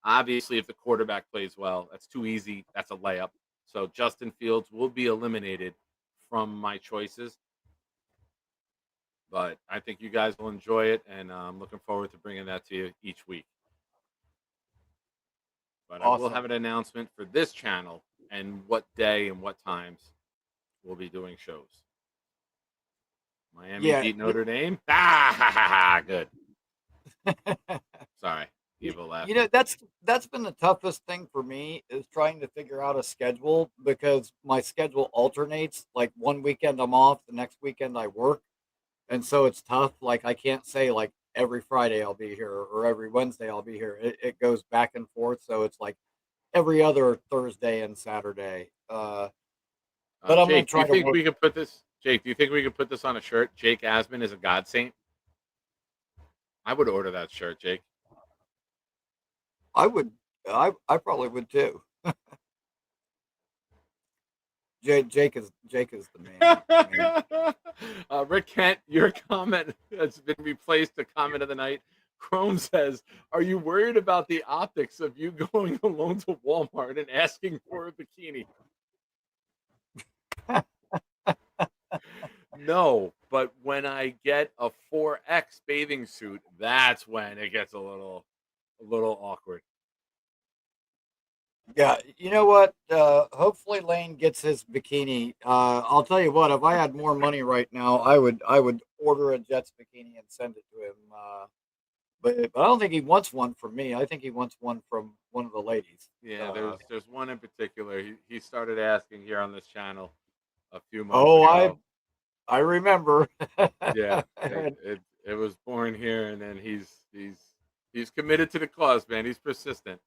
Obviously, if the quarterback plays well, that's too easy. That's a layup. So Justin Fields will be eliminated from my choices. But I think you guys will enjoy it, and I'm looking forward to bringing that to you each week. But awesome. I will have an announcement for this channel and what day and what times we'll be doing shows. Miami beat Notre Dame. Good. Sorry. Evil laugh. That's been the toughest thing for me, is trying to figure out a schedule, because my schedule alternates. Like one weekend I'm off, the next weekend I work. And so it's tough. Like I can't say like every Friday I'll be here or every Wednesday I'll be here. It goes back and forth. So it's like every other Thursday and Saturday. But I'm going to try to work. We could put this, Jake, do you think we could put this on a shirt? Jake Asman is a God saint. I would order that shirt, Jake. I would. I probably would too. Jake is the man. Rick Kent, your comment has been replaced to comment of the night. Chrome says, "Are you worried about the optics of you going alone to Walmart and asking for a bikini?" No, but when I get a 4X bathing suit, that's when it gets a little awkward. Yeah, you know what? Hopefully Lane gets his bikini. I'll tell you what, if I had more money right now, I would order a Jets bikini and send it to him. But I don't think he wants one from me. I think he wants one from one of the ladies. Yeah, there's one in particular. He started asking here on this channel a few months ago. I remember. Yeah, it was born here, and then he's committed to the cause, man. He's persistent.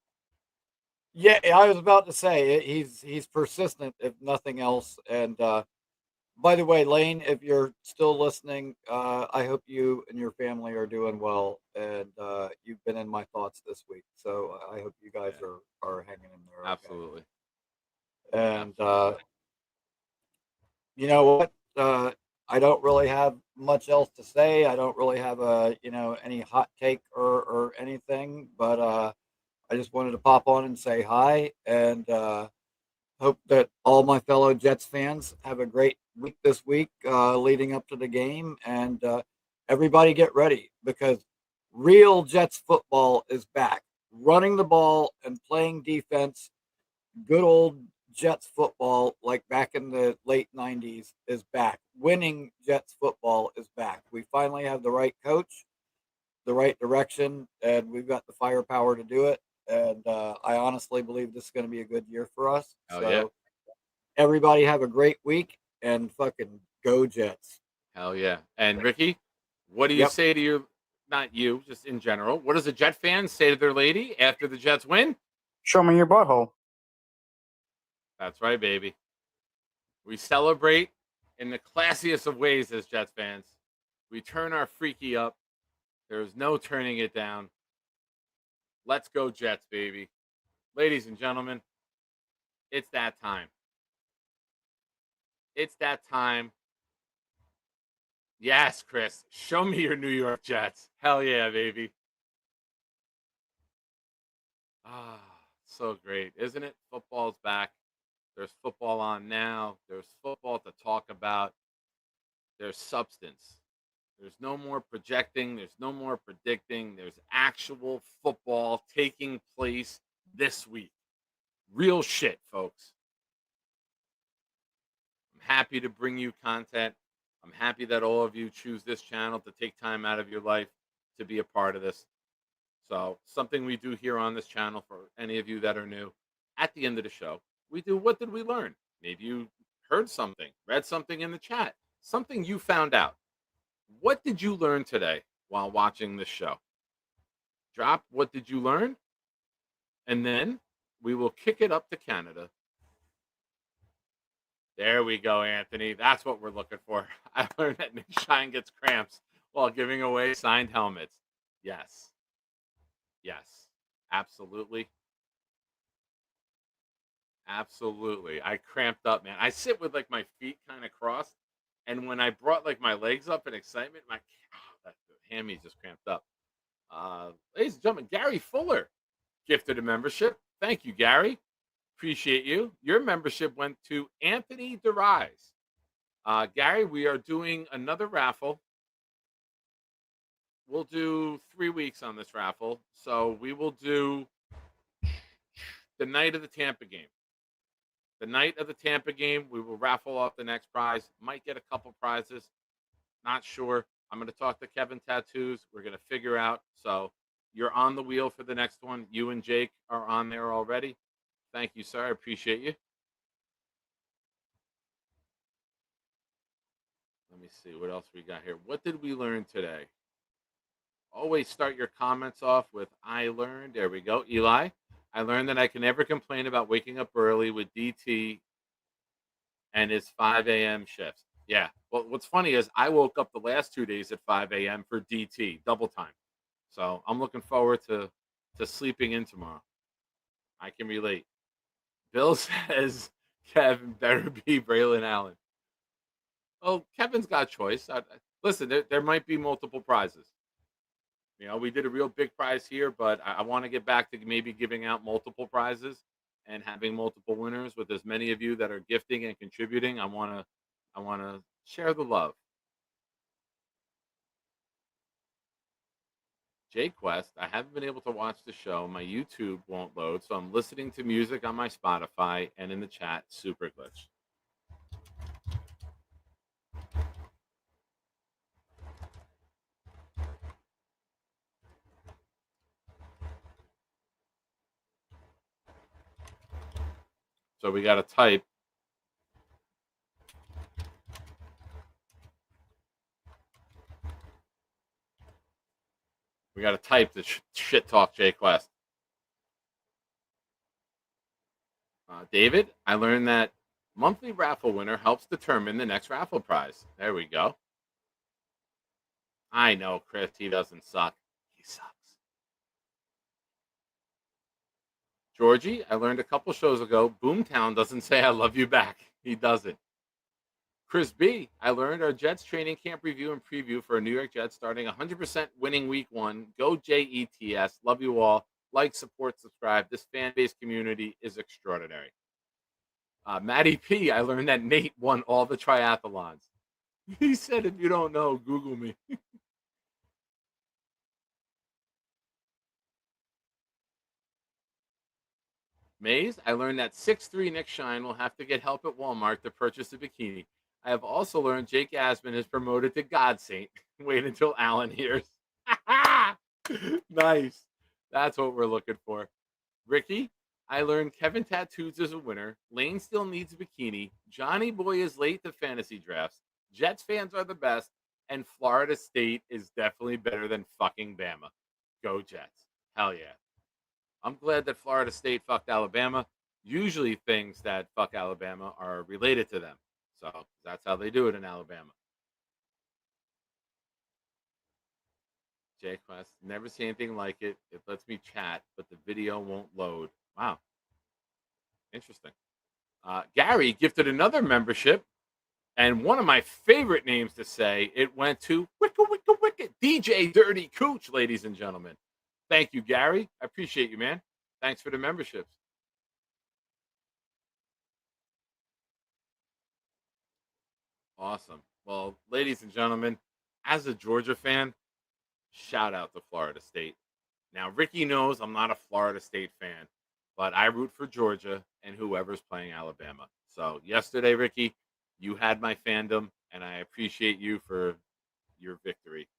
Yeah, I was about to say he's persistent, if nothing else. And by the way, Lane, if you're still listening, I hope you and your family are doing well, and you've been in my thoughts this week. So I hope you guys are hanging in there. Okay. Absolutely. And you know what? I don't really have much else to say. I don't really have any hot take or anything, but I just wanted to pop on and say hi, and hope that all my fellow Jets fans have a great week this week leading up to the game. And everybody get ready, because real Jets football is back. Running the ball and playing defense, good old Jets football like back in the late 90s is back. Winning Jets football is back. We finally have the right coach, the right direction, and we've got the firepower to do it. And I honestly believe this is going to be a good year for us. Yeah. Everybody have a great week, and fucking go Jets. Hell yeah. And Ricky, what do you say to your, not you, just in general, what does a Jet fan say to their lady after the Jets win? Show me your butthole. That's right, baby. We celebrate in the classiest of ways as Jets fans. We turn our freaky up. There's no turning it down. Let's go Jets, baby. Ladies and gentlemen, it's that time. It's that time. Yes, Chris. Show me your New York Jets. Hell yeah, baby. Ah, so great, isn't it? Football's back. There's football on now. There's football to talk about. There's substance. There's no more projecting. There's no more predicting. There's actual football taking place this week. Real shit, folks. I'm happy to bring you content. I'm happy that all of you choose this channel to take time out of your life to be a part of this. So something we do here on this channel for any of you that are new, at the end of the show, we do what did we learn? Maybe you heard something, read something in the chat, something you found out. What did you learn today while watching this show? Drop what did you learn? And then we will kick it up to Canada. There we go, Anthony. That's what we're looking for. I learned that Nick Shine gets cramps while giving away signed helmets. Yes. Yes. Absolutely. Absolutely. I cramped up, man. I sit with like my feet kind of crossed. And when I brought like my legs up in excitement, that hammy just cramped up. Ladies and gentlemen, Gary Fuller gifted a membership. Thank you, Gary. Appreciate you. Your membership went to Anthony DeRise. Gary, we are doing another raffle. We'll do 3 weeks on this raffle. So we will do the night of the Tampa game. The night of the Tampa game, we will raffle off the next prize. Might get a couple prizes. Not sure. I'm going to talk to Kevin Tattoos. We're going to figure out. So you're on the wheel for the next one. You and Jake are on there already. Thank you, sir. I appreciate you. Let me see what else we got here. What did we learn today? Always start your comments off with I learned. There we go. Eli, I learned that I can never complain about waking up early with DT and his 5 a.m. shifts. Yeah. Well, what's funny is I woke up the last 2 days at 5 a.m. for DT, double time. So I'm looking forward to sleeping in tomorrow. I can relate. Bill says Kevin better be Braylon Allen. Oh, Kevin's got choice. Listen, there might be multiple prizes. You know, we did a real big prize here, but I want to get back to maybe giving out multiple prizes and having multiple winners with as many of you that are gifting and contributing. I want to share the love. Quest, I haven't been able to watch the show. My YouTube won't load, so I'm listening to music on my Spotify and in the chat. Super glitch. So we got to type. We got to type the shit talk, Quest. David, I learned that monthly raffle winner helps determine the next raffle prize. There we go. I know, Chris. He doesn't suck. He sucks. Georgie, I learned a couple shows ago, Boomtown doesn't say I love you back. He doesn't. Chris B, I learned our Jets training camp review and preview for a New York Jets starting 100% winning week 1. Go Jets. Love you all. Like, support, subscribe. This fan base community is extraordinary. Matty P, I learned that Nate won all the triathlons. He said, if you don't know, Google me. Maze, I learned that 6'3" Nick Shine will have to get help at Walmart to purchase a bikini. I have also learned Jake Asman is promoted to God Saint. Wait until Alan hears. Nice. That's what we're looking for. Ricky, I learned Kevin Tattoos is a winner. Lane still needs a bikini. Johnny Boy is late to fantasy drafts. Jets fans are the best. And Florida State is definitely better than fucking Bama. Go Jets. Hell yeah. I'm glad that Florida State fucked Alabama. Usually things that fuck Alabama are related to them. So that's how they do it in Alabama. J-Quest. Never see anything like it. It lets me chat, but the video won't load. Wow. Interesting. Gary gifted another membership, and one of my favorite names to say, it went to Wicka DJ Dirty Cooch, ladies and gentlemen. Thank you, Gary. I appreciate you, man. Thanks for the memberships. Awesome. Well, ladies and gentlemen, as a Georgia fan, shout out to Florida State. Now, Ricky knows I'm not a Florida State fan, but I root for Georgia and whoever's playing Alabama. So yesterday, Ricky, you had my fandom, and I appreciate you for your victory.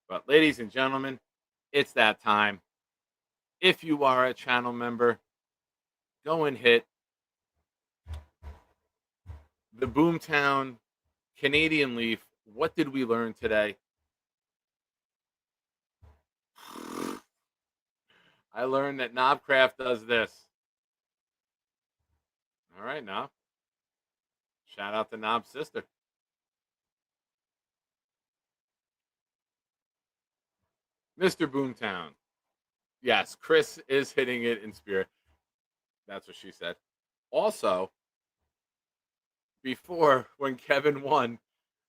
But ladies and gentlemen, it's that time. If you are a channel member, go and hit the Boomtown Canadian Leaf. What did we learn today? I learned that Knobcraft does this. All right, Knob. Shout out to Knob's sister. Mr. Boomtown. Yes, Chris is hitting it in spirit. That's what she said. Also, before, when Kevin won,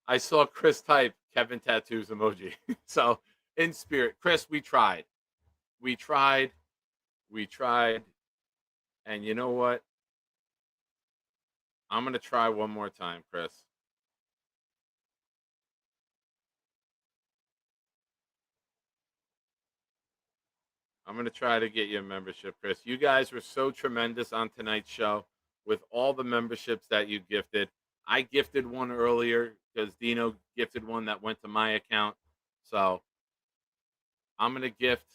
I saw Chris type Kevin Tattoos emoji. So, in spirit, Chris, we tried. We tried. And you know what? I'm going to try one more time, Chris. I'm going to try to get you a membership, Chris. You guys were so tremendous on tonight's show with all the memberships that you gifted. I gifted one earlier because Dino gifted one that went to my account. So I'm going to gift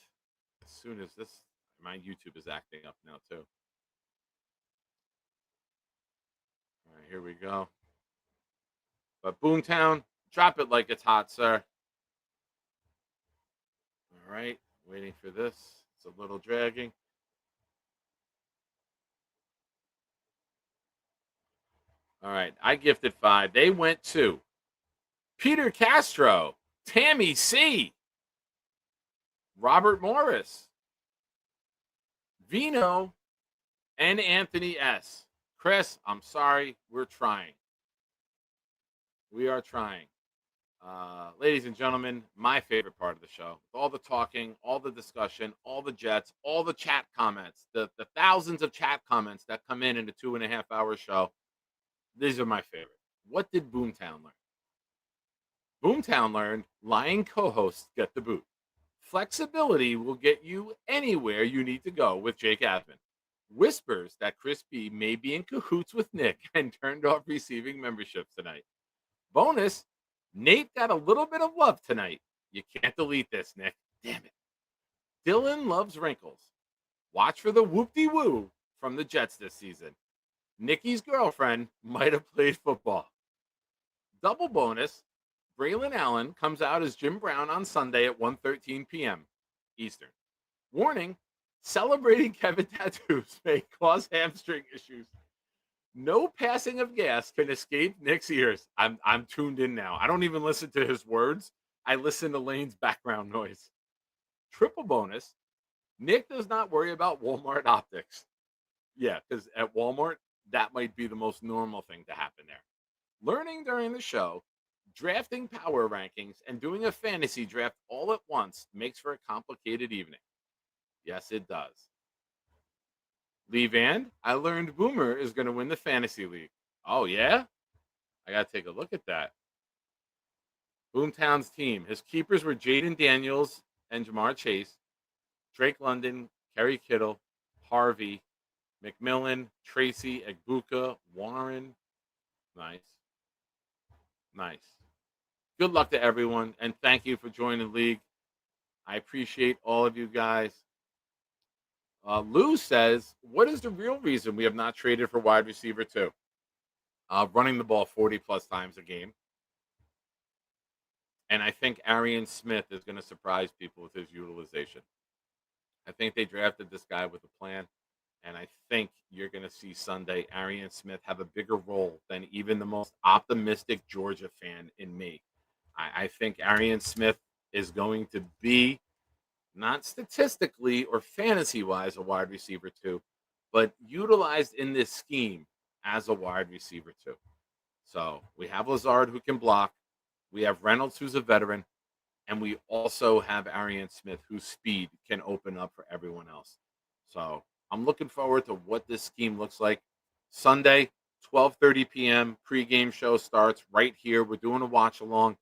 as soon as this. My YouTube is acting up now, too. All right, here we go. But Boomtown, drop it like it's hot, sir. All right, waiting for this. It's a little dragging. All right, I gifted 5. They went to Peter Castro, Tammy C, Robert Morris, Vino, and Anthony S. Chris, I'm sorry. We're trying. We are trying. Ladies and gentlemen, my favorite part of the show. All the talking, all the discussion, all the Jets, all the chat comments, the thousands of chat comments that come in a 2.5-hour show. These are my favorite. What did Boomtown learn? Boomtown learned lying co-hosts get the boot. Flexibility will get you anywhere you need to go with Jake Asman. Whispers that Chris B may be in cahoots with Nick and turned off receiving memberships tonight. Bonus, Nate got a little bit of love tonight. You can't delete this, Nick. Damn it. Dylan loves wrinkles. Watch for the whoop-de-woo from the Jets this season. Nikki's girlfriend might have played football. Double bonus, Braylon Allen comes out as Jim Brown on Sunday at 1:13 p.m. Eastern. Warning, celebrating Kevin Tattoos may cause hamstring issues. No passing of gas can escape Nick's ears. I'm tuned in now. I don't even listen to his words. I listen to Lane's background noise. Triple bonus, Nick does not worry about Walmart optics. Yeah, because at Walmart, that might be the most normal thing to happen there. Learning during the show, drafting power rankings, and doing a fantasy draft all at once makes for a complicated evening. Yes, it does. Lee Van, I learned Boomer is going to win the fantasy league. Oh, yeah? I got to take a look at that. Boomtown's team. His keepers were Jaden Daniels and Jamar Chase, Drake London, Kerry Kittle, Harvey, McMillan, Tracy, Egbuka, Warren. Nice. Good luck to everyone, and thank you for joining the league. I appreciate all of you guys. Lou says, what is the real reason we have not traded for wide receiver 2? Running the ball 40-plus times a game. And I think Arian Smith is going to surprise people with his utilization. I think they drafted this guy with a plan, and I think you're going to see Sunday Arian Smith have a bigger role than even the most optimistic Georgia fan in me. I think Arian Smith is going to be not statistically or fantasy-wise a wide receiver 2, but utilized in this scheme as a wide receiver 2. So we have Lazard who can block. We have Reynolds who's a veteran. And we also have Arian Smith whose speed can open up for everyone else. So I'm looking forward to what this scheme looks like. Sunday, 12:30 p.m. pregame show starts right here. We're doing a watch along.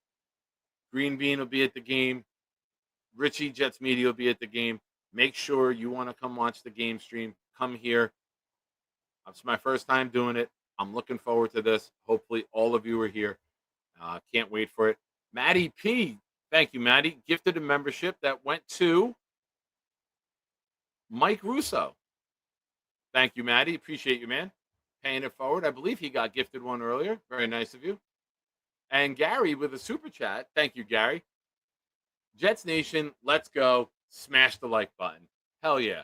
Green Bean will be at the game. Richie Jets Media will be at the game. Make sure you want to come watch the game stream. Come here. It's my first time doing it. I'm looking forward to this. Hopefully all of you are here. Can't wait for it. Maddie P. Thank you, Maddie. Gifted a membership that went to Mike Russo. Thank you, Maddie. Appreciate you, man. Paying it forward. I believe he got gifted one earlier. Very nice of you. And Gary with a super chat. Thank you, Gary. Jets Nation, let's go. Smash the like button. Hell yeah.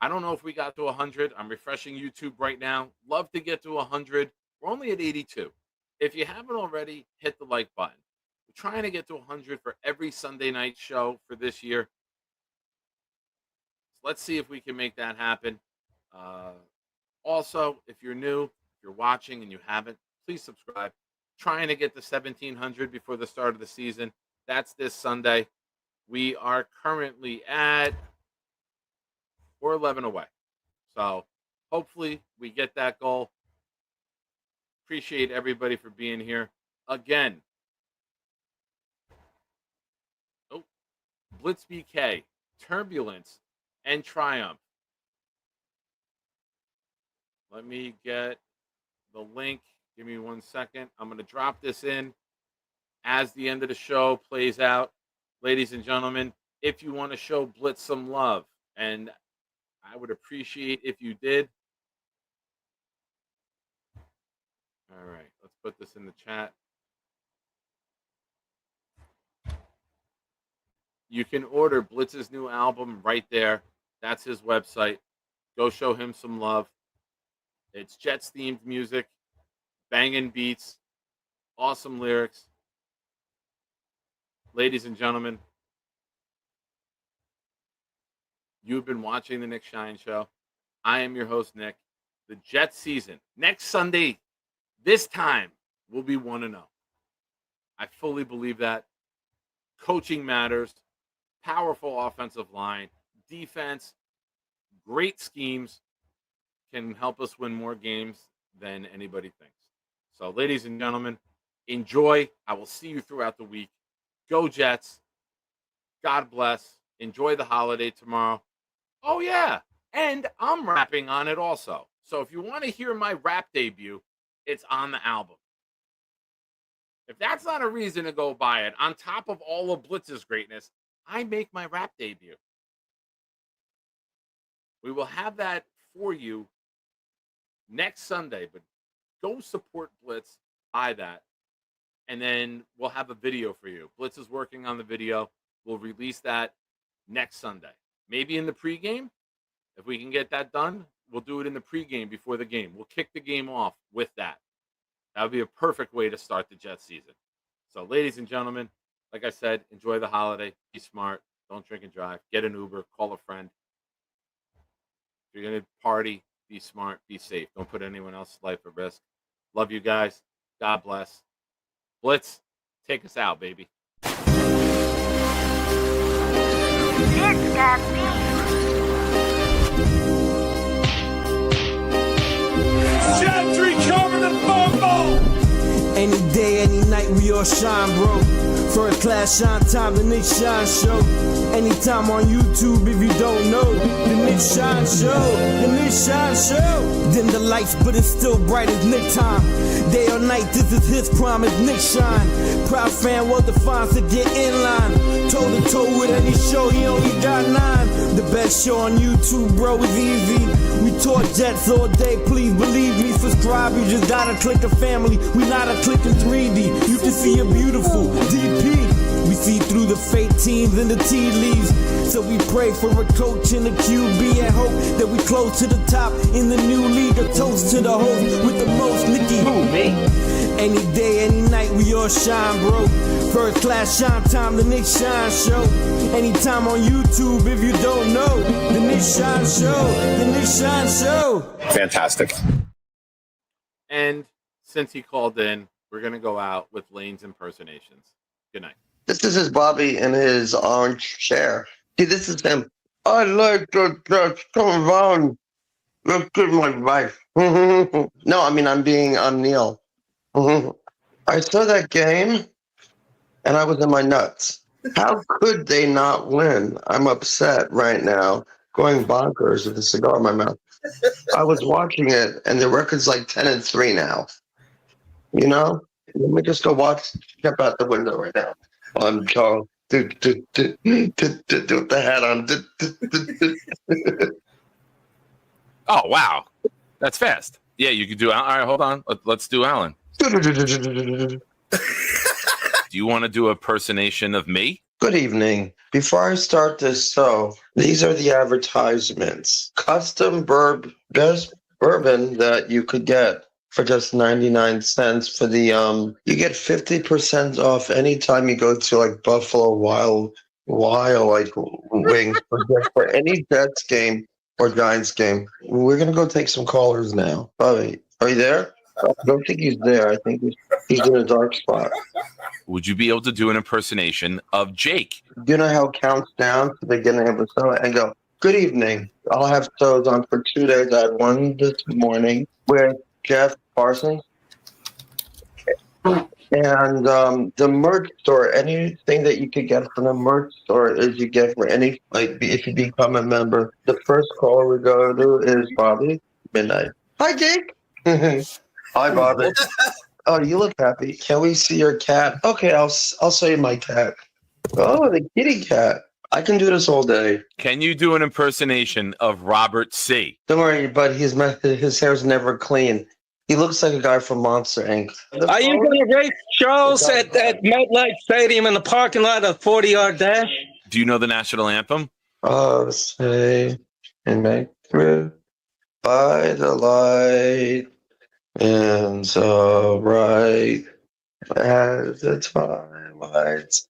I don't know if we got to 100. I'm refreshing YouTube right now. Love to get to 100. We're only at 82. If you haven't already, hit the like button. We're trying to get to 100 for every Sunday night show for this year. So let's see if we can make that happen. Also, if you're new, if you're watching and you haven't, please subscribe. Trying to get to 1,700 before the start of the season. That's this Sunday. We are currently at 411 away. So hopefully we get that goal. Appreciate everybody for being here. Again, Blitz BK, Turbulence, and Triumph. Let me get the link. Give me 1 second. I'm going to drop this in as the end of the show plays out. Ladies and gentlemen, if you want to show Blitz some love, and I would appreciate if you did. All right, let's put this in the chat. You can order Blitz's new album right there. That's his website. Go show him some love. It's Jets-themed music, banging beats, awesome lyrics. Ladies and gentlemen, you've been watching the Nick Shine Show. I am your host, Nick. The Jets season, next Sunday, this time, will be 1-0. I fully believe that. Coaching matters. Powerful offensive line. Defense. Great schemes can help us win more games than anybody thinks. So, ladies and gentlemen, enjoy. I will see you throughout the week. Go Jets. God bless. Enjoy the holiday tomorrow. Oh, yeah. And I'm rapping on it also. So if you want to hear my rap debut, it's on the album. If that's not a reason to go buy it, on top of all of Blitz's greatness, I make my rap debut. We will have that for you next Sunday, but go support Blitz, buy that, and then we'll have a video for you. Blitz is working on the video. We'll release that next Sunday. Maybe in the pregame. If we can get that done, we'll do it in the pregame before the game. We'll kick the game off with that. That would be a perfect way to start the Jets season. So, ladies and gentlemen, like I said, enjoy the holiday. Be smart. Don't drink and drive. Get an Uber. Call a friend. If you're going to party, be smart. Be safe. Don't put anyone else's life at risk. Love you guys. God bless. Blitz, take us out, baby. It's got me. Jets recover the football! Any day, any night, we all shine, bro. First class shine time, the Nick Shine Show. Anytime on YouTube, if you don't know, the Nick Shine Show, the Nick Shine Show. Dim the lights, but it's still bright as Nick time. Day or night, this is his promise, Nick Shine. Proud fan, well defined to get in line. Toe to toe with any show, he only got 9. The best show on YouTube, bro, is easy. We talk Jets all day, please believe me. Subscribe, you just gotta click a family. We not a click in 3D. You can see a beautiful DP. We see through the fake teams and the tea leaves. So we pray for a coach and a QB and hope that we close to the top in the new league. A toast to the host with the most, Nicky. Who, me? Any day, any night, we all shine, bro. First class shine time, the Nick Shine Show. Anytime on YouTube if you don't know. The Nick Shine Show, the Nick Shine Show. Fantastic. And since he called in, we're going to go out with Lane's impersonations. Good night. This is Bobby in his orange chair. See, this is him. I like to come around. Look at my wife. No, I mean, I'm Neil. I saw that game, and I was in my nuts. How could they not win? I'm upset right now, going bonkers with a cigar in my mouth. I was watching it, and the record's like 10-3 now. You know? Let me just go step out the window right now. I'm Charles. With the hat on. Oh, wow. That's fast. Yeah, you could do. All right, hold on. Let's do Alan. Do you want to do a impersonation of me? Good evening. Before I start this show, these are the advertisements. Custom best bourbon that you could get for just 99 cents for the you get 50% off anytime you go to like Buffalo Wild like Wings for any Jets game or Giants game. We're gonna go take some callers now. Bobby, are you there? I don't think he's there. I think he's in a dark spot. Would you be able to do an impersonation of Jake? Do you know how it counts down to the beginning of the show? And go, good evening. I'll have shows on for 2 days. I had one this morning with Jeff Parsons. And the merch store, anything that you could get from the merch store is you get for any, like, if you become a member. The first caller we go to is Bobby, midnight. Hi, Jake. Hi, Bobby. Oh, you look happy. Can we see your cat? Okay, I'll show you my cat. Oh, the kitty cat. I can do this all day. Can you do an impersonation of Robert C? Don't worry, but his hair's never clean. He looks like a guy from Monster Inc. Are you going to race Charles at MetLife Stadium in the parking lot of 40-yard dash? Do you know the national anthem? Oh, say and make through by the light and so bright as the twilight's